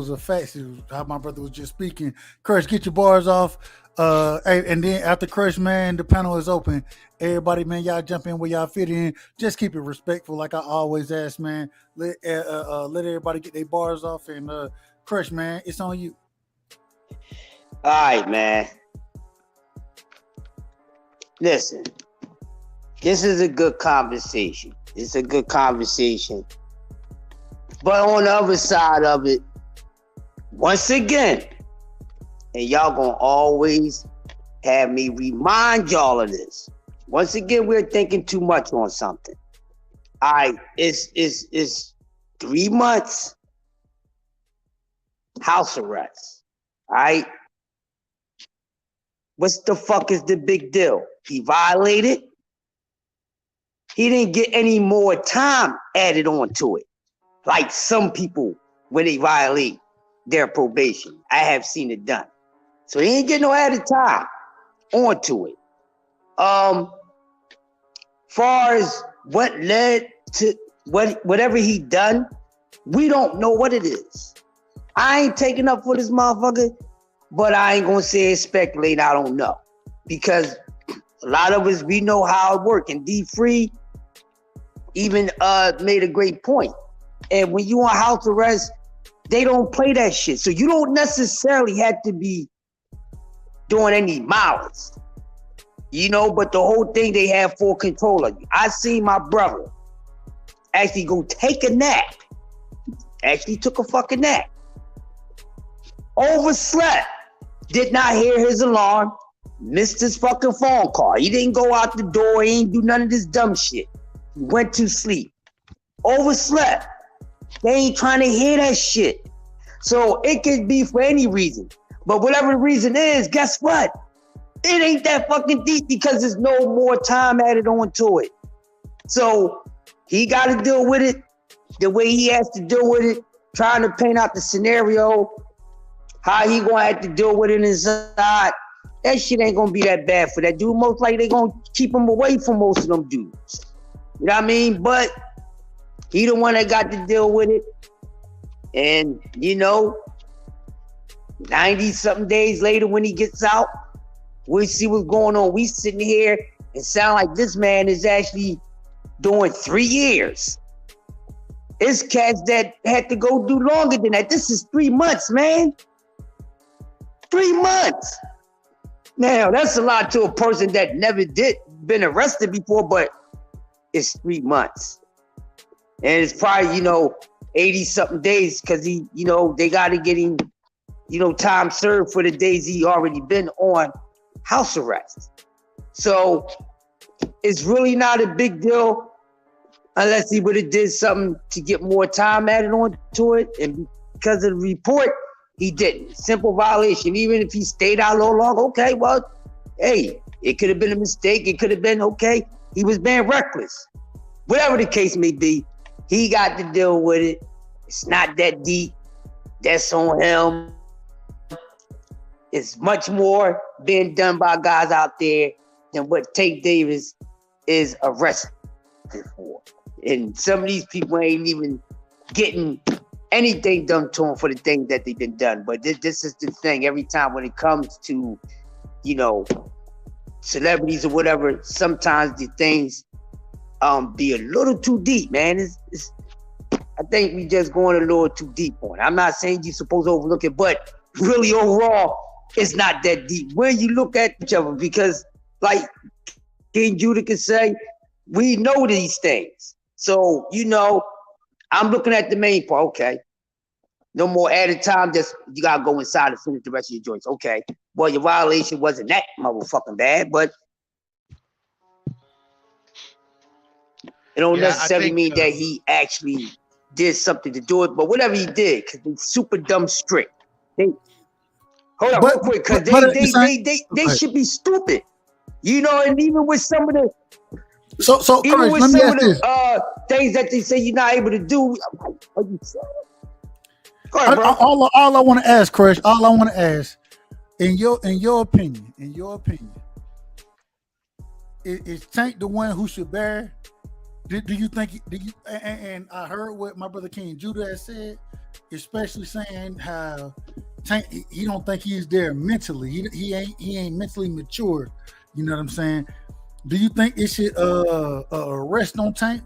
effects, how my brother was just speaking. Crush, get your bars off. And then after Crush, man, the panel is open. Everybody, man, y'all jump in where y'all fit in. Just keep it respectful, like I always ask, man. Let everybody get their bars off. And Crush, man, it's on you. All right, man. Listen, this is a good conversation. It's a good conversation. But on the other side of it, once again, and y'all gonna always have me remind y'all of this. Once again, we're thinking too much on something. All right, it's 3 months house arrest. All right. What's the fuck is the big deal? He violated. He didn't get any more time added on to it. Like some people when they violate their probation. I have seen it done. So he ain't getting no added time onto it. Far as what led to whatever he done, we don't know what it is. I ain't taking up for this motherfucker, but I ain't gonna say speculate. I don't know, because a lot of us, we know how it works. And D3 even made a great point. And when you on house arrest, they don't play that shit. So you don't necessarily have to be doing any malice, but the whole thing, they have full control of you. I seen my brother actually go take a nap. Actually took a fucking nap. Overslept. Did not hear his alarm. Missed his fucking phone call. He didn't go out the door. He ain't do none of this dumb shit. He went to sleep. Overslept. They ain't trying to hear that shit. So it could be for any reason. But whatever the reason is, guess what? It ain't that fucking deep, because there's no more time added on to it. So he got to deal with it the way he has to deal with it, trying to paint out the scenario, how he gonna have to deal with it inside. That shit ain't gonna be that bad for that dude. Most likely they gonna keep him away from most of them dudes. You know what I mean? But he the one that got to deal with it. And 90-something days later when he gets out, we see what's going on. We sitting here and sound like this man is actually doing 3 years. It's cats that had to go do longer than that. This is 3 months, man. 3 months. Now, that's a lot to a person that never been arrested before, but it's 3 months. And it's probably, 80-something days because they got to get him, time served for the days he already been on house arrest. So it's really not a big deal unless he would have did something to get more time added on to it. And because of the report, he didn't. Simple violation. Even if he stayed out a little longer, okay, well, hey, it could have been a mistake. It could have been, okay, he was being reckless. Whatever the case may be, he got to deal with it. It's not that deep. That's on him. It's much more being done by guys out there than what Tank Davis is arrested for. And some of these people ain't even getting anything done to them for the things that they've been done. But this is the thing. Every time when it comes to, celebrities or whatever, sometimes the things be a little too deep, man. I think we just going a little too deep on it. I'm not saying you're supposed to overlook it, but really overall, it's not that deep. When you look at each other, because like King Judah can say, we know these things. So, I'm looking at the main part. Okay. No more added time. Just you gotta go inside and finish the rest of your joints. Okay. Well, your violation wasn't that motherfucking bad, but it don't necessarily mean that he actually did something to do it. But whatever he did, because they're super dumb strict. Hold on real quick, because they should be stupid. And even with some of the even with some of the things that they say you're not able to do, I'm like, are you serious? Go ahead, bro. All I want to ask, Crush, in your opinion, is Tank the one who should bear? Do you think? And I heard what my brother King Judah has said, especially saying how Tank he don't think he's there mentally. He ain't mentally mature. You know what I'm saying? Do you think it should rest on Tank,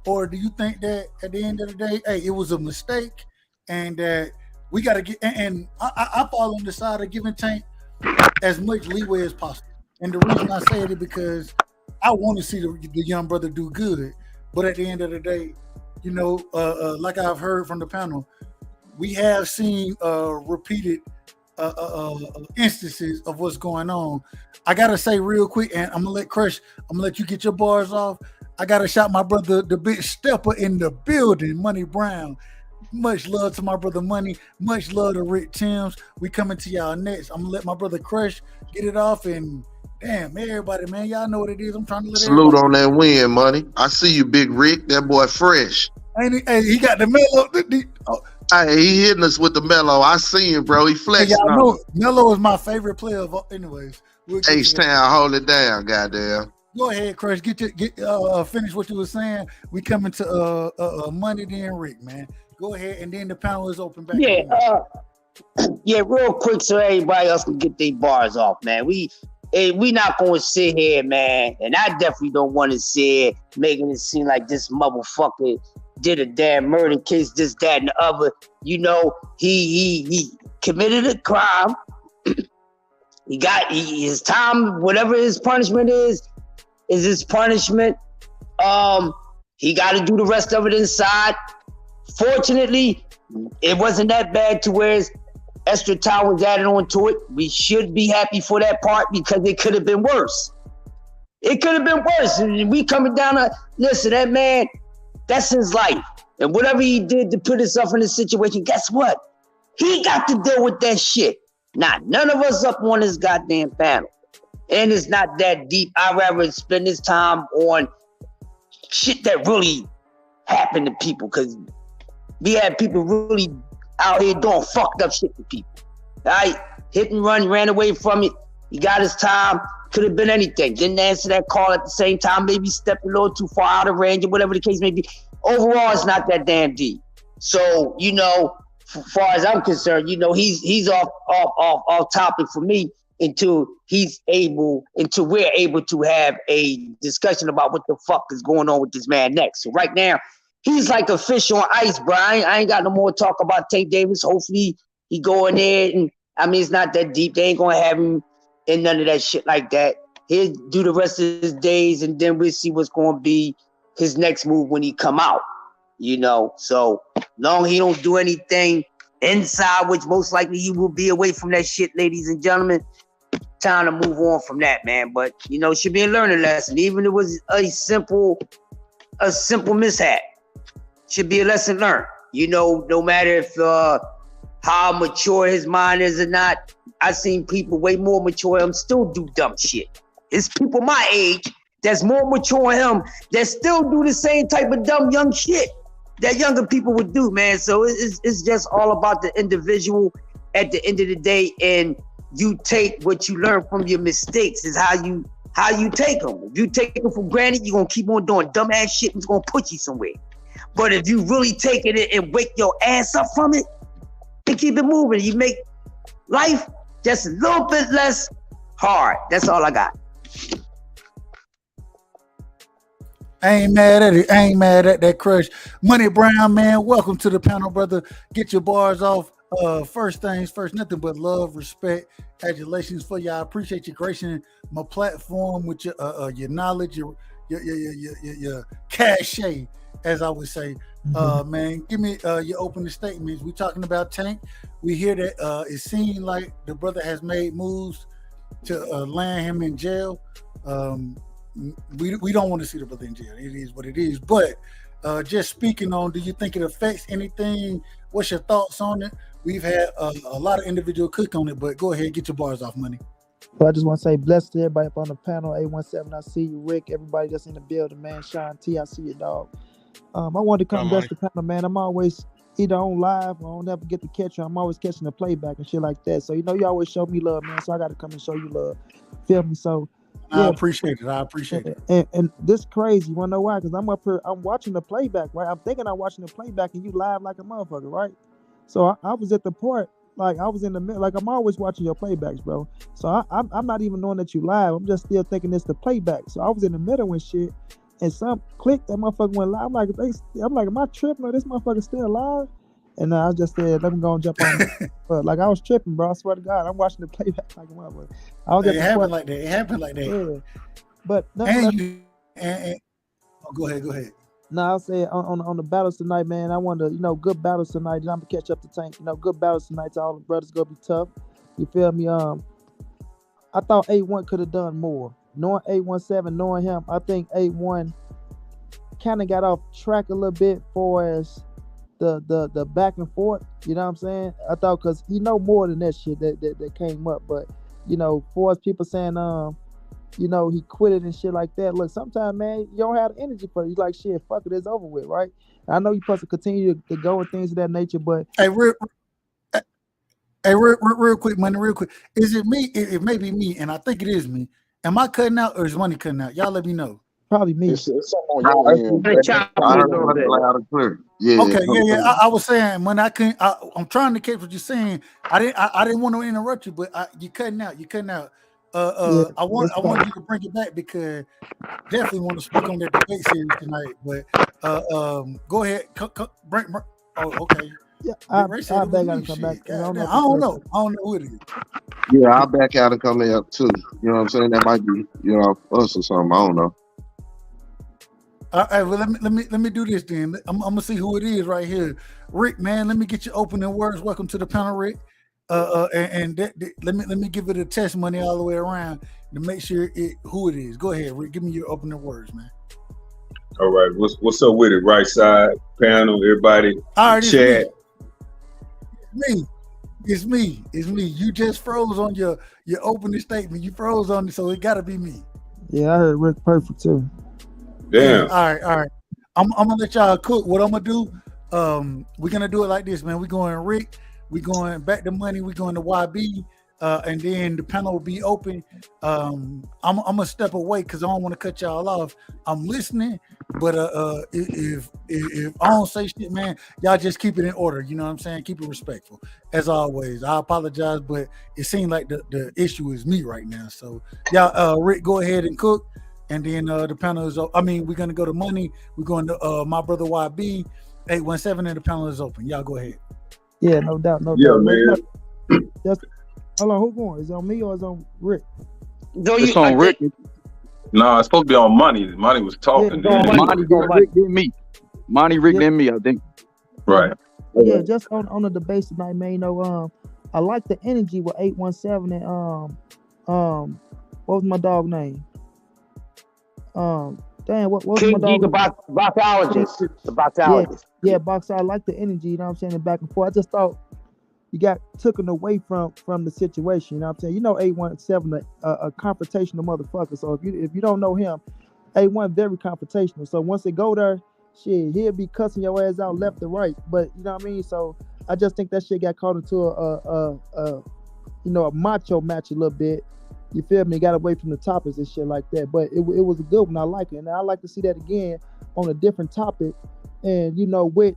or do you think that at the end of the day, hey, it was a mistake, and that we got to get? And I fall on the side of giving Tank as much leeway as possible. And the reason I say it is because I want to see the young brother do good. But at the end of the day, like I've heard from the panel, we have seen repeated instances of what's going on. I gotta say real quick, and I'm gonna let you get your bars off. I gotta shout my brother, the big stepper in the building, Money Brown. Much love to my brother Money. Much love to Rick Timms. We coming to y'all next. I'm gonna let my brother Crush get it off, and damn, everybody, man, y'all know what it is. I'm trying to let salute on that win, Money. I see you, Big Rick. That boy fresh. And he got the mellow. Hey, he hitting us with the mellow. I see him, bro. He flexing. Y'all know Melo is my favorite player. Anyways, H-Town, hold it down, goddamn. Go ahead, Crush. Finish what you were saying. We coming to Money, then Rick, man. Go ahead, and then the panel is open back. Yeah, real quick, so everybody else can get their bars off, man. We not going to sit here, man, and I definitely don't want to sit here making it seem like this motherfucker did a damn murder case, this, that, and the other. He committed a crime. He got his time, whatever his punishment is his punishment. He got to do the rest of it inside. Fortunately, it wasn't that bad to where extra time was added on to it. We should be happy for that part because it could have been worse. It could have been worse. And we coming down listen, that man, that's his life. And whatever he did to put himself in this situation, guess what? He got to deal with that shit. Not none of us up on this goddamn panel. And it's not that deep. I'd rather spend this time on shit that really happened to people, because we had people really out here doing fucked up shit to people. All right? Hit and run, ran away from it. He got his time. Could have been anything. Didn't answer that call at the same time. Maybe stepped a little too far out of range, or whatever the case may be. Overall, it's not that damn deep. So, as far as I'm concerned, he's off topic for me until we're able to have a discussion about what the fuck is going on with this man next. So right now, he's like a fish on ice, bro. I ain't got no more talk about Tank Davis. Hopefully he go in there, and I mean it's not that deep. They ain't gonna have him in none of that shit like that. He'll do the rest of his days, and then we'll see what's gonna be his next move when he come out. You know, so long he don't do anything inside, which most likely he will be away from that shit, ladies and gentlemen. Time to move on from that, man. But you know, it should be a learning lesson. Even if it was a simple mishap, should be a lesson learned. You know, no matter if how mature his mind is or not. I've seen people way more mature than him still do dumb shit. It's people my age that's more mature than him that still do the same type of dumb young shit that younger people would do, man. So it's just all about the individual at the end of the day, and you take what you learn from your mistakes is how you take them. If you take them for granted, you're gonna keep on doing dumbass shit and it's gonna put you somewhere. But if you really take it and wake your ass up from it and keep it moving, you make life just a little bit less hard. That's all I got. I ain't mad at it. I ain't mad at that crush. Money Brown, man, welcome to the panel, brother. Get your bars off. First things first, nothing but love, respect, adulations for you. I appreciate you gracing my platform with your knowledge, your cachet, as I would say. Man, give me your opening statements. We talking about Tank. We hear that it seems like the brother has made moves to land him in jail. We don't want to see the brother in jail. It is what it is. But just speaking on, do you think it affects anything? What's your thoughts on it? We've had a lot of individual cook on it, but go ahead, get your bars off, Money. Well, I just want to say blessed to everybody up on the panel. A17, I see you, Rick. Everybody that's in the building, man. Sean T, I see you, dog. I wanted to come bless the panel, man. I'm always either on live or I don't never get to catch you. I'm always catching the playback and shit like that. So you know, you always show me love, man. So I got to come and show you love. Feel me? So yeah. I appreciate it. And this crazy. You wanna know why? Because I'm up here, I'm watching the playback, right? I'm thinking I'm watching the playback and you live like a motherfucker, right? So I was at the part, like I was in the middle, like I'm always watching your playbacks, bro. So I'm not even knowing that you live. I'm just still thinking it's the playback. So I was in the middle and shit, and some click that motherfucker went live. I'm like, am I tripping or this motherfucker still live? And I just said, let me go and jump on. But like I was tripping, bro. I swear to God, I'm watching the playback like a motherfucker. It happened like that. Yeah. But no, go ahead. No, I'll say on the battles tonight, man. I want to, good battles tonight. I'm gonna catch up to Tank. Good battles tonight. To all the brothers gonna be tough. You feel me? I thought A1 could have done more. Knowing A17, knowing him, I think A1 kind of got off track a little bit for as the back and forth. You know what I'm saying? I thought because he know more than that shit that came up. But for as people saying he quit it and shit like that. Look, sometimes, man, you don't have the energy for it. You like, shit, fuck it, it's over with, right? I know you're supposed to continue to go with things of that nature, but real quick, Money, real quick. Is it me? It may be me, and I think it is me. Am I cutting out or is Money cutting out? Y'all let me know. Probably me. It's something on your end. I heard it loud and clear. Yeah. Okay, yeah. I was saying when I couldn't. I'm trying to catch what you're saying. I didn't want to interrupt you, but you're cutting out. I want you to bring it back because definitely want to speak on that debate series tonight. But go ahead. Okay. Yeah, I'll back out and come back. I don't know who it is. Yeah, I'll back out and come out too. You know what I'm saying? That might be us or something. I don't know. All right, well let me do this then. I'm gonna see who it is right here. Rick, man, let me get your opening words. Welcome to the panel, Rick. Let me give it a test money all the way around to make sure who it is. Go ahead, Rick. Give me your opening words, man. All right, what's up with it? Right side panel, everybody. All right, chat. It's me. You just froze on your opening statement. You froze on it, so it gotta be me. Yeah, I heard Rick perfect too. Damn. All right. I'm gonna let y'all cook. What I'm gonna do? We're gonna do it like this, man. We're going Rick. We're going back to Money. We're going to YB, and then the panel will be open. I'm gonna step away because I don't want to cut y'all off. I'm listening, but if I don't say shit, man, y'all just keep it in order. You know what I'm saying? Keep it respectful, as always. I apologize, but it seems like the issue is me right now. So y'all, Rick, go ahead and cook, and then the panel is. I mean, we're gonna go to money. We're going to my brother YB 817, and the panel is open. Y'all go ahead. Yeah, no doubt, no Yeah, doubt. man. Just hold on, who going? Is it on me or is it on Rick? It's on Rick. No, it's supposed to be on Money. Money was talking. Monty, Rick, then me. Monty, Rick, then me. I think. Right. Yeah, just on the debate tonight, man. You know, I like the energy with 817 and what was my dog name? What was King my G, dog? the boxologist. The boxologist. Yeah, boxer. I like the energy. You know what I'm saying? And back and forth. I just thought you got taken away from the situation. You know what I'm saying? You know, 817 a confrontational motherfucker. So if you don't know him, 81 very confrontational. So once they go there, shit, he'll be cussing your ass out left and right. But you know what I mean? So I just think that shit got caught into a macho match a little bit. You feel me? Got away from the topics and shit like that. But it was a good one. I like it. And I like to see that again on a different topic. And, you know, with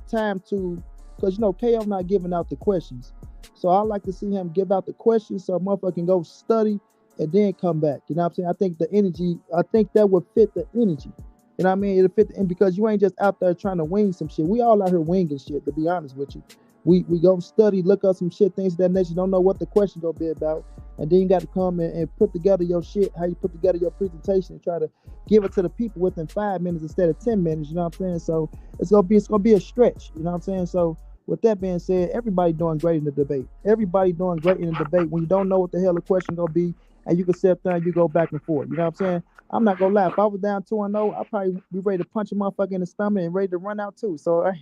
time to, because, you know, KO not giving out the questions. So I like to see him give out the questions so a motherfucker can go study and then come back. You know what I'm saying? I think the energy, I think that would fit the energy. You know what I mean? It'll fit, and because you ain't just out there trying to wing some shit. We all out here winging shit, to be honest with you. We go study, look up some shit, things of that nature, don't know what the question gonna be about. And then you got to come and put together your shit, how you put together your presentation and try to give it to the people within 5 minutes instead of 10 minutes, you know what I'm saying? So it's gonna be a stretch, you know what I'm saying? So with that being said, everybody doing great in the debate. Everybody doing great in the debate when you don't know what the hell the question gonna be and you can sit there and you go back and forth. You know what I'm saying? I'm not gonna lie. If I was down 2-0, I'd probably be ready to punch a motherfucker in the stomach and ready to run out too. So I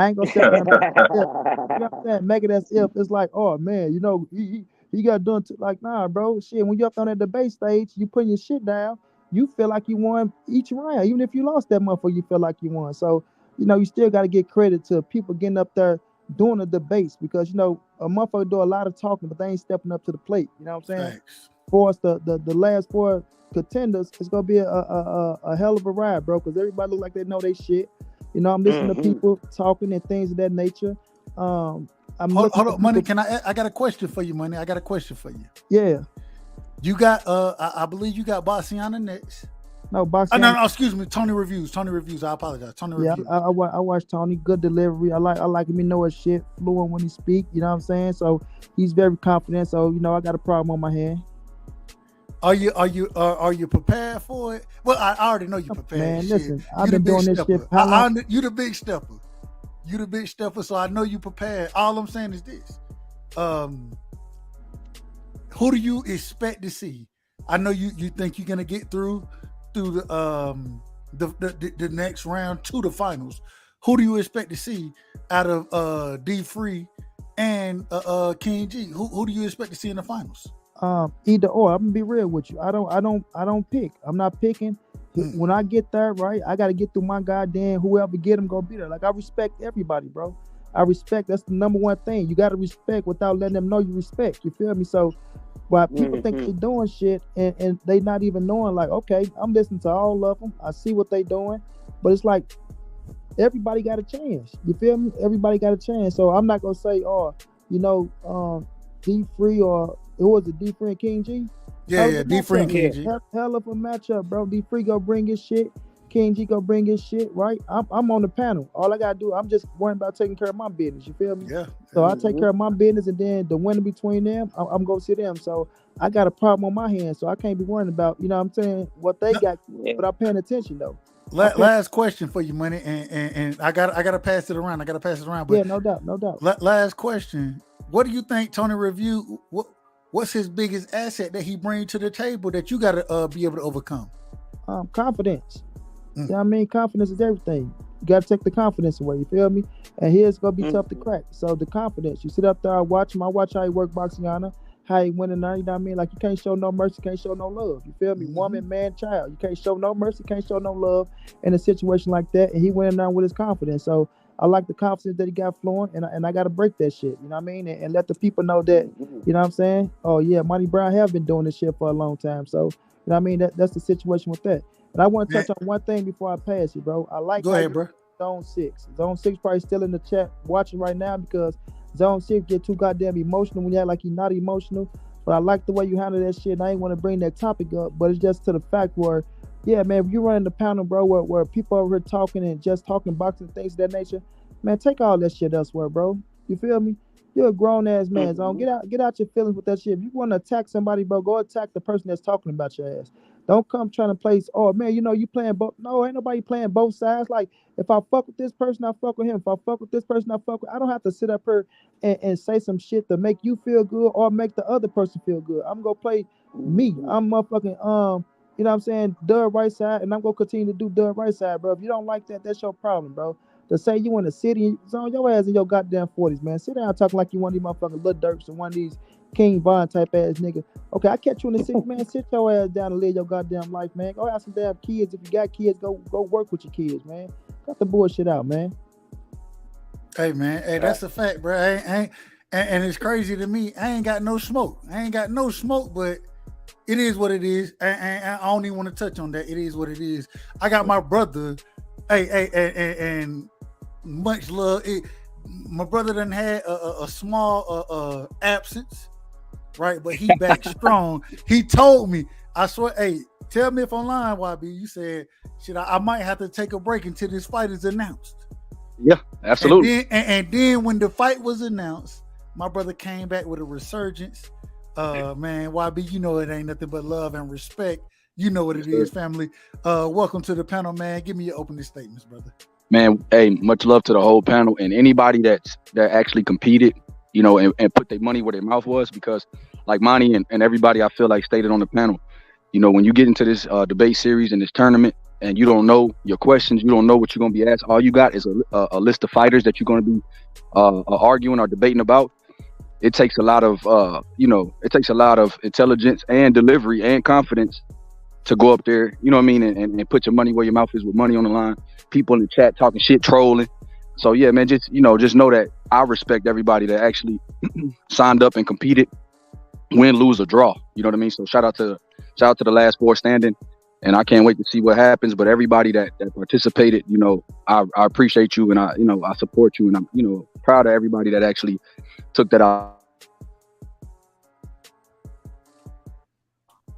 ain't gonna sit there and you know what I'm saying? Make it as if it's like, oh man, you know, he got done like, nah, bro. Shit, when you're up on that debate stage, you putting your shit down, you feel like you won each round. Even if you lost that motherfucker, you feel like you won. So, you know, you still gotta give credit to people getting up there doing the debates because, you know, a motherfucker do a lot of talking, but they ain't stepping up to the plate. You know what I'm saying? Thanks. For us, the last 4 contenders, it's gonna be a hell of a ride, bro, because everybody look like they know they shit. You know, I'm listening to people talking and things of that nature. I'm hold on, Money. Can I got a question for you, Money. I got a question for you. Yeah. You got I believe you got Bassiana next. No, Bassiana. No, excuse me. Tony Reviews. I apologize. Tony Yeah, Reviews. I watch Tony. Good delivery. I like him. He know his shit, fluent when he speak. You know what I'm saying? So he's very confident. So you know, I got a problem on my hand. Are you prepared for it? Well, I already know you're prepared. Man, Shit. listen, I've been doing this shit. You the big stepper. You the big stepper, so I know you prepared. All I'm saying is this: who do you expect to see? I know you think you're gonna get through the next round to the finals. Who do you expect to see out of D Free and King G? Who do you expect to see in the finals? Either or. I'm gonna be real with you. I don't pick. I'm not picking. When I get there, right, I gotta get through my goddamn whoever get them gonna be there. Like I respect everybody, bro. I respect. That's the number one thing. You gotta respect without letting them know you respect. You feel me? So while people think they doing shit and they not even knowing, like, okay, I'm listening to all of them. I see what they doing, but it's like everybody got a chance. You feel me? Everybody got a chance. So I'm not gonna say, oh, you know, D Free or who was it? D Free and King G. Yeah, D Free and King G. Hell of a matchup, bro. D Free go bring his shit. King G go bring his shit, right? I'm on the panel. All I gotta do, I'm just worrying about taking care of my business. You feel me? Yeah. So I take care of my business, and then the winner between them, I'm gonna see them. So I got a problem on my hands, so I can't be worrying about, you know what I'm saying, what they got, but I'm paying attention though. Last question for you, Money, and I gotta pass it around. But yeah, no doubt. Last question. What do you think, Tony Review? What's his biggest asset that he brings to the table that you gotta be able to overcome? Confidence. You know what I mean? Confidence is everything. You gotta take the confidence away, you feel me? And here's gonna be tough to crack. So the confidence, you sit up there, I watch him, I watch how he work Bassiana, how he win in there, you know what I mean? Like you can't show no mercy, can't show no love. You feel me? Woman, man, child. You can't show no mercy, can't show no love in a situation like that. And he went in there with his confidence. So I like the confidence that he got flowing, and I gotta break that shit, you know what I mean? And let the people know that, you know what I'm saying? Oh yeah, Monty Brown have been doing this shit for a long time. So, you know what I mean? That's the situation with that. And I want to touch on one thing before I pass you, bro. I like Go ahead, bro. Zone 6. Zone 6 probably still in the chat watching right now because Zone 6 get too goddamn emotional when you act like you're not emotional. But I like the way you handle that shit. And I ain't want to bring that topic up, but it's just to the fact where, yeah, man, if you running the panel, bro, where people over here talking and just talking boxing things of that nature, man, take all that shit elsewhere, bro. You feel me? You're a grown ass man, so get out your feelings with that shit. If you want to attack somebody, bro, go attack the person that's talking about your ass. Don't come trying to place, oh man, you know you playing both. No, ain't nobody playing both sides. Like if I fuck with this person, I fuck with him. If I fuck with this person, I fuck with. I don't have to sit up here and say some shit to make you feel good or make the other person feel good. I'm gonna play me. I'm motherfucking you know what I'm saying, Dub right side, and I'm gonna continue to do Dub right side, bro. If you don't like that, that's your problem, bro. To say you in the city, it's on your ass in your goddamn 40s, man. Sit down talking like you one of these motherfucking Lil Durks and one of these King Von type ass niggas. Okay, I catch you in the city, man. Sit your ass down and live your goddamn life, man. Go have some damn kids. If you got kids, go work with your kids, man. Cut the bullshit out, man. Hey, man. Hey, that's a fact, bro. And it's crazy to me. I ain't got no smoke. But it is what it is. And I don't even want to touch on that. It is what it is. I got my brother. And much love. My brother done had a small absence, right? But he back strong. He told me, I swear, hey, tell me if I'm lying, YB. You said, shit, I might have to take a break until this fight is announced. Yeah, absolutely. And then when the fight was announced, my brother came back with a resurgence. Man, YB, you know it ain't nothing but love and respect. You know what it is, family. Welcome to the panel, man. Give me your opening statements, brother. Man, hey, much love to the whole panel and anybody that actually competed, you know, and put their money where their mouth was, because like Monty and everybody I feel like stated on the panel, you know, when you get into this debate series and this tournament and you don't know your questions, you don't know what you're going to be asked, all you got is a list of fighters that you're going to be arguing or debating about. It takes a lot of, intelligence and delivery and confidence to go up there, you know what I mean, and put your money where your mouth is with money on the line. People in the chat talking shit, trolling. So yeah, man, just know that I respect everybody that actually signed up and competed, win, lose, or draw. You know what I mean? So shout out to the last four standing, and I can't wait to see what happens. But everybody that participated, you know, I appreciate you, and I support you, and I'm proud of everybody that actually took that out.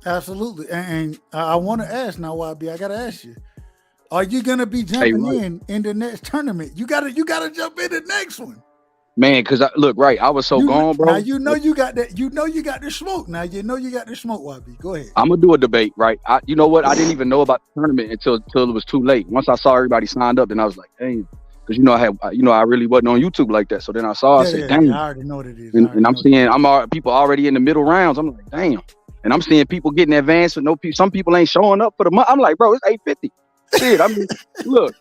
Absolutely. And I want to ask now, YB, I got to ask you, are you going to be jumping in the next tournament? You got to jump in the next one. Man, because I was so gone, bro. Now you know you got that. You know you got the smoke. Now you know you got the smoke, YB. Go ahead. I'm gonna do a debate, right? You know what? I didn't even know about the tournament until it was too late. Once I saw everybody signed up, then I was like, dang, because I really wasn't on YouTube like that. So then I saw, I said, dang. I already know what it is. And I'm seeing people already in the middle rounds. I'm like, damn. And I'm seeing people getting advanced with some people ain't showing up for the month. I'm like, bro, it's 850. Shit, I mean, look,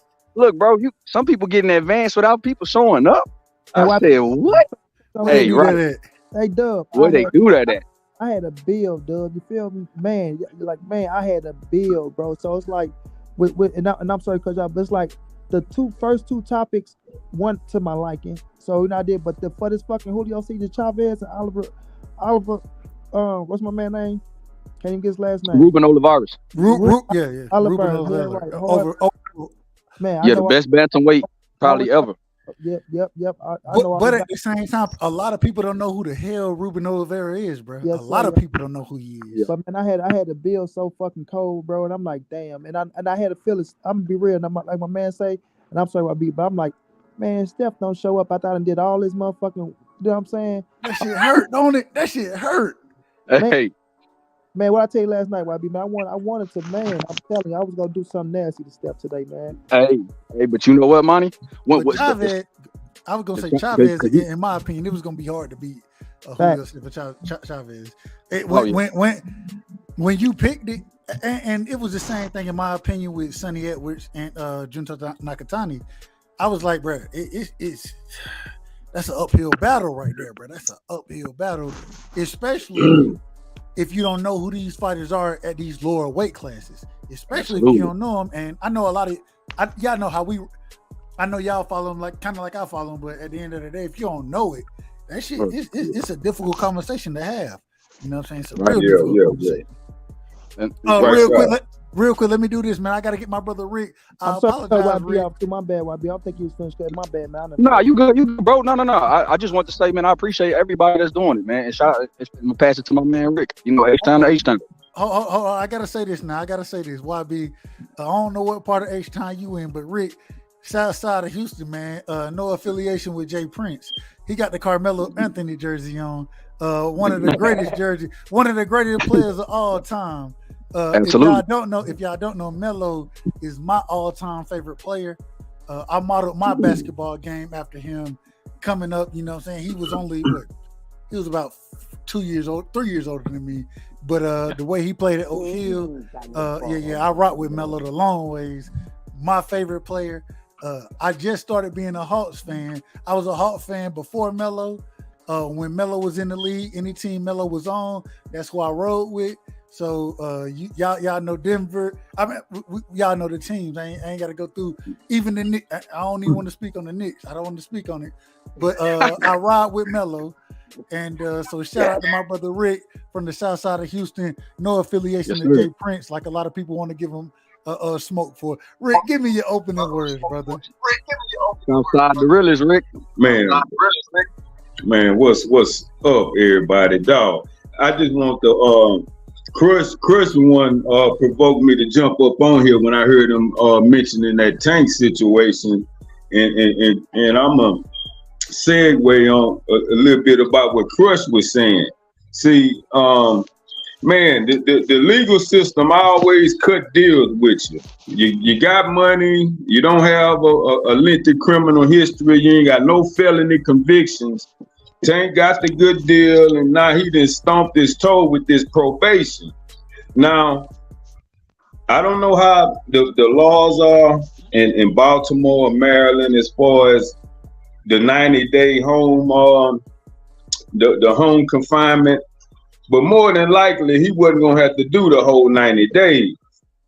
bro, some people getting advanced without people showing up. I said, what? Hey, right. Hey, Dub. Where they do that at? I had a bill, Dub. You feel me? Man, I had a bill, bro. So it's like, and I'm sorry, Coach, but it's like the first two topics went to my liking. So, I did, but for this fucking Julio Cesar Chavez and Oliver, what's my man name? Can't even get his last name. Ruben Olivares. Yeah. Olivares. Man, the best bantamweight probably ever. Yep. But at the same time, a lot of people don't know who the hell Ruben Olivares is, bro. Yes, a lot of people don't know who he is. But man, I had a bill so fucking cold, bro, and I'm like, damn. And I had a feeling. I'm gonna be real. And I'm like my man say, and I'm sorry about beat, but I'm like, man, Steph don't show up. I thought I did all this motherfucking. You know what I'm saying? That shit hurt, don't it? That shit hurt. Hey. Man, what I tell you last night, YB, man, I wanted to, man. I'm telling you, I was gonna do something nasty to Steph today, man. Hey, but you know what, Monty? Chavez, I was gonna say Chavez. In my opinion, it was gonna be hard to beat Julio Chavez. When you picked it, and it was the same thing in my opinion with Sonny Edwards and Junto Nakatani. I was like, bro, it's that's an uphill battle right there, bro. That's an uphill battle, especially if you don't know who these fighters are at these lower weight classes, especially if you don't know them. And I know a lot of y'all know how I know y'all follow them kind of like I follow them, but at the end of the day, if you don't know it, that shit it's a difficult conversation to have. You know what I'm saying? It's a real difficult conversation. And real quick, let me do this, man. I got to get my brother Rick. I I'm sorry, apologize, YB. Rick. My bad, YB. I don't think you was finished. My bad, man. No, you good, bro. No. I just want to say, man, I appreciate everybody that's doing it, man. And I'm gonna pass it to my man Rick. You know, H-Town to H-Town. Hold on. I gotta say this now. YB. I don't know what part of H-Town you in, but Rick, south side of Houston, man. No affiliation with Jay Prince. He got the Carmelo Anthony jersey on. One of the greatest jerseys, one of the greatest players of all time. If y'all don't know, Melo is my all-time favorite player. I modeled my basketball game after him coming up. You know what I'm saying? He was only he was about 3 years older than me. But the way he played at Oak Hill, I rock with Melo the long ways. My favorite player. I just started being a Hawks fan. I was a Hawks fan before Melo. When Melo was in the league, any team Melo was on, that's who I rode with. So y'all know Denver. I mean, y'all know the teams. I ain't got to go through even the Knicks. I don't even want to speak on the Knicks. I don't want to speak on it. But I ride with Melo. And so shout out to my brother Rick from the south side of Houston. No affiliation to Jay Prince, like a lot of people want to give him smoke for. Rick, give me your opening words, brother. Southside the realest, Rick. Man, what's up, everybody? Dog, I just want to Chris one provoked me to jump up on here when I heard him mentioning that Tank situation, and I'm a segue on a little bit about what Crush was saying. See, man, the legal system always cut deals with you. You got money, you don't have a lengthy criminal history, you ain't got no felony convictions. Tank got the good deal, and now he done stomped his toe with this probation. Now, I don't know how the laws are in Baltimore, Maryland, as far as the 90-day home, the home confinement, but more than likely he wasn't gonna have to do the whole 90 days.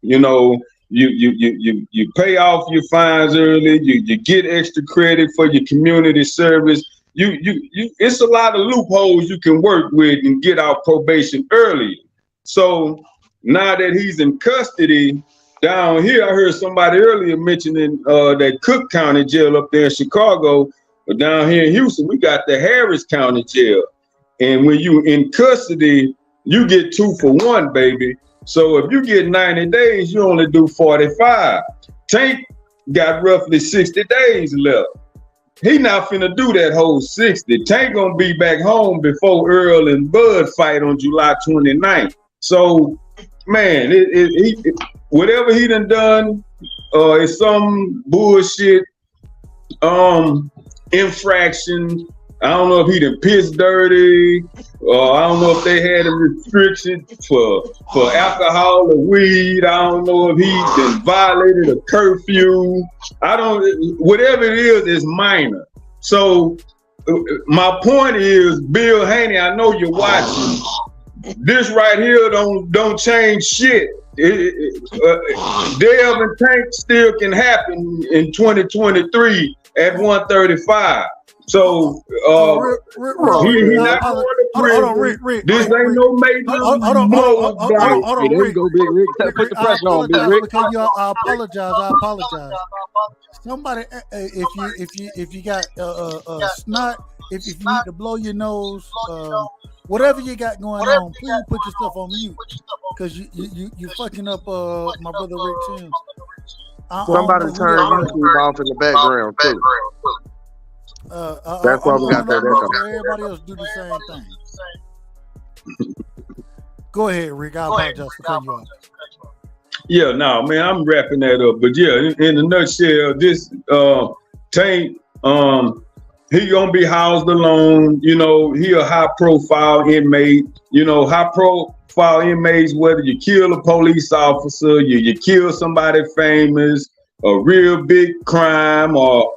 You know, you pay off your fines early, you get extra credit for your community service. It's a lot of loopholes you can work with and get out probation early. So now that he's in custody down here, I heard somebody earlier mentioning that Cook County jail up there in Chicago, but down here in Houston, we got the Harris County jail. And when you in custody, you get 2 for 1, baby. So if you get 90 days, you only do 45. Tank got roughly 60 days left. He not finna do that whole 60. Tank gonna be back home before Earl and Bud fight on July 29th. So, man, whatever he done is some bullshit infraction. I don't know if he done pissed dirty, or I don't know if they had a restriction for alcohol or weed. I don't know if he done violated a curfew. Whatever it is minor. So my point is, Bill Haney, I know you're watching. This right here don't change shit. Dev and Tank still can happen in 2023 at 135. So he not going to prison. Rick, this ain't no major blow. There you go, Big Rick. Put the pressure on, Big Rick. I apologize. Somebody, if you got snot, if you need to blow your nose, whatever you got going on, please put your stuff on mute, because you fucking up my brother Rick Tim. Somebody turn YouTube off in the background too. That's why we got that. Everybody else do the same thing. Go ahead, Rick. I apologize for cutting you off. Yeah, no, man, I'm wrapping that up. But yeah, in a nutshell, this Tank, he gonna be housed alone. You know, he a high profile inmate. You know, high profile inmates, whether you kill a police officer, you kill somebody famous, a real big crime, or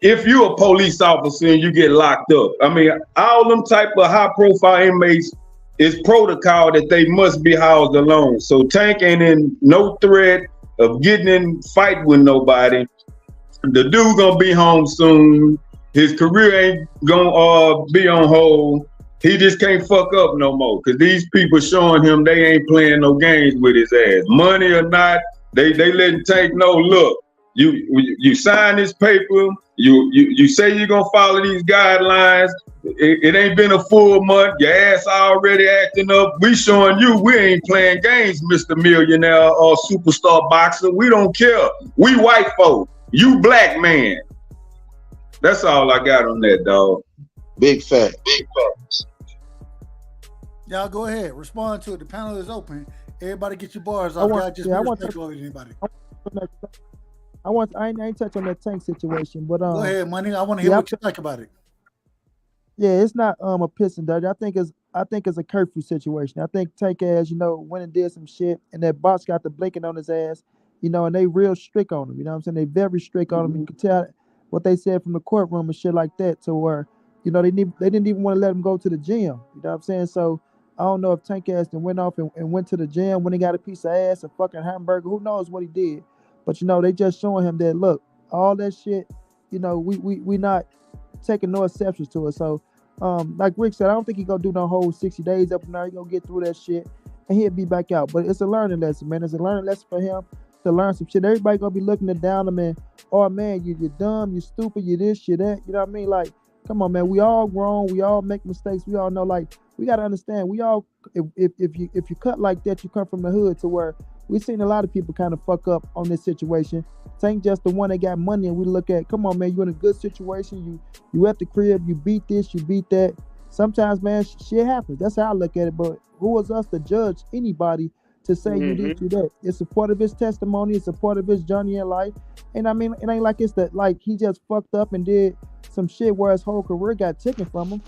if you're a police officer and you get locked up. I mean, all them type of high profile inmates, is protocol that they must be housed alone. So Tank ain't in no threat of getting in fight with nobody. The dude gonna be home soon. His career ain't gonna be on hold. He just can't fuck up no more because these people showing him they ain't playing no games with his ass. Money or not, they letting Tank know, look, you sign this paper, you say you're gonna follow these guidelines. It ain't been a full month. Your ass already acting up. We showing you we ain't playing games, Mr. Millionaire or superstar boxer. We don't care. We white folk. You black man. That's all I got on that, dog. Big fact. Big facts. Y'all go ahead. Respond to it. The panel is open. Everybody get your bars off. I ain't touch on that Tank situation, but go ahead, Money. I want to hear what you like about it. Yeah, it's not a piss and dirty. I think it's a curfew situation. I think Tank ass, went and did some shit, and that boss got the blinking on his ass, and they real strict on him. You know what I'm saying? They very strict on him. You can tell what they said from the courtroom and shit like that, to where they didn't even want to let him go to the gym. You know what I'm saying? So I don't know if Tank ass then went off and went to the gym when he got a piece of ass, a fucking hamburger. Who knows what he did? But they just showing him that, look, all that shit, we not taking no exceptions to it. So like Rick said, I don't think he gonna do no whole 60 days up now. He gonna get through that shit and he'll be back out. But it's a learning lesson, man. It's a learning lesson for him to learn some shit. Everybody gonna be looking down him and, oh man, you're dumb, you stupid, you this, you that. You know what I mean? Like, come on, man. We all grown. We all make mistakes. We all know. Like, we gotta understand. We all, if you cut like that, you come from the hood, to where we've seen a lot of people kind of fuck up on this situation. Tank just the one that got money, and we look at, come on, man, you in a good situation. You at the crib. You beat this. You beat that. Sometimes, man, shit happens. That's how I look at it. But who is us to judge anybody to say you did do that? It's a part of his testimony. It's a part of his journey in life. And I mean, it ain't like it's that, like, he just fucked up and did some shit where his whole career got taken from him,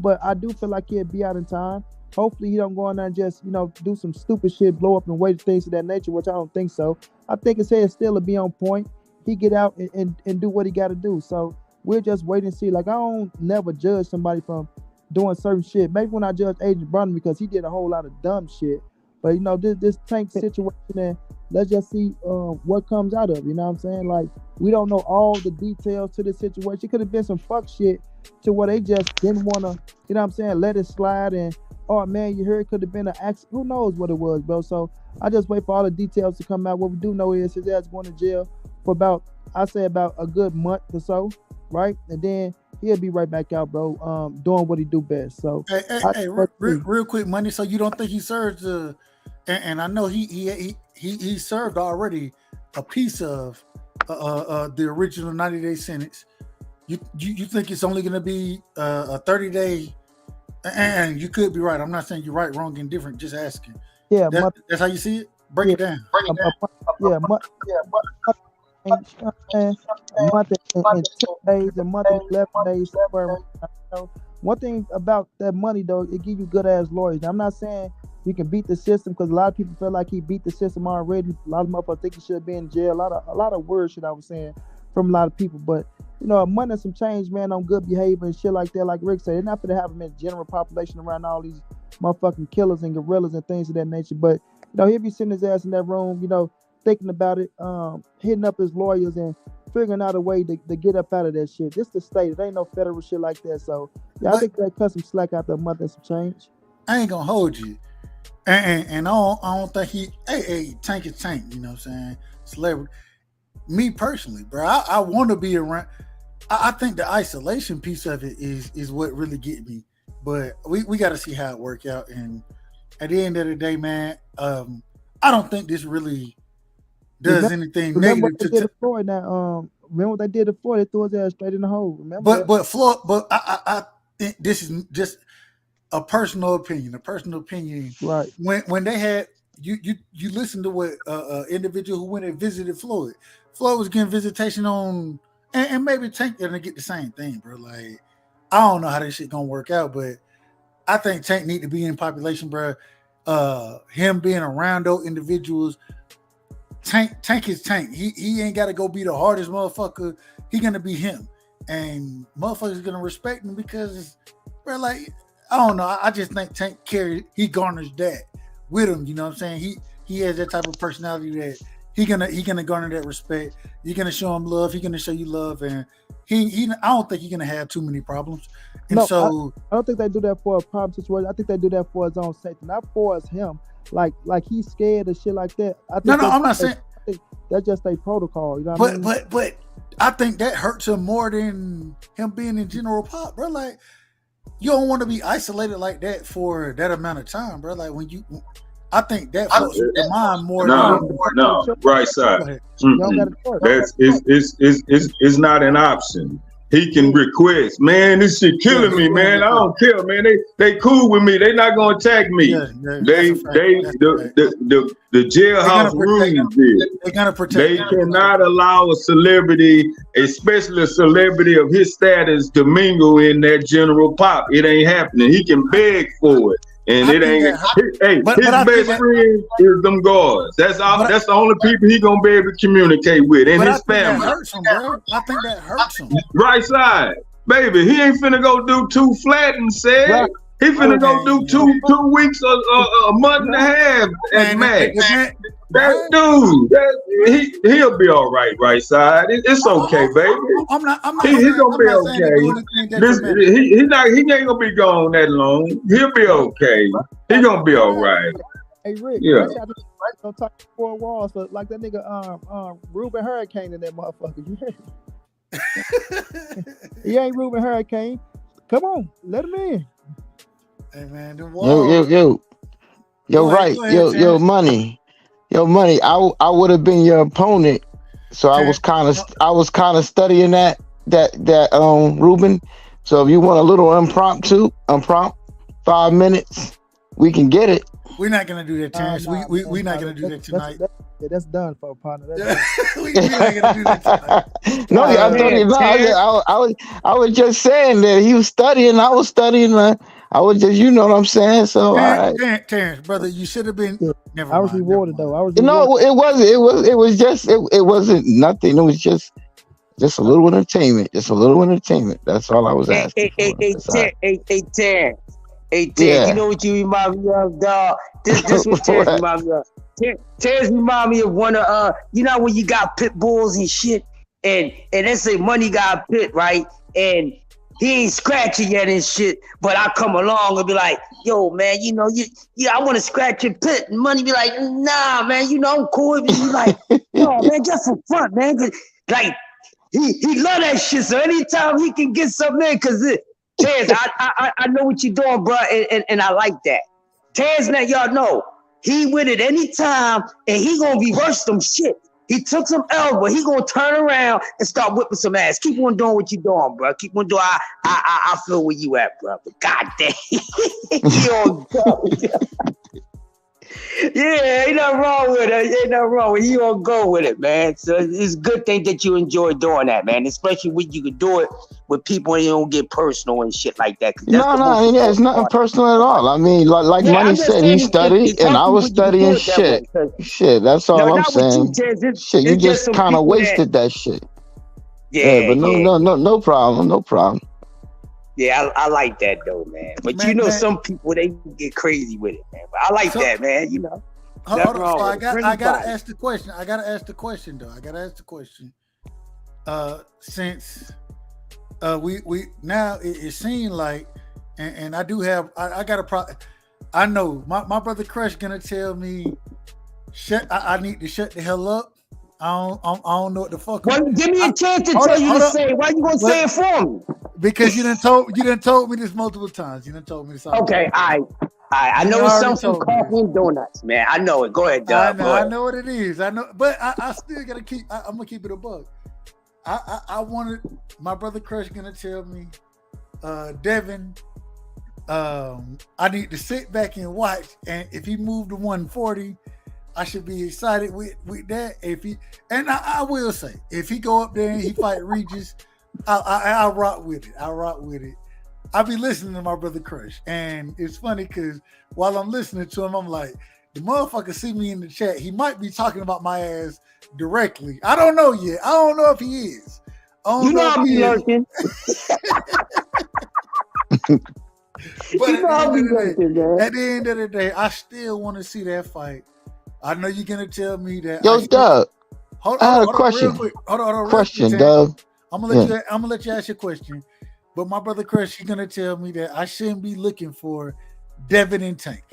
but I do feel like he'll be out in time. Hopefully he don't go in there and just, do some stupid shit, blow up and waste things of that nature, which I don't think so. I think his head still will be on point. He get out and do what he got to do. So we'll just wait and see. Like, I don't never judge somebody from doing certain shit. Maybe when I judge Agent Brown because he did a whole lot of dumb shit. But, this Tank situation, and let's just see what comes out of it. You know what I'm saying? Like, we don't know all the details to the situation. It could have been some fuck shit to where they just didn't want to, let it slide. And, oh, man, you heard it could have been an accident. Who knows what it was, bro? So I just wait for all the details to come out. What we do know is his ass going to jail for about a good month or so, right? And then he'll be right back out, bro, doing what he do best. So, hey, real quick, Money. So you don't think he served and I know he served already a piece of the original 90-day sentence. You think it's only going to be a 30-day? And you could be right. I'm not saying you're right, wrong, indifferent. Just asking. Yeah, that's how you see it. Break it down. A month and 10 days, a month and 11 days. One thing about that money, though, it give you good ass lawyers. Now, I'm not saying you can beat the system, because a lot of people feel like he beat the system already. A lot of motherfuckers think he should be in jail. A lot of words shit I was saying from a lot of people. But a month and some change, man, on good behavior and shit like that. Like Rick said, they're not gonna have him in general population around all these motherfucking killers and gorillas and things of that nature. But he'll be sitting his ass in that room, thinking about it, hitting up his lawyers and figuring out a way to get up out of that shit. This the state. It ain't no federal shit like that. So yeah, I think they cut some slack out the month and some change. I ain't gonna hold you. And I don't think hey, Tank is Tank, you know what I'm saying? Celebrity. Me personally, bro, I want to be around. I think the isolation piece of it is what really get me. But we got to see how it work out. And at the end of the day, man, I don't think this really does anything negative to Floyd. Now, remember what they did to Floyd? They threw his ass straight in the hole. Remember? But Floyd, I think this is just a personal opinion. Right. When they had you listen to what individual who went and visited Floyd. Floyd was getting visitation on, and maybe Tank gonna get the same thing, bro. Like, I don't know how this shit gonna work out, but I think Tank need to be in population, bro. Him being around those individuals. Tank is Tank. He ain't got to go be the hardest motherfucker. He gonna be him, and motherfuckers gonna respect him because, bro, like, I don't know. I just think Tank he garners that with him. You know what I'm saying? He has that type of personality that he gonna garner that respect. You're gonna show him love. He gonna show you love, and I don't think he's gonna have too many problems. And No, so I don't think they do that for a problem situation. I think they do that for his own safety, not for us him. Like he's scared of shit like that. I think no, I'm not saying. I think that's just a protocol. You know what I mean? But I think that hurts him more than him being in general pop, bro. Like you don't want to be isolated like that for that amount of time, bro. Like I think that fucks with the mind more. No, right side. It's not an option. He can request, man, this shit killing me, man. I don't care, man. They cool with me. They not gonna attack me. The jailhouse rules it. They're gonna protect. They cannot allow a celebrity, especially a celebrity of his status, to mingle in that general pop. It ain't happening. He can beg for it. And it ain't. His best friend is them guards. That's the only people he gonna be able to communicate with, and his family. That hurts him, bro. I think that hurts him. Right side, baby. He ain't finna go do 2 flat and said. Right. He finna go do 2 weeks or a month and a half at max. That dude, he'll be all right. Right side, it's okay, baby. I'm not. He's gonna be okay. He ain't gonna be gone that long. He'll be okay. He gonna be all right. Hey Rick, yeah. Don't talk to 4 walls, but like that nigga Ruben Hurricane in that motherfucker. You heard me? He ain't Ruben Hurricane. Come on, let him in. Hey man, yo, right, yo, money. Yo, money. I would have been your opponent, so I was kind of studying that Ruben. So if you want a little impromptu, 5 minutes, we can get it. We're not gonna do that, Terrence. We're not gonna do that tonight. That's done for a partner. We're not gonna do that tonight. No, I'm talking about. I was just saying that he was studying. I was studying. I was just, you know what I'm saying. So, Terrence, brother, you should have been. Never I was rewarded though. No, it wasn't. It was just. It wasn't nothing. It was just a little entertainment. Just a little entertainment. That's all I was asking. Hey, Terrence. You know what you remind me of, dog? This what Terrence remind me of. Terrence remind me of one of you know when you got pit bulls and shit, and they say Money got a pit, right? And he ain't scratching yet and shit, but I come along and be like, yo, man, you know, I want to scratch your pit. And Money be like, nah, man, you know, I'm cool. And be like, yo, man, just for fun, man. Like, he love that shit. So anytime he can get something in, because Terrence, I know what you're doing, bro, and I like that. Terrence, now y'all know, he with it anytime, and he gonna reverse some shit. He took some L, but he gonna turn around and start whipping some ass. Keep on doing what you doing, bro. Keep on doing. I feel where you at, bro. But goddamn, you on go. Yeah, ain't nothing wrong with it. Ain't nothing wrong with it. You on go with it, man. So it's a good thing that you enjoy doing that, man. Especially when you can do it with people and you don't get personal and shit like that. It's nothing personal at all. I mean, like Money said, he studied, and I was studying shit. Shit, that's all I'm saying. Shit, you just kind of wasted that shit. Yeah, but no problem, no problem. Yeah, I like that though, man. But man, you know, some people they get crazy with it, man. But I like that, man. You know. Hold on. So I gotta ask the question. I gotta ask the question. Since we now it seemed like, and I do have I got a problem. I know my brother Crush gonna tell me I need to shut the hell up. I don't know what the fuck. Well, give me a chance to tell you to say it. Why you gonna say it for me? Because you done told me this multiple times. You done told me this. Okay, I know it's something coffee and donuts, man. I know it. Go ahead, Doug. I know what it is. I know, but I still gotta keep. I'm gonna keep it a buck. I wanted my brother Crush gonna tell me, Devin. I need to sit back and watch, and if he moved to 140. I should be excited with that. I will say, if he go up there and he fight Regis, I'll rock with it. I'll be listening to my brother Crush. And it's funny because while I'm listening to him, I'm like, the motherfucker see me in the chat. He might be talking about my ass directly. I don't know yet. I don't know if he is. You know I'll be lurking. But at the end of the day, I still want to see that fight. I know you're gonna tell me that. Yo, Doug. I had a question. Hold on. Question, Doug. I'm gonna let you ask your question. But my brother Chris, you're gonna tell me that I shouldn't be looking for Devin and Tank.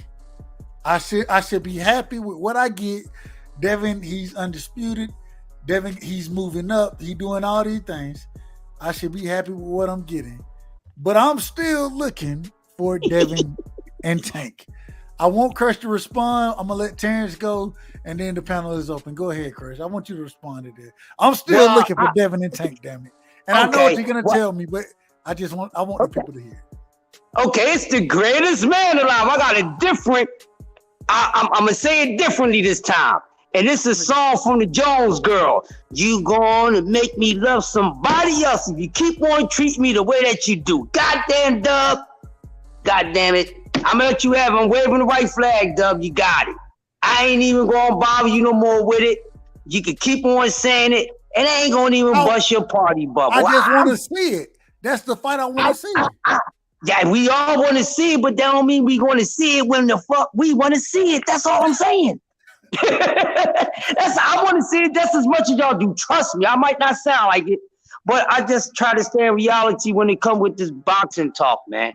I should be happy with what I get. Devin, he's undisputed. Devin, he's moving up. He doing all these things. I should be happy with what I'm getting. But I'm still looking for Devin and Tank. I want Crush to respond. I'm gonna let Terrence go, and then the panel is open. Go ahead, Crush. I want you to respond to this. I'm still looking for Devin and Tank, damn it. And I know what you're gonna tell me, but I want the people to hear. Okay, it's the greatest man alive. I got it different. I'm gonna say it differently this time. And this is a song from the Jones Girl. You gonna make me love somebody else if you keep on treating me the way that you do. Goddamn, Dub. Goddamn it. I'm gonna let you have it. I'm waving the white flag, Dub. You got it. I ain't even gonna bother you no more with it. You can keep on saying it, and I ain't gonna even bust your party bubble. I just want to see it. That's the fight I want to see. Yeah, we all want to see it, but that don't mean we going to see it when the fuck we want to see it. That's all I'm saying. I want to see it just as much as y'all do. Trust me, I might not sound like it, but I just try to stay in reality when it come with this boxing talk, man.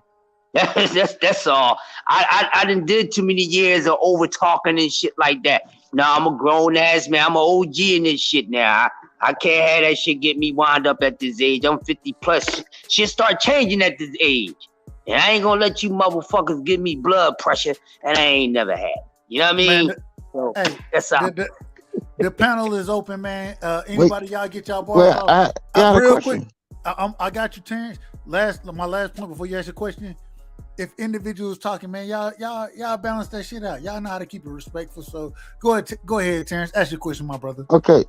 That's all. I done did too many years of over talking and shit like that. Now I'm a grown ass man. I'm an OG in this shit now. I can't have that shit get me wound up at this age. I'm 50 plus. Shit start changing at this age. And I ain't gonna let you motherfuckers give me blood pressure, and I ain't never had. You know what I mean? Man, so hey, that's all. The panel is open, man. Anybody, y'all get y'all bars off. Real quick, I got you, Terrence. My last point before you ask your question. If individuals talking, man, y'all balance that shit out. Y'all know how to keep it respectful. So go ahead, Terrence. Ask your question, my brother. Okay.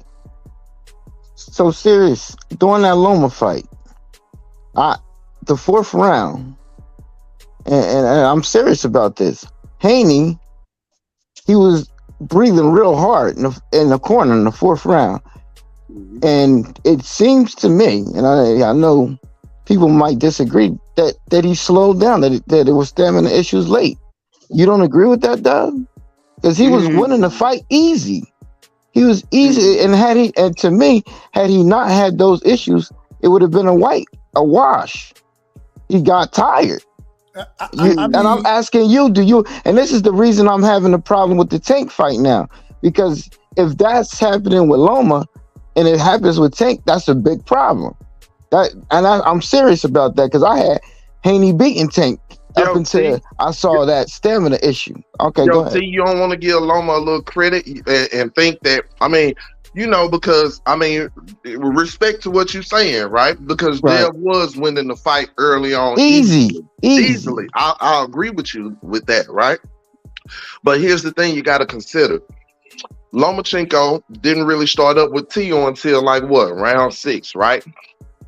So serious. During that Loma fight, the fourth round, and I'm serious about this. Haney, he was breathing real hard in the corner in the fourth round, and it seems to me, and I know people might disagree, that he slowed down, that it was stamina issues late. You don't agree with that, Doug? Because he was winning the fight easy. He was easy, and to me, had he not had those issues, it would have been a wash. He got tired. And I'm asking you, and this is the reason I'm having a problem with the Tank fight now, because if that's happening with Loma and it happens with Tank, that's a big problem. I'm serious about that, because I had Haney beating Tank up until I saw that stamina issue. Okay, go ahead. See, you don't want to give Loma a little credit and think that, because, respect to what you're saying, right? Because Dev was winning the fight early on. Easily. I'll agree with you with that, right? But here's the thing you got to consider. Lomachenko didn't really start up with Tio until round 6, right?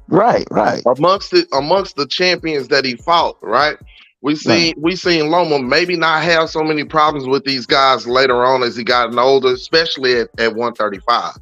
Right. Amongst the champions that he fought, right? We seen Loma maybe not have so many problems with these guys later on as he gotten older, especially at 135.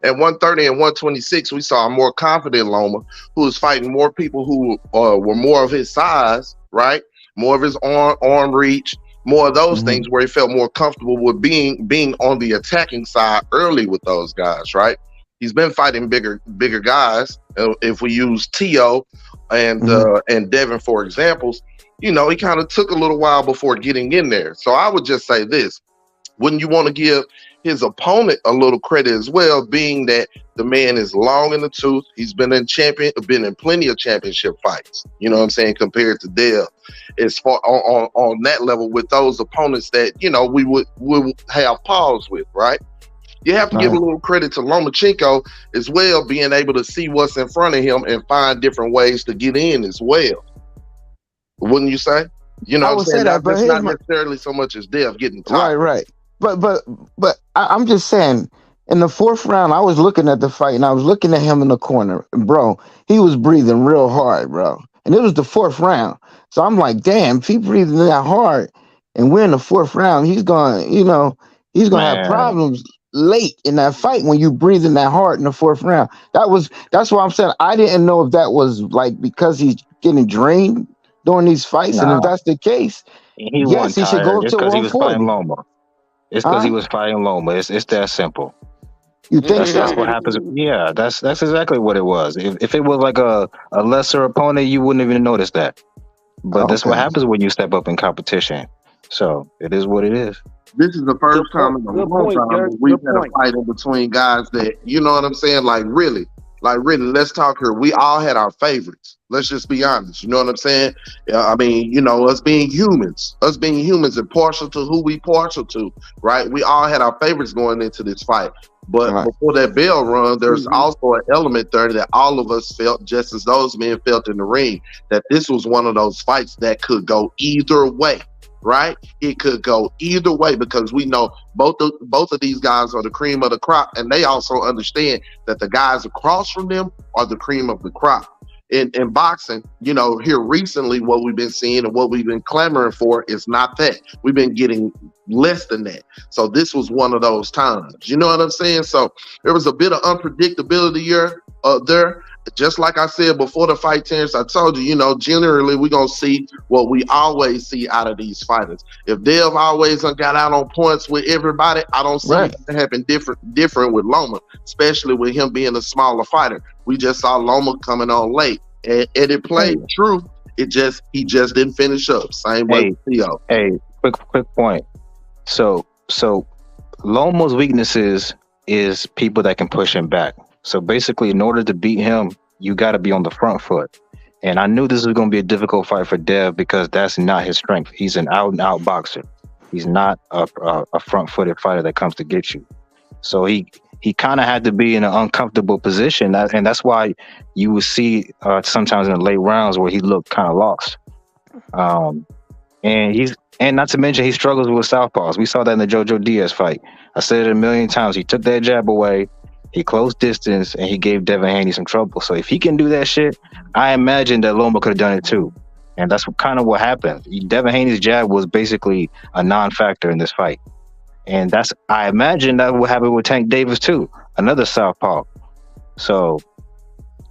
At 130 and 126, we saw a more confident Loma who was fighting more people who were more of his size, right? More of his arm reach, more of those things where he felt more comfortable with being on the attacking side early with those guys, right? He's been fighting bigger guys. If we use Tio and Devin for examples, he kind of took a little while before getting in there. So I would just say this: wouldn't you want to give his opponent a little credit as well, being that the man is long in the tooth? He's been in plenty of championship fights. You know what I'm saying? Compared to Dev, as far on that level with those opponents that we would have pause with, right? You have to give a little credit to Lomachenko as well, being able to see what's in front of him and find different ways to get in as well. Wouldn't you say? I would say that, but it's not necessarily so much as Dev getting tired. Right. But I'm just saying, in the fourth round, I was looking at the fight and I was looking at him in the corner, bro. He was breathing real hard, bro. And it was the fourth round. So I'm like, damn, if he breathing that hard and we're in the fourth round, he's going to have problems late in that fight when you breathing that hard in the fourth round. That's why I'm saying I didn't know if that was because he's getting drained during these fights, and if that's the case, he should go up to 140. He was fighting Loma. It's because he was fighting Loma. It's that simple. You think That's so? what happens. Yeah, that's exactly what it was. If it was like a lesser opponent, you wouldn't even notice that. But that's what Okay. happens when you step up in competition. So it is what it is. This is the first time in a Good long point, time Dirk. that we've Good had a point. fight in between guys that, you know what I'm saying? Like really, let's talk here. We all had our favorites. Let's just be honest. You know what I'm saying? I mean, you know, us being humans and partial to who we partial to, right? We all had our favorites going into this fight. But before that bell run, there's also an element there that all of us felt, just as those men felt in the ring, that this was one of those fights that could go either way, right? It could go either way because we know both of these guys are the cream of the crop, and they also understand that the guys across from them are the cream of the crop. In boxing, you know, here recently, what we've been seeing and what we've been clamoring for is not that. We've been getting less than that. So this was one of those times. You know what I'm saying? So there was a bit of unpredictability here, there. Just like I said before the fight, Terrence, I told you, you know, generally we're going to see what we always see out of these fighters. If Dev always got out on points with everybody, I don't see it happen different with Loma, especially with him being a smaller fighter. We just saw Loma coming on late, and it played true. He just didn't finish up. Same way with Theo. Hey, quick point. So Loma's weaknesses is people that can push him back. So basically, in order to beat him, you got to be on the front foot. And I knew this was going to be a difficult fight for Dev because that's not his strength. He's an out-and-out boxer. He's not a front-footed fighter that comes to get you. So he kind of had to be in an uncomfortable position, and that's why you would see sometimes in the late rounds where he looked kind of lost. And not to mention he struggles with southpaws. We saw that in the Jojo Diaz fight. I said it a million times. He took that jab away. He closed distance, and he gave Devin Haney some trouble. So if he can do that shit, I imagine that Loma could have done it too. And that's kind of what happened. Devin Haney's jab was basically a non-factor in this fight. And I imagine that will happen with Tank Davis too, another southpaw. So,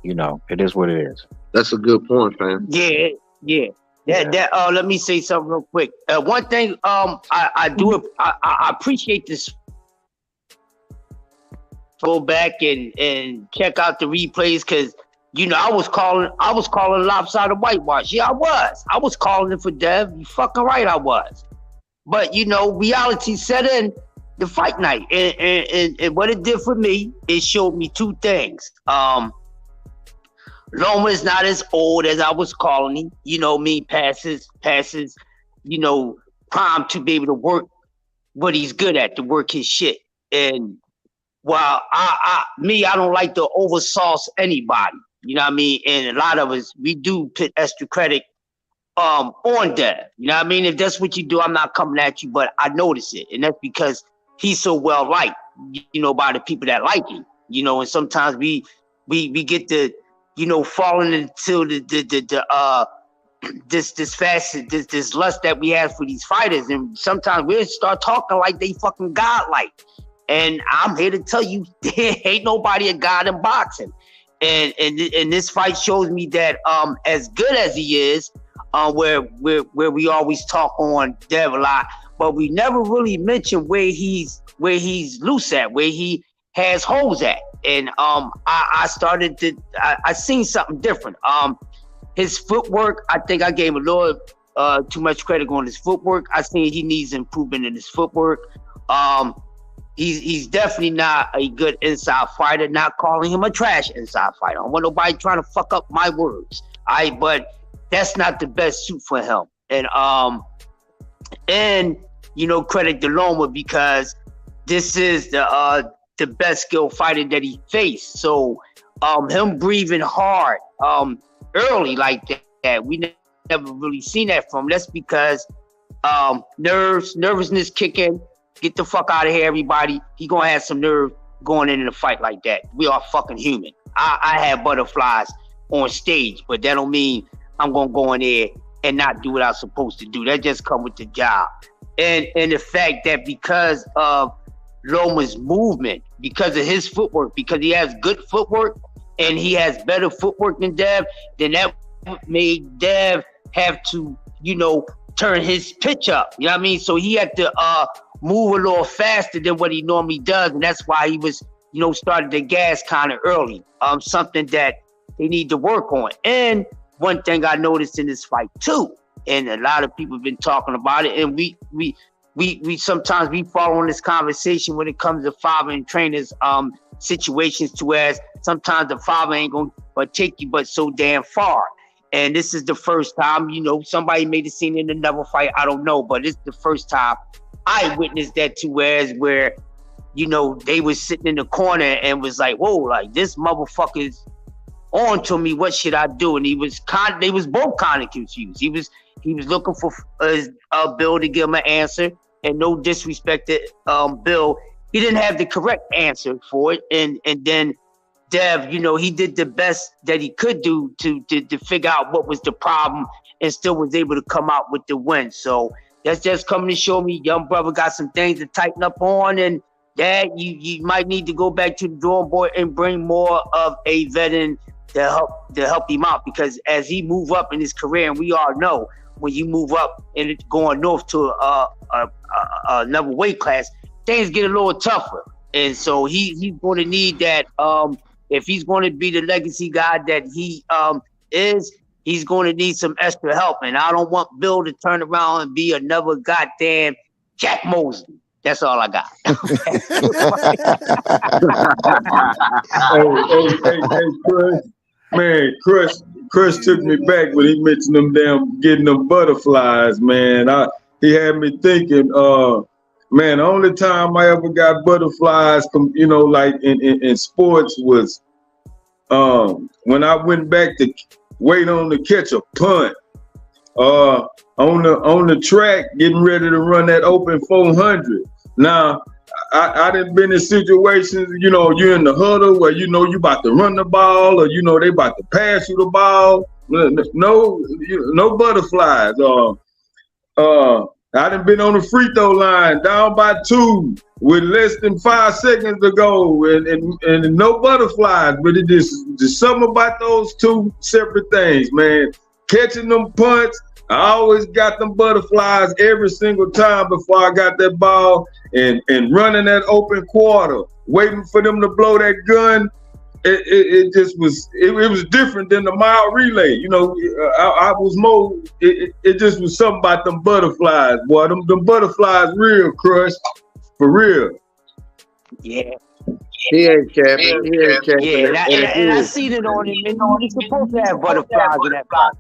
you know, it is what it is. That's a good point, fam. Yeah. Let me say something real quick. One thing, I appreciate this. Go back and check out the replays because you know I was calling lopsided whitewash. Yeah, I was calling it for Dev. You fucking right, I was. But you know, reality set in the fight night, and what it did for me, it showed me two things. Loma is not as old as I was calling him. You know me, passes, you know, prime to be able to work what he's good at, to work his shit. And while I don't like to oversauce anybody. You know what I mean? And a lot of us, we do put extra credit on Dev. You know what I mean? If that's what you do, I'm not coming at you, but I notice it. And that's because he's so well liked, you know, by the people that like him. You know, and sometimes we get to, you know, falling into this lust that we have for these fighters, and sometimes we start talking like they fucking godlike. And I'm here to tell you, there ain't nobody a god in boxing. And this fight shows me that as good as he is, where we always talk on Dev a lot, but we never really mention where he's loose at, where he has holes at. And I seen something different. His footwork, I think I gave a little too much credit on his footwork. I seen he needs improvement in his footwork. He's definitely not a good inside fighter. Not calling him a trash inside fighter. I don't want nobody trying to fuck up my words. But that's not the best suit for him. And you know, credit to Loma because this is the best skill fighter that he faced. So him breathing hard early like that, we never really seen that from him. That's because nervousness kicking. Get the fuck out of here, everybody. He gonna have some nerve going in a fight like that. We are fucking human. I have butterflies on stage, but that don't mean I'm gonna go in there and not do what I'm supposed to do. That just come with the job. And the fact that because of Loma's movement, because of his footwork, because he has good footwork and he has better footwork than Dev, then that made Dev have to, you know, turn his pitch up. You know what I mean? So he had to move a little faster than what he normally does, and that's why he was started the gas kind of early. Something that they need to work on. And one thing I noticed in this fight too, and a lot of people have been talking about it, and we sometimes we follow on this conversation when it comes to father and trainers situations, to as sometimes the father ain't gonna take you but so damn far. And this is the first time, somebody may have seen it in another fight, I don't know, but it's the first time I witnessed that too, where they was sitting in the corner and was like, whoa, like this motherfucker's on to me, what should I do? And they was both kind of confused. He was looking for Bill to give him an answer, and no disrespect to Bill, he didn't have the correct answer for it. And then Dev, he did the best that he could do to figure out what was the problem, and still was able to come out with the win. So that's just coming to show me young brother got some things to tighten up on, and that you might need to go back to the drawing board and bring more of a veteran to help him out, because as he move up in his career, and we all know when you move up and going north to another weight class, things get a little tougher. And so he's going to need that. If he's going to be the legacy guy that he is, he's going to need some extra help. And I don't want Bill to turn around and be another goddamn Jack Mosley. That's all I got. hey, Chris. Man, Chris took me back when he mentioned them damn getting them butterflies, man. He had me thinking, man, the only time I ever got butterflies, like in sports was when I went back to wait on to catch a punt. On the track, getting ready to run that open 400. Now, I done been in situations, you're in the huddle where you about to run the ball, or they about to pass you the ball. No butterflies. I done been on the free throw line down by 2 with less than 5 seconds to go, and no butterflies. But it just something about those two separate things, man. Catching them punts, I always got them butterflies every single time before I got that ball, and running that open quarter, waiting for them to blow that gun. It just was, it was different than the mile relay. I was more, it just was something about them butterflies, boy. Them butterflies real, Crush, for real. Yeah. He ain't capping. Yeah, and I seen it on him. You're supposed to have butterflies in that fight.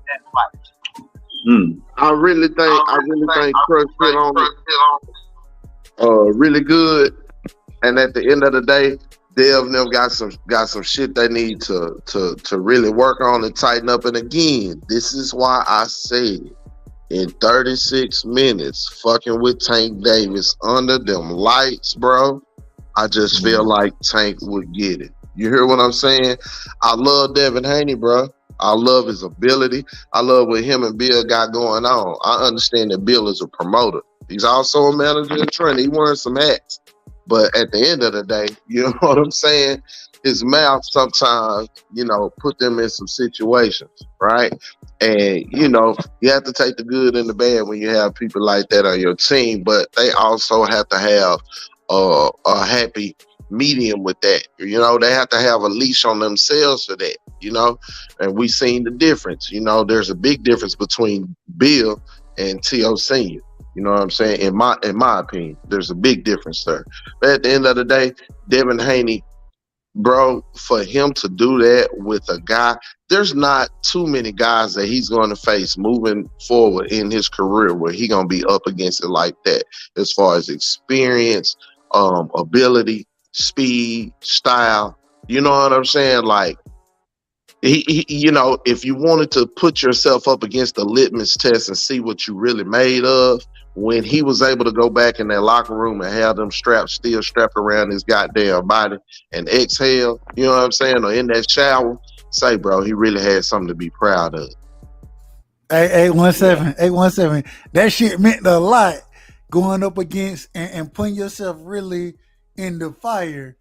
I really think Crush hit on it really good. And at the end of the day, Dev and them got some shit they need to really work on and tighten up. And again, this is why I said in 36 minutes, fucking with Tank Davis under them lights, bro, I just feel like Tank would get it. You hear what I'm saying? I love Devin Haney, bro. I love his ability. I love what him and Bill got going on. I understand that Bill is a promoter. He's also a manager and trainer. He wearing some hats. But at the end of the day, you know what I'm saying? His mouth sometimes, put them in some situations, right? And, you have to take the good and the bad when you have people like that on your team, but they also have to have a happy medium with that. They have to have a leash on themselves for that, and we seen the difference. There's a big difference between Bill and T.O. Sr. You know what I'm saying? In my opinion, there's a big difference there. But at the end of the day, Devin Haney, bro, for him to do that with a guy, there's not too many guys that he's going to face moving forward in his career where he going to be up against it like that, as far as experience, ability, speed, style. You know what I'm saying? Like, he if you wanted to put yourself up against the litmus test and see what you really made of, when he was able to go back in that locker room and have them straps still strapped around his goddamn body and exhale, you know what I'm saying, or in that shower, say, bro, he really had something to be proud of. 817. That shit meant a lot, going up against and putting yourself really in the fire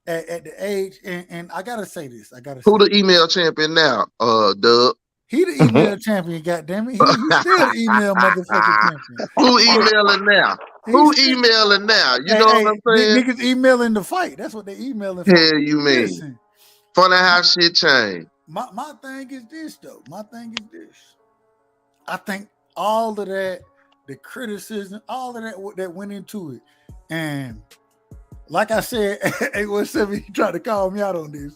at the age. And I gotta say this. Who the email champion now? Dub. He the email champion, goddammit. He still the email motherfucking champion. Who emailing now? Who emailing now? You know what I'm saying? Niggas emailing the fight. That's what they emailing for. Hell, you mean? Listen, Funny how shit changed. my thing is this though. My thing is this. I think all of that, the criticism, all of that went into it, and like I said, 817, he tried to call me out on this.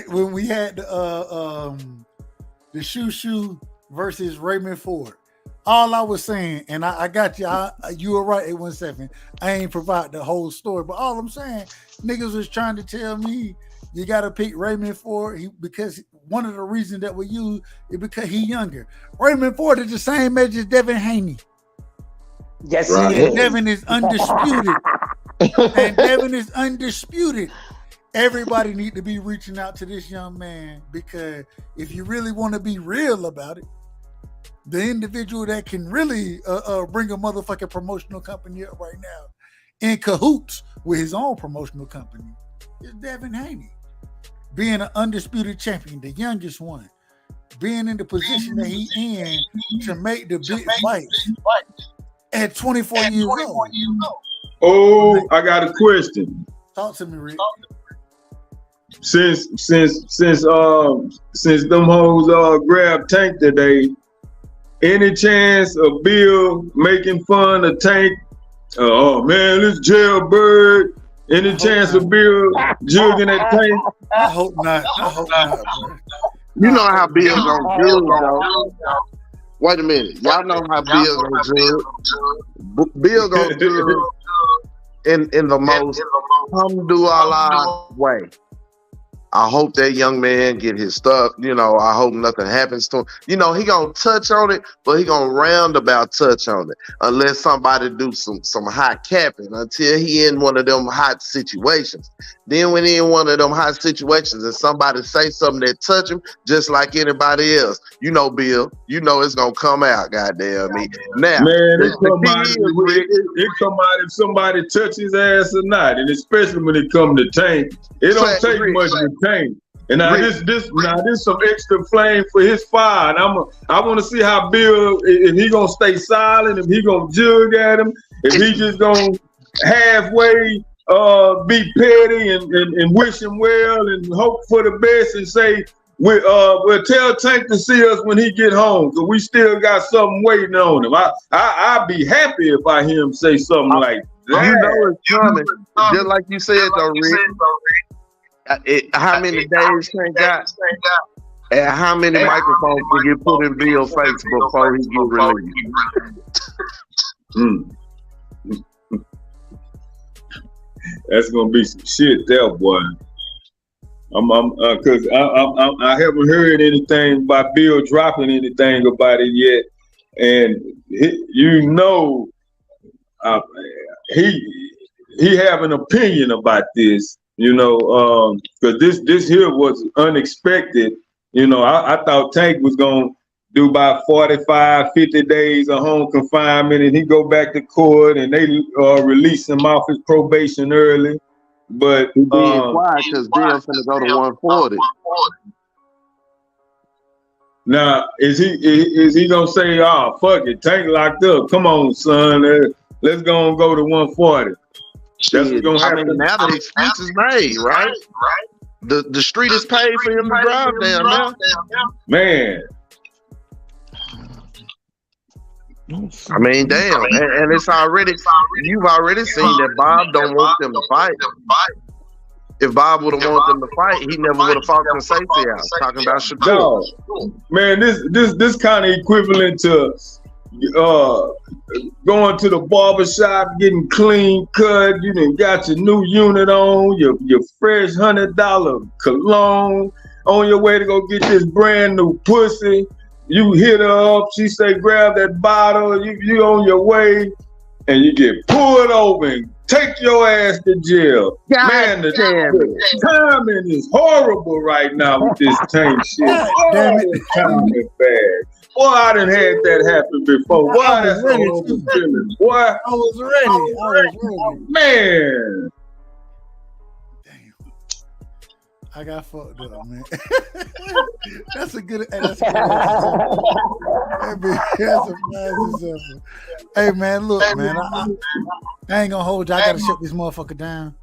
When we had the Shoo versus Raymond Ford. All I was saying, and I got you. You were right, 817. I ain't provide the whole story, but all I'm saying, niggas was trying to tell me you got to pick Raymond Ford because one of the reasons that we use is because he younger. Raymond Ford is the same age as Devin Haney. Yes, right. he is. Devin is undisputed, and Devin is undisputed. Everybody need to be reaching out to this young man because if you really want to be real about it, the individual that can really bring a motherfucking promotional company up right now in cahoots with his own promotional company is Devin Haney. Being an undisputed champion, the youngest one, being in the position that he in to make the big fights at 24 years old. Oh, I got a question. Talk to me, Rick. Since them hoes grabbed Tank today, any chance of Bill making fun of Tank? Oh man, this jailbird. Any chance of Bill jugging at Tank? I hope not. I hope not. You know how Bill gonna judge, though. Wait a minute. Y'all know how Bill gonna judge. Bill gonna judge in the most alhamdulillah way. I hope that young man get his stuff. You know, I hope nothing happens to him. You know, he gonna touch on it, but he gonna roundabout touch on it unless somebody do some hot capping until he in one of them hot situations. Then when he in one of them hot situations and somebody say something that touch him, just like anybody else, you know, Bill, you know it's gonna come out. Goddamn me. Now, man, it come out if somebody touch his ass or not, and especially when it come to Tank, it don't take much to Tank. And now this some extra flame for his fire. And I want to see how Bill, if he gonna stay silent, if he gonna jug at him, if he just gonna halfway be petty and wish him well and hope for the best and say we'll tell Tank to see us when he get home because we still got something waiting on him. I'd be happy if I hear him say something like that. You know it's coming. Just like you said though, Rick. How many days Tank got? And how many microphones will get put in Bill's face before he get released? That's gonna be some shit, there, boy. Cause I haven't heard anything about Bill dropping anything about it yet, and he have an opinion about this. You know, because this here was unexpected. You know, I thought Tank was gonna do about 45, 50 days of home confinement, and he go back to court, and they release him off his probation early. But he being quiet because Bill's finna go to 140. Now, is he gonna say, "Oh fuck it, Tank locked up. Come on, son, let's go to 140." That's what's gonna happen. I mean, now the excuse is made, right? The street is paid for him to drive down now. Man. I mean, damn, and it's already, you've already seen that Bob don't want them to fight. If Bob would have wanted them to fight, he never would have fought in safety house. Talking about Shakur. No, man, this kind of equivalent to going to the barbershop, getting clean cut. You done got your new unit on, your fresh $100 cologne, on your way to go get this brand new pussy. You hit her up, she say grab that bottle, you on your way, and you get pulled over and take your ass to jail. Man, the timing is horrible right now with this Tank shit. Damn it. Timing is bad. Boy, I done had that happen before. Boy, that's all feeling. Boy, I was ready. Man. I got fucked up, man. That's a good. Hey, that's a good answer. That's a nice example. Hey, man, look, man. I ain't gonna hold you. I gotta shut this motherfucker down.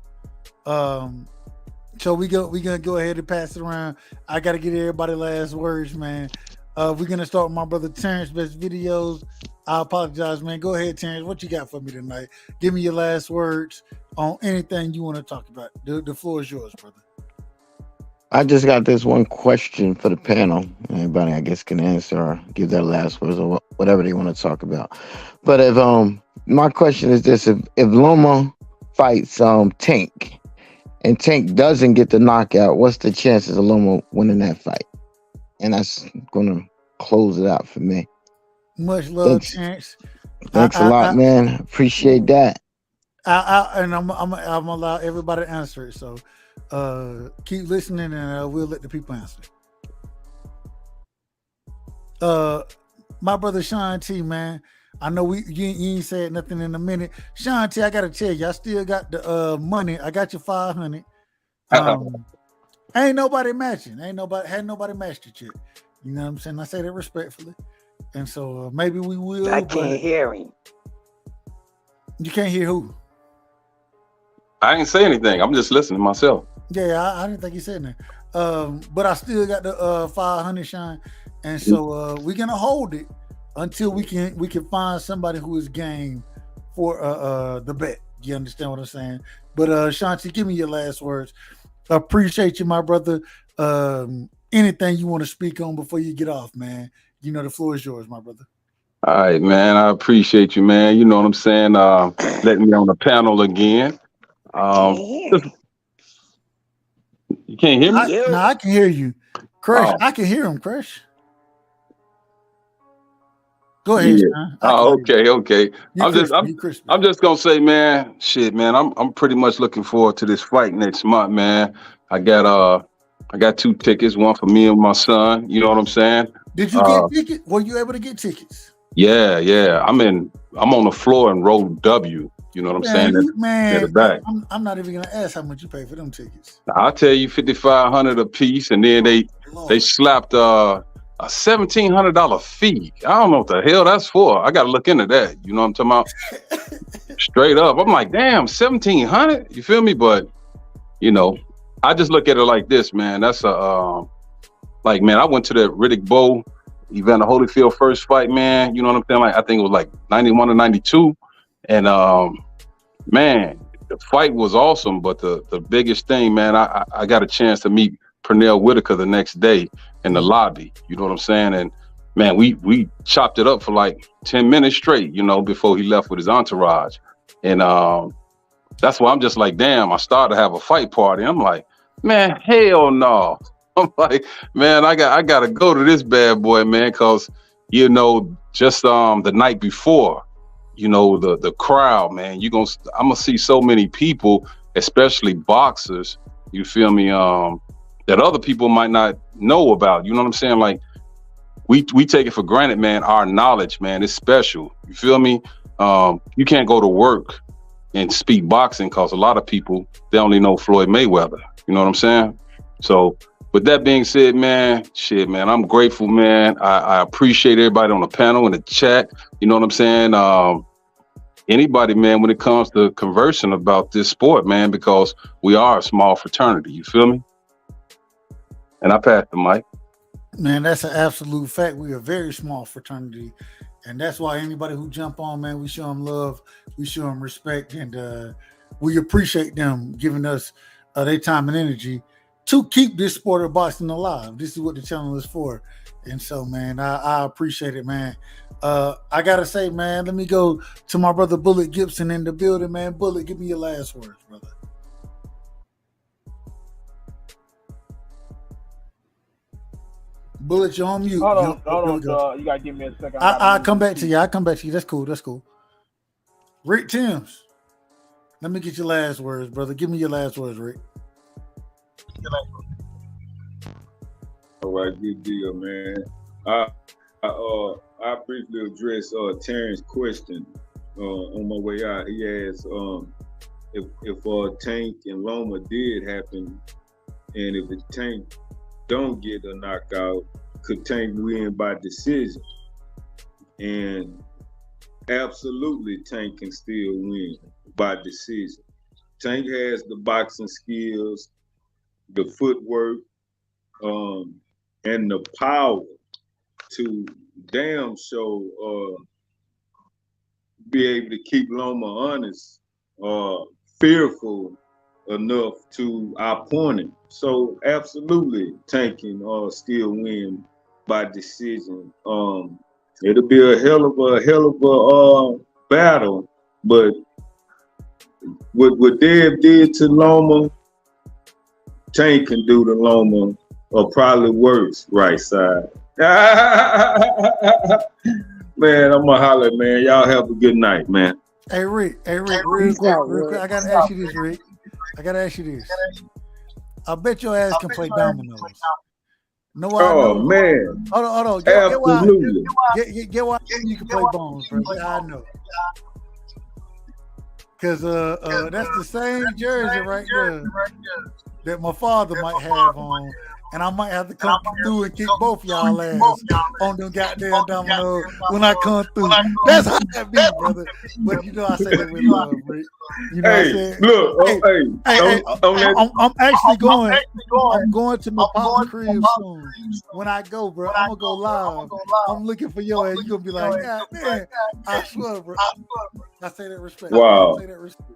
So we gonna go ahead and pass it around. I gotta get everybody last words, man. We're gonna start with my brother Terrence, Best Videos. I apologize, man. Go ahead, Terrence. What you got for me tonight? Give me your last words on anything you want to talk about. The floor is yours, brother. I just got this one question for the panel. Anybody, I guess, can answer or give their last words or whatever they want to talk about. But if my question is this: if Loma fights Tank and Tank doesn't get the knockout, what's the chances of Loma winning that fight? And that's gonna close it out for me. Much love, Terrence. Thanks a lot, man. Appreciate that. And I'm gonna allow everybody to answer it. So keep listening, and we'll let the people answer. My brother Sean T, man. I know you ain't said nothing in a minute. Sean T, I gotta tell you, I still got the money. I got you 500. Ain't nobody matching. Had nobody matched it yet. You know what I'm saying? I say that respectfully. And so maybe we will. I can't hear him. You can't hear who? I ain't say anything. I'm just listening myself. Yeah, I didn't think you said that. But I still got the 500, Sean. And so we're gonna hold it until we can find somebody who is game for the bet. You understand what I'm saying? But Shanti, give me your last words. I appreciate you, my brother. Anything you want to speak on before you get off, man? You know the floor is yours, my brother. All right, man. I appreciate you, man. You know what I'm saying? Letting me on the panel again. You can't hear me? No, I can hear you. Crush, I can hear him, Crush. Go ahead, Sean. Okay. I'm just gonna say, man, shit, man. I'm pretty much looking forward to this fight next month, man. I got 2 tickets, one for me and my son. You know what I'm saying? Did you get tickets? Were you able to get tickets? Yeah. I'm on the floor in row W. You know what I'm saying? Man, at the back. I'm not even gonna ask how much you pay for them tickets. I'll tell you, $5,500 a piece, and then they slapped a $1,700 fee. I don't know what the hell that's for. I gotta look into that. You know what I'm talking about? Straight up, I'm like, damn, $1,700. You feel me? But you know, I just look at it like this, man. That's like, man, I went to the Riddick Bowe Evander Holyfield first fight, man. You know what I'm saying? Like, I think it was like 91 or 92. And man, the fight was awesome. But the biggest thing, man, I got a chance to meet Pernell Whitaker the next day in the lobby. You know what I'm saying? And man, we chopped it up for like 10 minutes straight, you know, before he left with his entourage. And that's why I'm just like, damn, I started to have a fight party. I'm like, man, hell no. I'm like, man, I gotta go to this bad boy, man, cause you know, just the night before, you know, the crowd, man, I'm gonna see so many people, especially boxers, you feel me, that other people might not know about. You know what I'm saying? Like, we take it for granted, man. Our knowledge, man, is special. You feel me? You can't go to work and speak boxing because a lot of people, they only know Floyd Mayweather. You know what I'm saying? So with that being said, man, shit, man, I'm grateful, man. I appreciate everybody on the panel and the chat. You know what I'm saying? Anybody, man, when it comes to conversing about this sport, man, because we are a small fraternity. You feel me? And I pass the mic. Man, that's an absolute fact. We're a very small fraternity. And that's why anybody who jump on, man, we show them love, we show them respect, and we appreciate them giving us their time and energy to keep this sport of boxing alive. This is what the channel is for. And so, man, I appreciate it, man. I got to say, man, let me go to my brother Bullet Gibson in the building, man. Bullet, give me your last words, brother. Bullet, you're on mute. Hold on. You gotta give me a second. I'll come back to you. That's cool. Rick Timms, let me get your last words, brother. Give me your last words, Rick. All right, good deal, man. I briefly addressed Terrence's question on my way out. He asked if Tank and Loma did happen And if the Tank don't get a knockout, could Tank win by decision? And absolutely, Tank can still win by decision. Tank has the boxing skills, the footwork, and the power to damn show be able to keep Loma honest, fearful enough to our opponent. So absolutely, Tank can still win by decision. It'll be a hell of a battle, but what Dev did to Loma, Tank can do to Loma, or probably worse, right side. Man, I'm gonna holler, man. Y'all have a good night, man. Hey Rick, real quick. I gotta ask you this, Rick. I bet your ass can play dominoes. No, I know. Man. Hold on. Absolutely. Get why you can play bones, bro. I know. Cause that's the same jersey right there that my father might have on. And I might have to come through and kick both y'all ass on them goddamn dominoes when I come through. That's how that be, brother. But you know I say that with love, Rick. You know I'm actually going. I'm going to my pop's crib soon. When I go, bro, I'm gonna go live. I'm looking for your ass. You gonna be like, God, man, I swear, bro. I say that respect. Wow. I say that respect.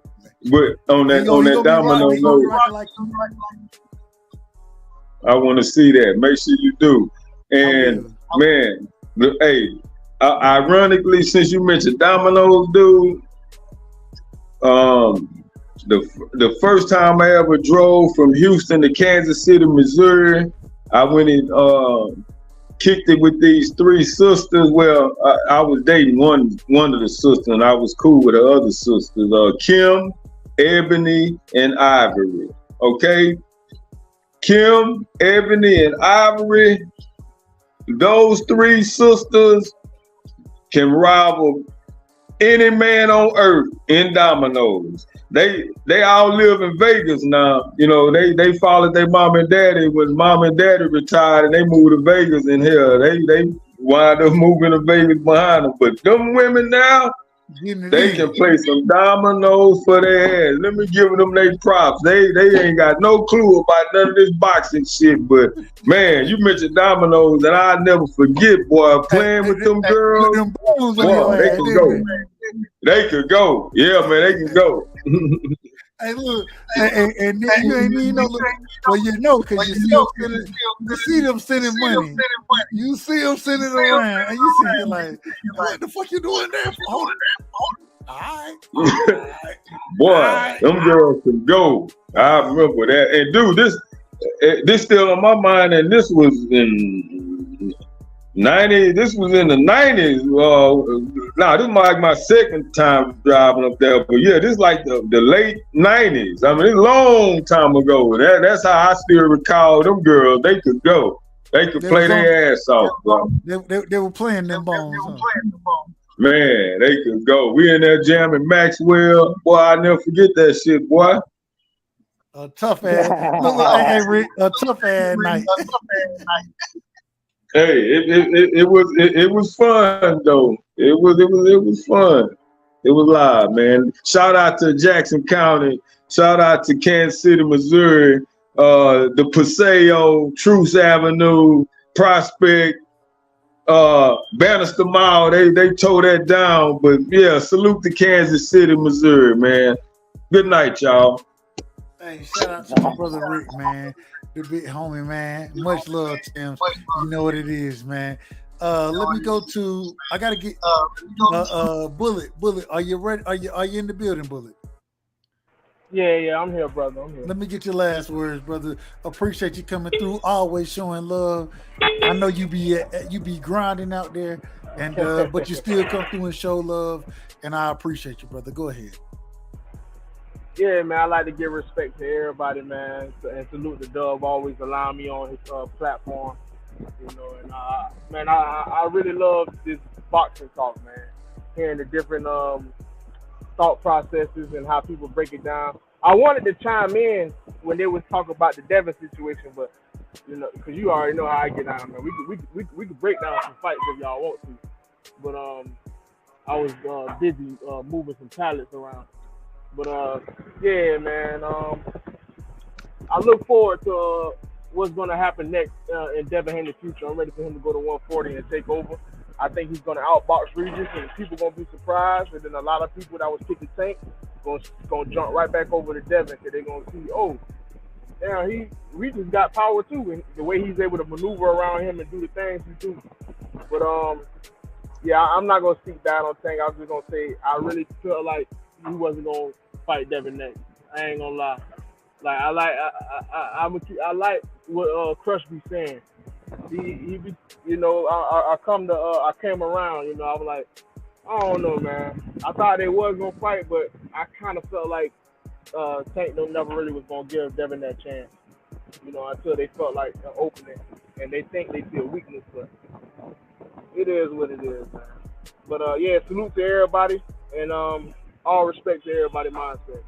But on that domino note, I want to see that. Make sure you do. And man, hey, ironically, since you mentioned dominoes, dude, the first time I ever drove from Houston to Kansas City, Missouri, I went and kicked it with these three sisters. Well, I was dating one of the sisters, and I was cool with the other sisters, Kim, Ebony, and Ivory. Okay. Kim, Ebony, and Ivory, those three sisters can rival any man on earth in dominoes. They all live in Vegas now. You know, they followed their mom and daddy when mom and daddy retired, and they moved to Vegas. And hell, they wind up moving to Vegas behind them. But them women now, they can play some dominoes for their ass. Let me give them their props. They ain't got no clue about none of this boxing shit. But man, you mentioned dominoes, and I'll never forget, boy, playing with them girls. Boy, they can go. They could go. Yeah, man, they can go. Hey, look, and you ain't even know. Well, you know, because you see them sending money. You see them sending it around, and you see it like, what the fuck you doing there? Hold it. All right. Boy, them girls can go. I remember that. And dude, this still on my mind, and this was in 90. This was in the 90s. This is like my second time driving up there. But yeah, this is like the late 90s. I mean, it's a long time ago. That's how I still recall them girls. They could go. They could play their ass off, bro. They were playing them bones. Man, they could go. We in there jamming Maxwell. Boy, I'll never forget that shit, boy. A tough ass. Hey, Rick, a tough ass night. Hey, it was fun though. It was fun. It was live, man. Shout out to Jackson County. Shout out to Kansas City, Missouri. The Paseo, Truce Avenue, Prospect, Bannister Mall. They tore that down. But yeah, salute to Kansas City, Missouri, man. Good night, y'all. Hey, shout out to my brother Rick, man. The big homie, man. Much love to him. You know what it is, man. Let me go to. I gotta get Bullet. Are you ready? Are you in the building, Bullet? Yeah, I'm here, brother. I'm here. Let me get your last words, brother. Appreciate you coming through. Always showing love. I know you be grinding out there, and but you still come through and show love, and I appreciate you, brother. Go ahead. Yeah, man, I like to give respect to everybody, man, and salute the Dub, always allowing me on his platform, you know, and man, I really love this boxing talk, man, hearing the different thought processes and how people break it down. I wanted to chime in when they was talking about the Devin situation, but you know, because you already know how I get down, man. We could break down some fights if y'all want to, but I was busy moving some pallets around. But yeah, man. I look forward to what's going to happen next in Devin Haney's future. I'm ready for him to go to 140 and take over. I think he's going to outbox Regis, and people going to be surprised. And then a lot of people that was kicking Tank going to jump right back over to Devin because they're going to see, oh, yeah, Regis got power too, and the way he's able to maneuver around him and do the things he do. But yeah, I'm not going to speak down on Tank. I was just going to say I really felt like he wasn't going to fight Devin next. I ain't going to lie. Like I like what Crush be saying. He be, you know, I came around, you know. I was like, I don't know, man. I thought they was gonna fight, but I kind of felt like Tank never really was gonna give Devin that chance, you know, until they felt like an opening, and they think they see a weakness, but it is what it is, man. But yeah, salute to everybody, and all respect to everybody's mindset, man.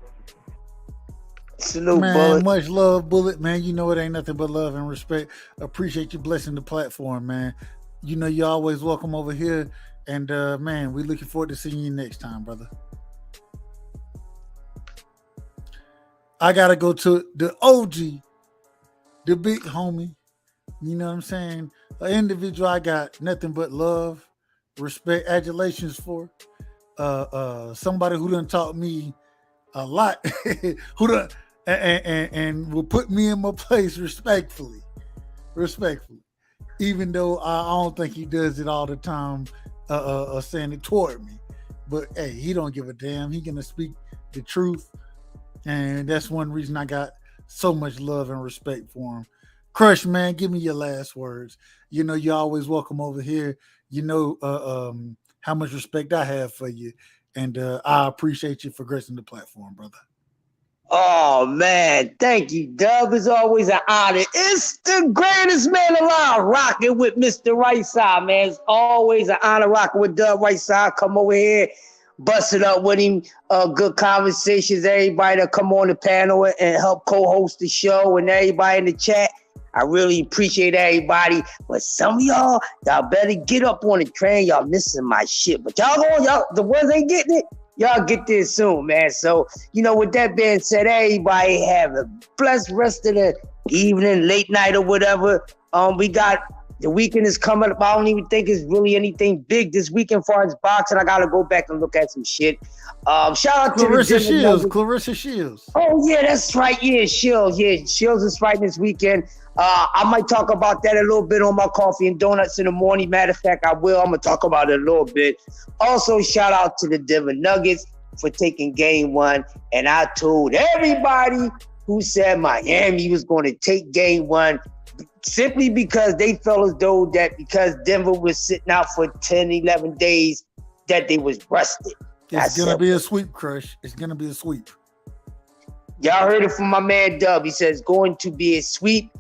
Salute, man, Bullet. much love, Bullet, man. You know it ain't nothing but love and respect. Appreciate you blessing the platform, man. You know you're always welcome over here, and man, we looking forward to seeing you next time, brother. I gotta go to the OG, the big homie. You know what I'm saying? An individual I got nothing but love, respect, adulations for. Somebody who done taught me a lot, who done and will put me in my place respectfully, even though I don't think he does it all the time, saying it toward me. But hey, he don't give a damn. He gonna speak the truth, and that's one reason I got so much love and respect for him. Crush, man, give me your last words. You know you're always welcome over here. You know how much respect I have for you, and I appreciate you for gracing the platform, brother. Oh man, thank you, Dub. It's always an honor. It's the greatest man alive, rocking with Mr. Right Side, man. It's always an honor rocking with Dub Right Side. Come over here, bust it up with him. Good conversations. Everybody that come on the panel and help co-host the show, and everybody in the chat. I really appreciate everybody. But some of y'all better get up on the train. Y'all missing my shit. But y'all the ones ain't getting it. Y'all get this soon, man. So, you know, with that being said, everybody have a blessed rest of the evening, late night or whatever. We got the weekend is coming up. I don't even think it's really anything big this weekend as far as boxing. I got to go back and look at some shit. Shout out Clarissa to Shields. Clarissa Shields. Oh, yeah, that's right. Yeah, Shields. Yeah, Shields is fighting this weekend. I might talk about that a little bit on my coffee and donuts in the morning. Matter of fact, I will. I'm going to talk about it a little bit. Also, shout out to the Denver Nuggets for taking game one. And I told everybody who said Miami was going to take game one simply because they felt as though that because Denver was sitting out for 10, 11 days, that they was rusted. It's going to be a sweep, Crush. It's going to be a sweep. Y'all heard it from my man Dub. He says going to be a sweep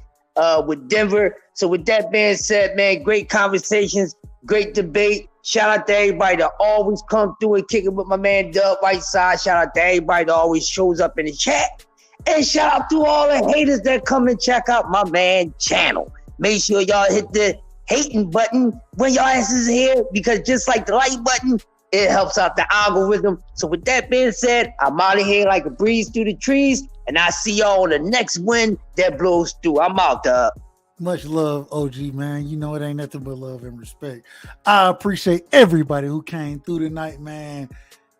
with Denver. So with that being said, man, great conversations, great debate. Shout out to everybody that always come through and kick it with my man Dub Right Side. Shout out to everybody that always shows up in the chat. And shout out to all the haters that come and check out my man channel. Make sure y'all hit the hating button when y'all asses here, because just like the like button, it helps out the algorithm. So with that being said, I'm out of here like a breeze through the trees, and I see y'all on the next wind that blows through. I'm out, Dub. Much love, OG, man. You know it ain't nothing but love and respect. I appreciate everybody who came through tonight, man.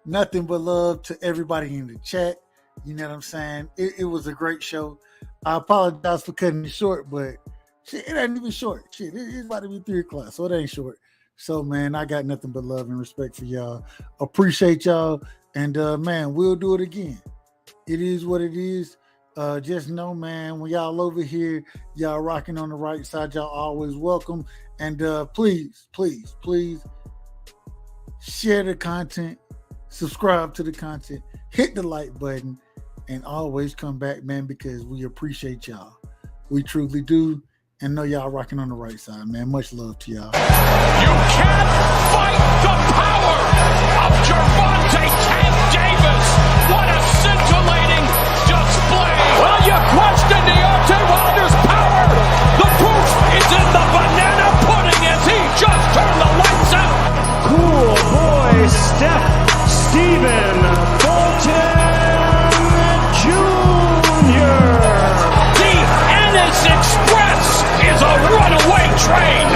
Nothing but love to everybody in the chat. You know what I'm saying? It was a great show. I apologize for cutting it short, but shit, it ain't even short. Shit, it's about to be 3 o'clock, so it ain't short. So, man, I got nothing but love and respect for y'all. Appreciate y'all. And, man, we'll do it again. It is what it is. Just know, man, when y'all over here, y'all rocking on the right side, y'all always welcome. And please, please, please share the content, subscribe to the content, hit the like button, and always come back, man, because we appreciate y'all. We truly do. And know y'all rocking on the right side, man. Much love to y'all. You can't fight the power of Gervonta Tank Davis. What a scintillating Stephen Fulton Jr. The Ennis Express is a runaway train.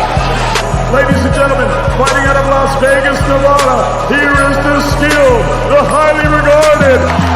Ladies and gentlemen, fighting out of Las Vegas, Nevada, here is the skilled, the highly regarded